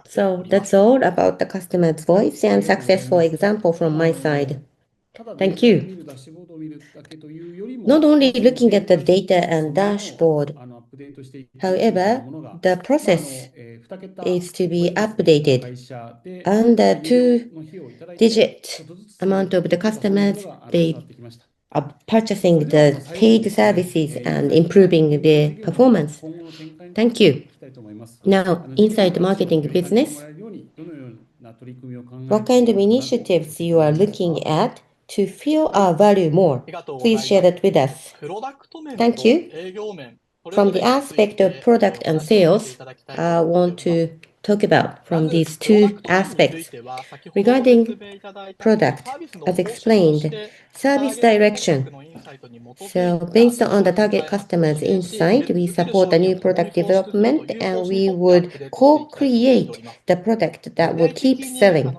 So that's all about the customer's voice and successful example from my side. Thank you. Not only looking at the data and dashboard, however, the process is to be updated, and the 2-digit amount of the customers, they are purchasing the paid services and improving their performance. Thank you. Now, inside the marketing business, what kind of initiatives you are looking at to feel our value more? Please share that with us. Thank you. From the aspect of product and sales, I want to talk about from these two aspects. Regarding product, as explained, service direction. So based on the target customer's insight, we support the new product development and we would co-create the product that would keep selling.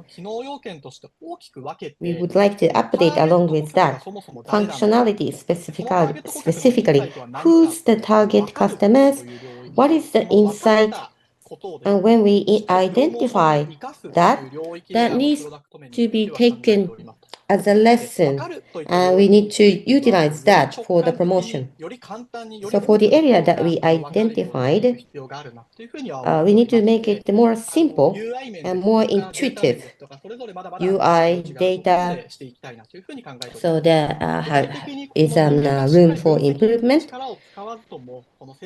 We would like to update along with that functionality specifically. Who's the target customers? What is the insight? And when we identify that, that needs to be taken as a lesson, and we need to utilize that for the promotion. So for the area that we identified, we need to make it more simple and more intuitive UI data. So there is room for improvement.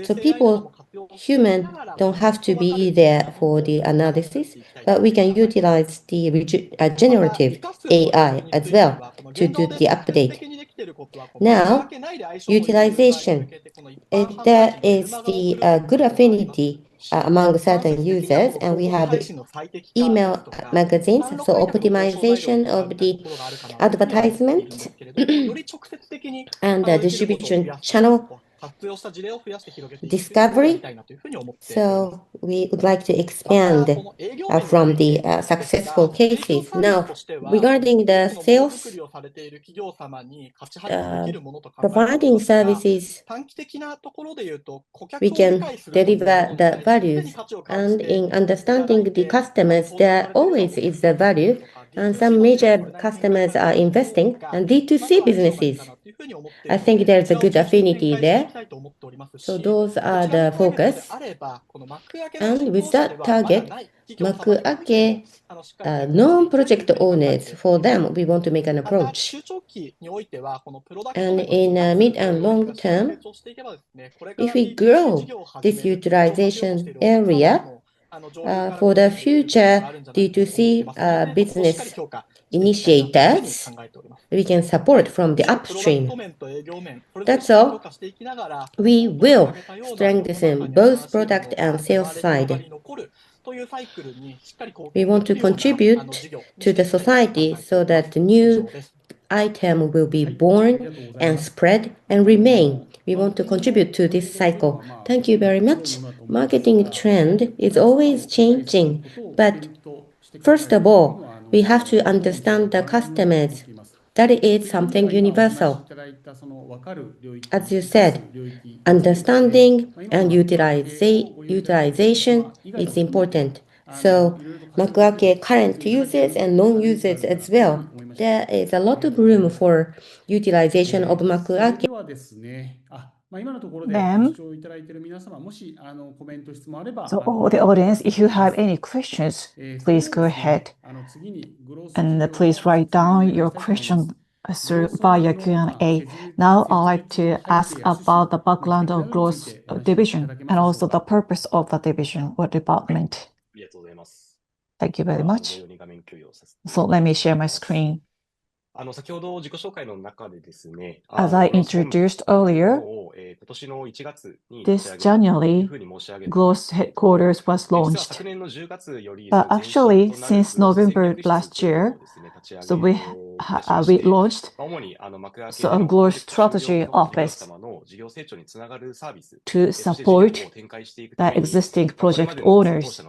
So people, human, don't have to be there for the analysis, but we can utilize the generative AI as well to do the update. Now, utilization. There is the good affinity among certain users, and we have email magazines, so optimization of the advertisement and the distribution channel discovery. So we would like to expand from the successful cases. Now, regarding the sales, providing services, we can deliver the values. And in understanding the customers, there always is the value. And some major customers are investing, and D2C businesses, I think there's a good affinity there. So those are the focus. And with that target, Makuake non-project owners, for them, we want to make an approach. And in mid and long term, if we grow this utilization area, for the future D2C business initiators, we can support from the upstream. That's all. We will strengthen both product and sales side. We want to contribute to the society so that the new item will be born and spread and remain. We want to contribute to this cycle. Thank you very much. Marketing trend is always changing, but first of all, we have to understand the customers. That is something universal. As you said, understanding and utilization is important. So Makuake current users and non-users as well. There is a lot of room for utilization of Makuake. Then, so all the audience, if you have any questions, please go ahead and please write down your question via Q&A. Now I'd like to ask about the background of growth division and also the purpose of the division or department. Thank you very much. So let me share my screen. As I introduced earlier, this January, Growth Headquarters was launched. But actually, since November last year, so we launched a Growth Strategy Office to support the existing project owners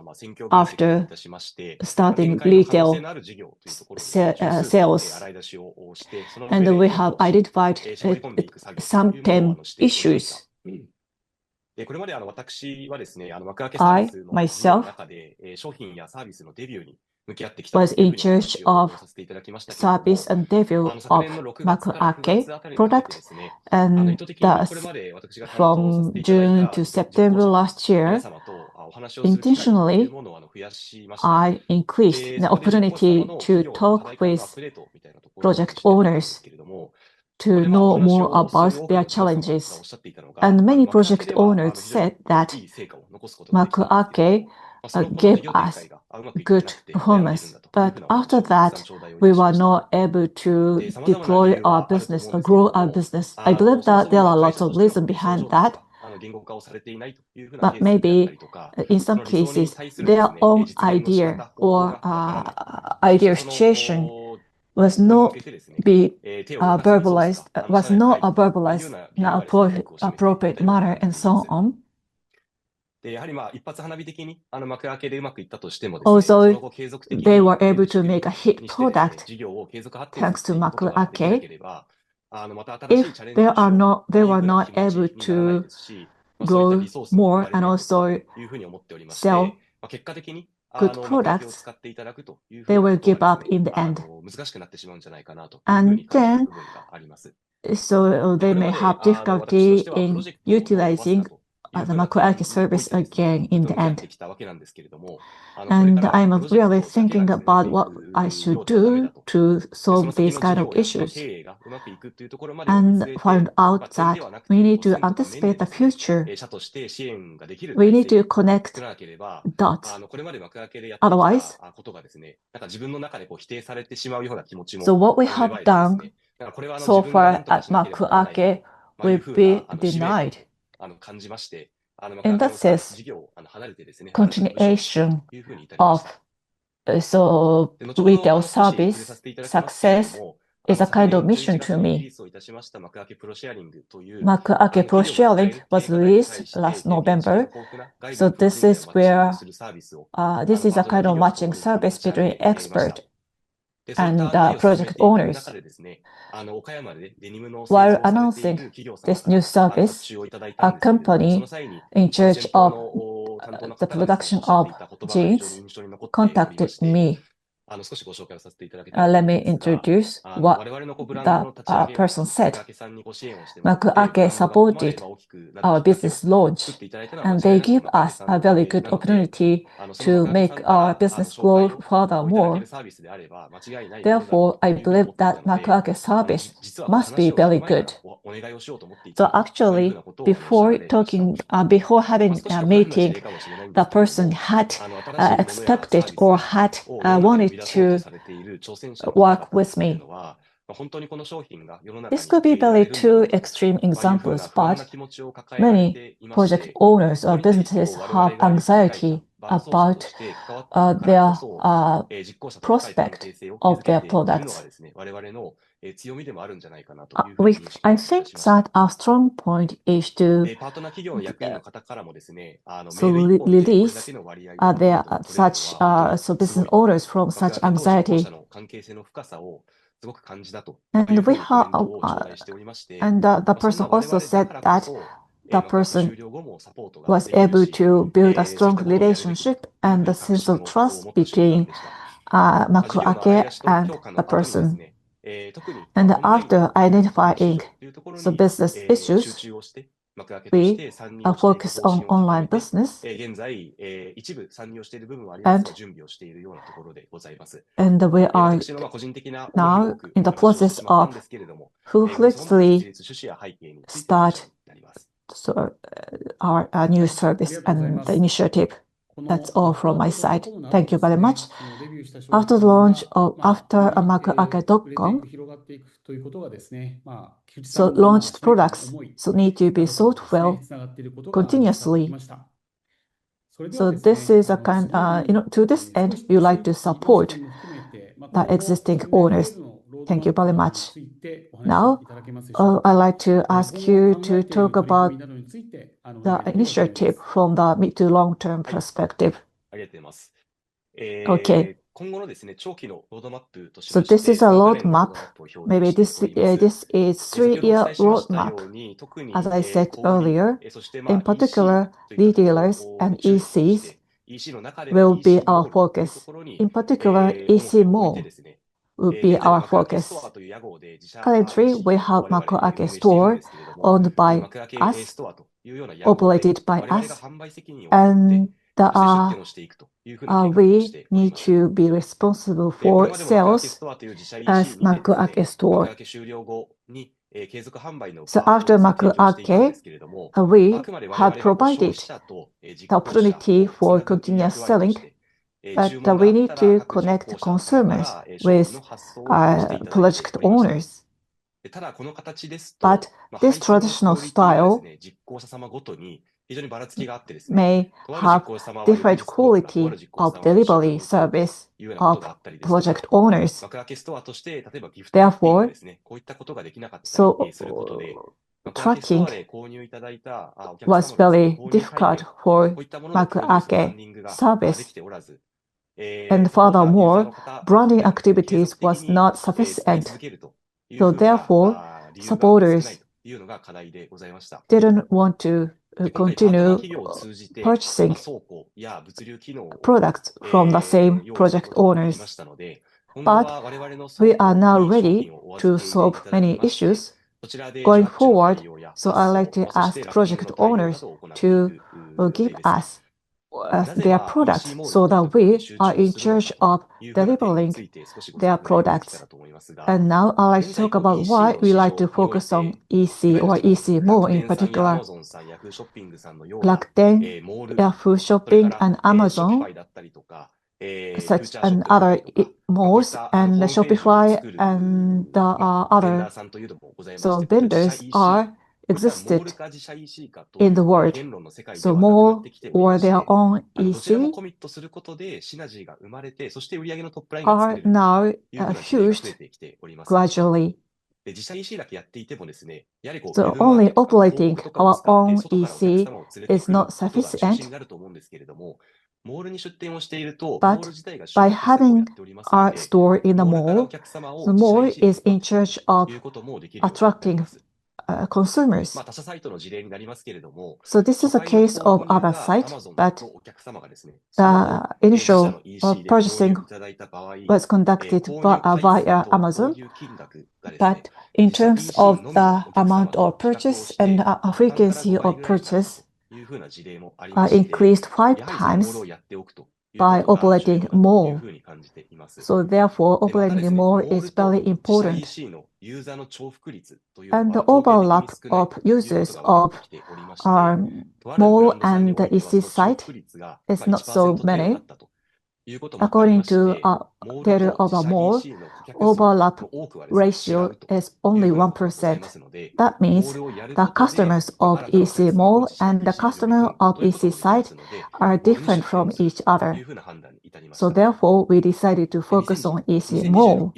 after starting retail sales. And we have identified some 10 issues. I, myself, was in charge of service and debut of Makuake product, and from June to September last year, intentionally, I increased the opportunity to talk with project owners to know more about their challenges. And many project owners said that Makuake gave us good performance. But after that, we were not able to deploy our business or grow our business. I believe that there are lots of reasons behind that. But maybe in some cases, their own idea or ideal situation was not verbalized in an appropriate manner, and so on. Although they were able to make a hit product thanks to Makuake, if they were not able to grow more and also sell good products, they will give up in the end. And then, so they may have difficulty in utilizing the Makuake service again in the end. And I'm really thinking about what I should do to solve these kind of issues, and find out that we need to anticipate the future. We need to connect dots. Otherwise, so what we have done so far at Makuake will be denied. In that sense, continuation of retail service success is a kind of mission to me. Makuake Pro Sharing was released last November. So this is where this is a kind of matching service between expert and project owners. While announcing this new service, a company in charge of the production of jeans contacted me. Let me introduce what the person said. Makuake supported our business launch, and they give us a very good opportunity to make our business grow furthermore. Therefore, I believe that Makuake service must be very good. So actually, before having a meeting, the person had expected or had wanted to work with me. This could be very two extreme examples, but many project owners or businesses have anxiety about their prospect of their products. I think that our strong point is to release such business owners from such anxiety. And the person also said that the person was able to build a strong relationship and a sense of trust between Makuake and the person. And after identifying the business issues, we focus on online business, and we are now in the process of full-fledgedly start our new service and the initiative. That's all from my side. Thank you very much. After the launch of Makuake.com, so launched products need to be sold well continuously. So this is a kind, to this end, we like to support the existing owners. Thank you very much. Now, I'd like to ask you to talk about the initiative from the mid to long-term perspective. Okay. So this is a roadmap. Maybe this is 3-year roadmap. As I said earlier, in particular, retailers and ECs will be our focus. In particular, EC Mall will be our focus. Currently, we have Makuake store owned by us, operated by us, and we need to be responsible for sales as Makuake store. So after Makuake, we have provided the opportunity for continuous selling, but we need to connect consumers with project owners. But this traditional style may have different quality of delivery service of project owners. Therefore, tracking was very difficult for Makuake service. And furthermore, branding activities was not sufficient. So therefore, supporters didn't want to continue purchasing products from the same project owners. But we are now ready to solve many issues going forward. So I'd like to ask project owners to give us their products so that we are in charge of delivering their products. And now I'd like to talk about why we like to focus on EC or EC more in particular. Rakuten, Yahoo Shopping, and Amazon, such and other malls, and Shopify and other vendors are existed in the world. So more or their own EC are now fused gradually. So only operating our own EC is not sufficient. But by having our store in the mall, the mall is in charge of attracting consumers. So this is a case of other site, but the initial purchasing was conducted via Amazon. But in terms of the amount of purchase and frequency of purchase increased 5 times by operating more. So therefore, operating more is very important. And the overlap of users of our mall and the EC site is not so many. According to data of a mall, overlap ratio is only 1%. That means the customers of EC mall and the customer of EC site are different from each other. So therefore, we decided to focus on EC mall.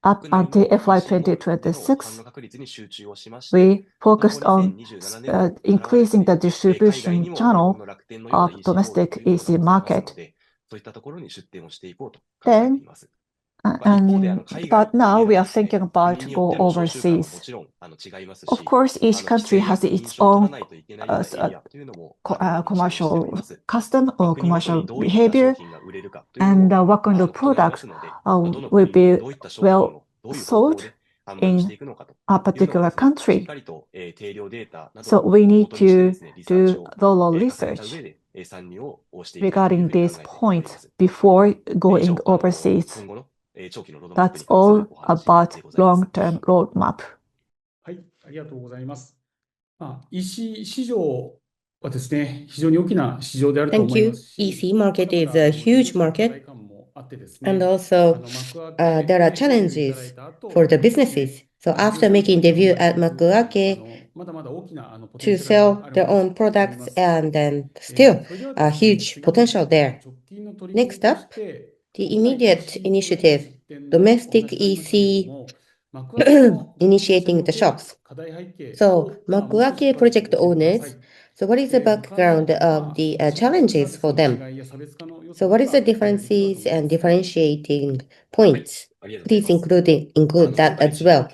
Up until FY 2026, we focused on increasing the distribution channel of domestic EC market. But now we are thinking about go overseas. Of course, each country has its own commercial custom or commercial behavior, and what kind of product will be well sold in a particular country. So we need to do thorough research regarding these points before going overseas. That's all about long-term roadmap. はい、ありがとうございます。EC 市場はですね、非常に大きな市場であると Thank 思い you. ますし、 EC market is a huge market, あってですね、 and also there are challenges for the businesses. So after making debut at Makuake まだまだ大きな to sell their own products, and then still a huge potential there. Next up, the immediate initiative, domestic EC initiating the shops. So Makuake project owners, so what is the background of the challenges for them? So what is the differences and differentiating points? Please include that as well.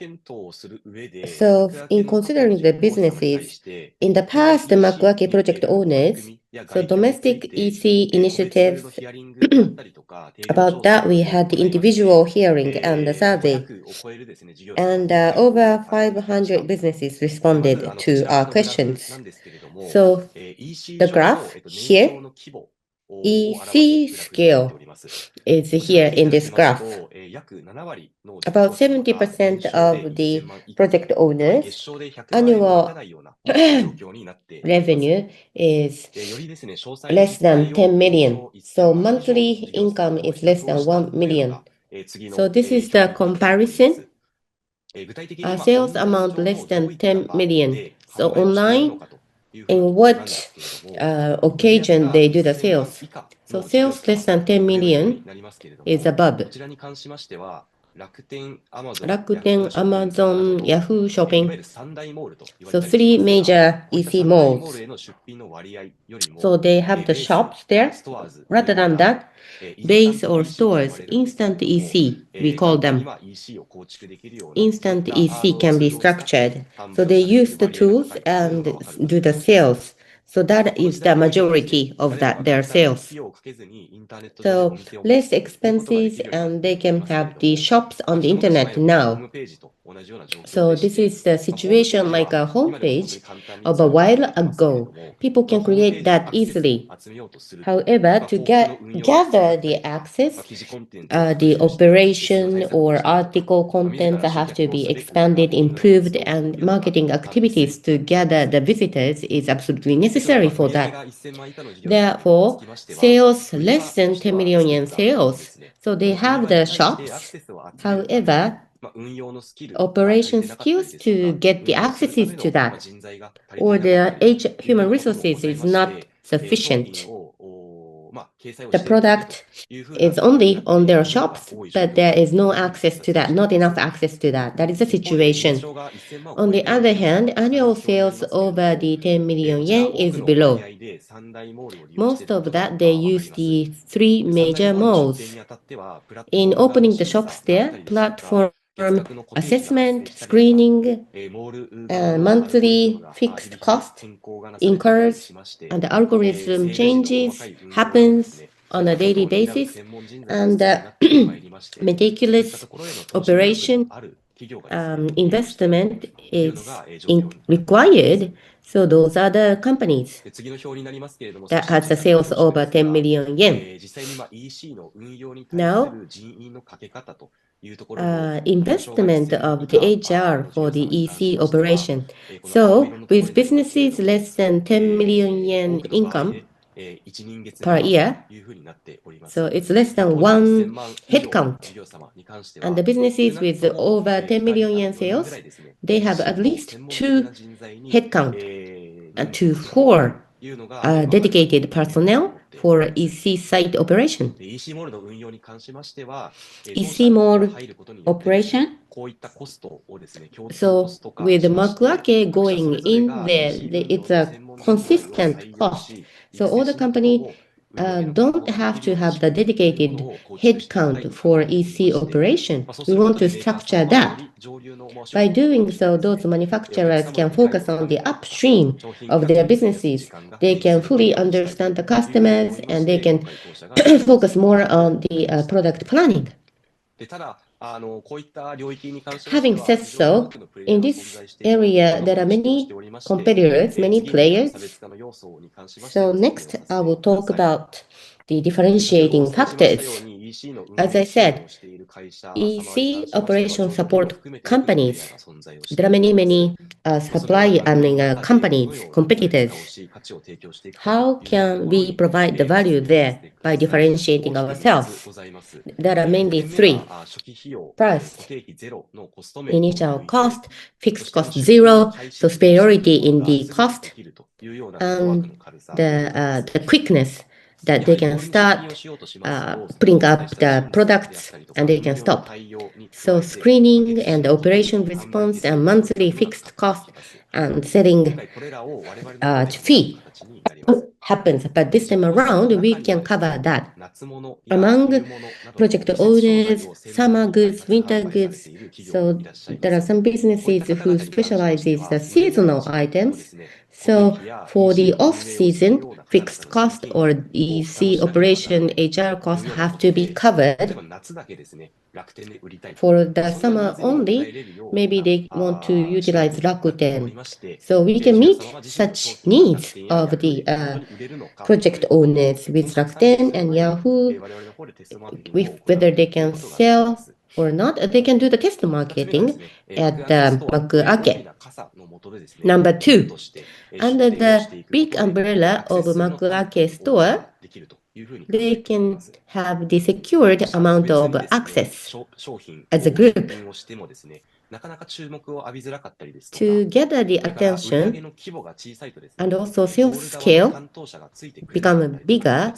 So in considering the businesses, in the past, the Makuake project owners, so domestic EC initiatives, about that we had the individual hearing and the survey. And over 500 businesses responded to our questions. So the graph here, EC scale is here in this graph. About 70% of the project owners' annual revenue is less than 10 million. So monthly income is less than 1 million. So this is the comparison sales amount less than 10 million. So online, in what occasion they do the sales. So sales less than 10 million is above. Rakuten, Amazon, Yahoo Shopping. So three major EC malls. So they have the shops there. Rather than that, base or stores, instant EC, we call them. Instant EC can be structured. So they use the tools and do the sales. So that is the majority of their sales. So less expenses, and they can have the shops on the internet now. So this is the situation like a homepage of a while ago. People can create that easily. However, to gather the access, the operation or article content have to be expanded, improved, and marketing activities to gather the visitors is absolutely necessary for that. Therefore, sales less than 10 million yen sales. So they have the shops. However, operation skills to get the accesses to that, or their human resources is not sufficient. The product is only on their shops, but there is no access to that, not enough access to that. That is the situation. On the other hand, annual sales over the 10 million yen is below. Most of that, they use the three major malls. In opening the shops there, platform assessment, screening, monthly fixed cost incurs, and the algorithm changes, happens on a daily basis, and meticulous operation investment is required. So those are the companies that has a sales over 10 million yen. Now, investment of the HR for the EC operation. So with businesses less than 10 million yen income per year, so it's less than one headcount. And the businesses with over 10 million yen sales, they have at least two headcount to 4 dedicated personnel for EC site operation. EC mall operation. So with Makuake going in there, it's a consistent cost. So all the company don't have to have the dedicated headcount for EC operation. We want to structure that. By doing so, those manufacturers can focus on the upstream of their businesses. They can fully understand the customers, and they can focus more on the product planning. Having said so, in this area, there are many competitors, many players. So next, I will talk about the differentiating factors. As I said, EC operation support companies, there are many supply companies, competitors. How can we provide the value there by differentiating ourselves? There are mainly three. First, initial cost, fixed cost zero, so superiority in the cost, and the quickness that they can start putting up the products and they can stop. So screening and operation response and monthly fixed cost and setting fee happens, but this time around we can cover that. Among project owners, summer goods, winter goods, so there are some businesses who specialize in the seasonal items. So for the off-season, fixed cost or EC operation HR costs have to be covered. For the summer only, maybe they want to utilize Rakuten. So we can meet such needs of the project owners with Rakuten and Yahoo, whether they can sell or not. They can do the test marketing at Makuake. Number two, under the big umbrella of Makuake store, they can have the secured amount of access as a group. to gather the attention and also sales scale become bigger,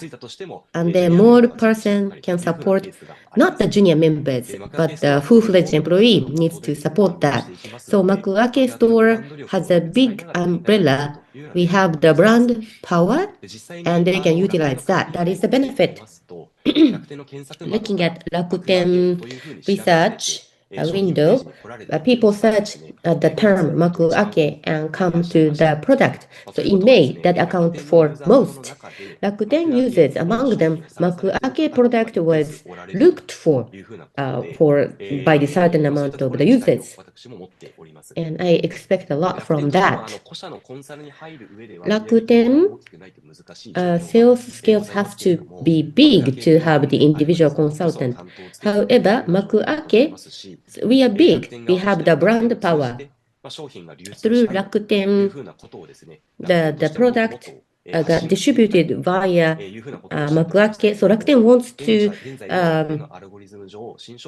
and then more person can support not the junior members, but the full-fledged employee needs to support that. So Makuake store has a big umbrella. We have the brand power, and they can utilize that. That is the benefit. Looking at Rakuten research window, people search the term Makuake and come to the product. So in May, that accounts for most. Rakuten users, among them, Makuake product was looked for by the certain amount of the users. And I expect a lot from that. Rakuten sales skills have to be big to have the individual consultant. However, Makuake, we are big. We have the brand power. Through Rakuten, the product got distributed via Makuake. So Rakuten wants to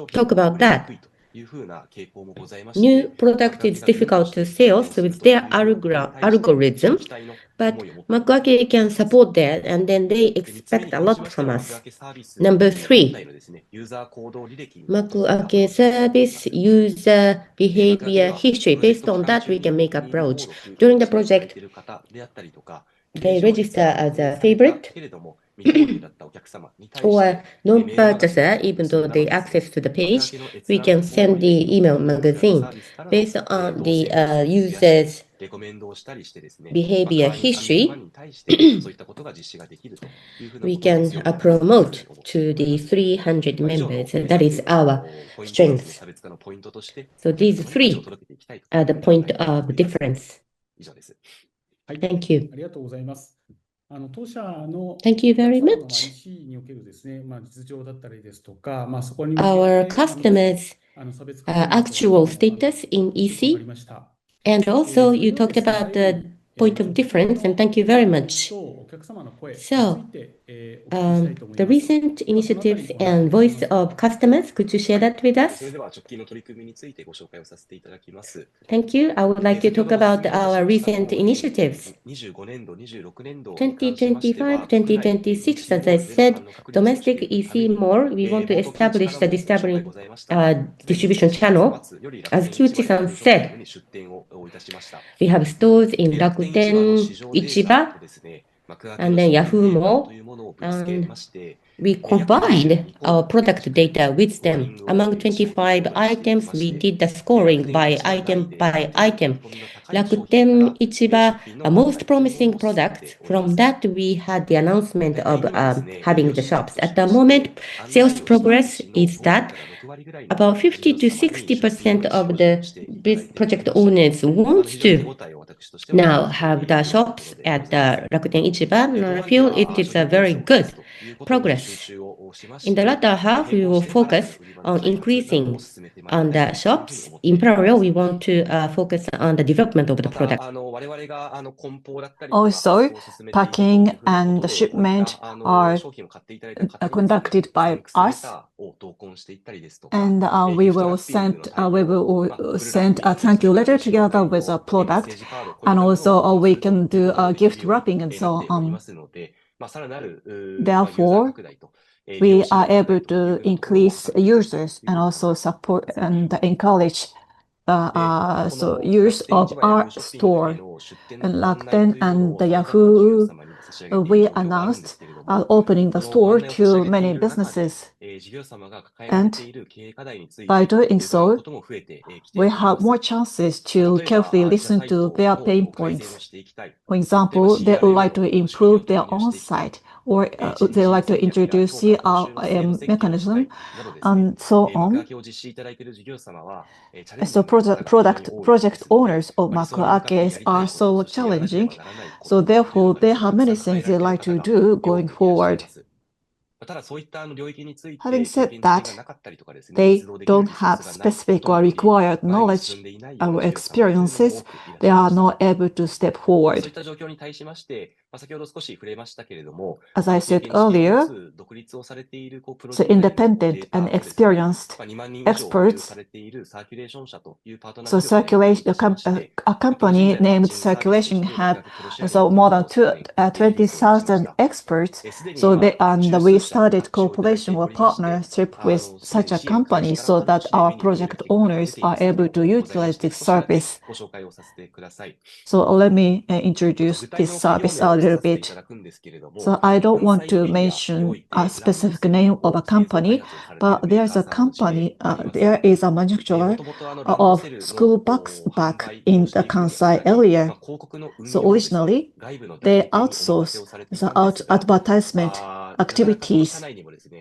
talk about that. New product is difficult to sell with their algorithm, but Makuake can support that, and then they expect a lot from us. Number 3, Makuake service user behavior history. Based on that, we can make approach. During the project, they register as a favorite or non-purchaser, even though they access to the page. We can send the email magazine based on the user's behavior history. We can promote to the 300 members. That is our strength. So these 3 are the point of difference. Thank you. Thank you very much. Our customers' actual status in EC, and also you talked about the point of difference, and thank you very much. So, the recent initiatives and voice of customers, could you share that with us? Thank you. I would like to talk about our recent initiatives. 2025, 2026, as I said, domestic EC more, we want to establish the distribution channel. As Kiuchi-san said, we have stores in Rakuten, Ichiba, and then Yahoo Mall, and we combined our product data with them. Among 25 items, we did the scoring by item. Rakuten Ichiba, a most promising product. From that, we had the announcement of having the shops. At the moment, sales progress is that about 50 to 60% of the project owners want to now have the shops at the Rakuten Ichiba, and I feel it is a very good progress. In the latter half, we will focus on increasing on the shops. In parallel, we want to focus on the development of the product. Also, packing and the shipment are conducted by us, and we will send a thank you letter together with a product, and also we can do gift wrapping and so on. Therefore, we are able to increase users and also support and encourage use of our store. And Rakuten and the Yahoo, we announced opening the store to many businesses. And by doing so, we have more chances to carefully listen to their pain points. For example, they would like to improve their own site, or they like to introduce CRM mechanism, and so on. So project owners of Makuake are so challenging. So therefore, they have many things they like to do going forward. Having said that, they don't have specific or required knowledge or experiences. They are not able to step forward. As I said earlier, so independent and experienced experts, so a company named Circulation have more than 20,000 experts. So we started cooperation or partnership with such a company so that our project owners are able to utilize this service. So let me introduce this service a little bit. So I don't want to mention a specific name of a company, but there's a company, there is a manufacturer of school bag in the Kansai area. So originally, they outsource the advertisement activities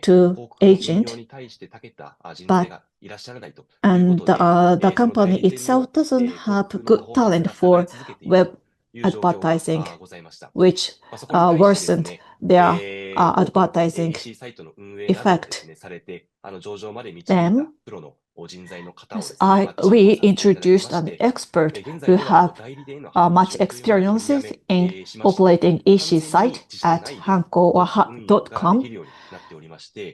to agent, and the company itself doesn't have good talent for web advertising, which worsened their advertising effect. Then we introduced an expert who have much experience in operating EC site at hanko or .com.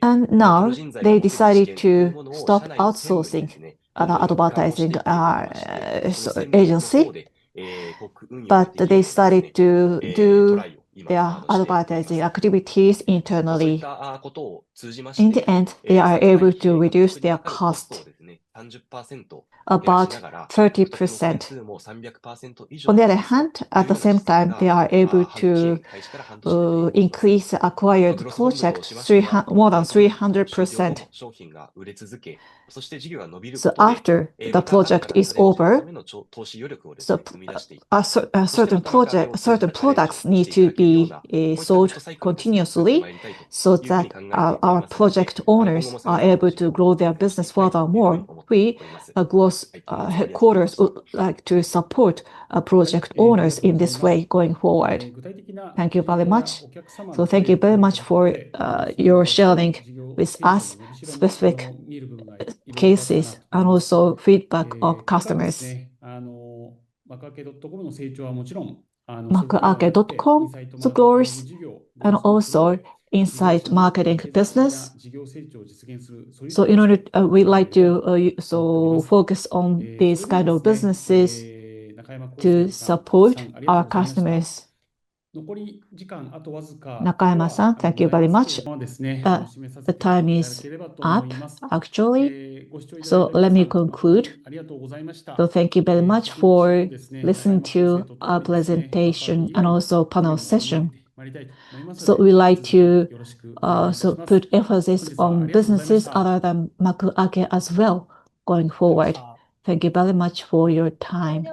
And now they decided to stop outsourcing the advertising agency, but they started to do their advertising activities internally. In the end, they are able to reduce their cost about 30%. On the other hand, at the same time, they are able to increase the acquired project more than 300%. So after the project is over, so certain products need to be sold continuously so that our project owners are able to grow their business furthermore. We, growth headquarters, would like to support project owners in this way going forward. Thank you very much. So thank you very much for your sharing with us specific cases and also feedback of customers. Makuake.com's growth and also inside marketing business. So in order, we like to focus on these kind of businesses to support our customers. Nakayama-san, thank you very much. The time is up, actually. So let me conclude. So thank you very much for listening to our presentation and also panel session. So we like to put emphasis on businesses other than Makuake as well going forward. Thank you very much for your time.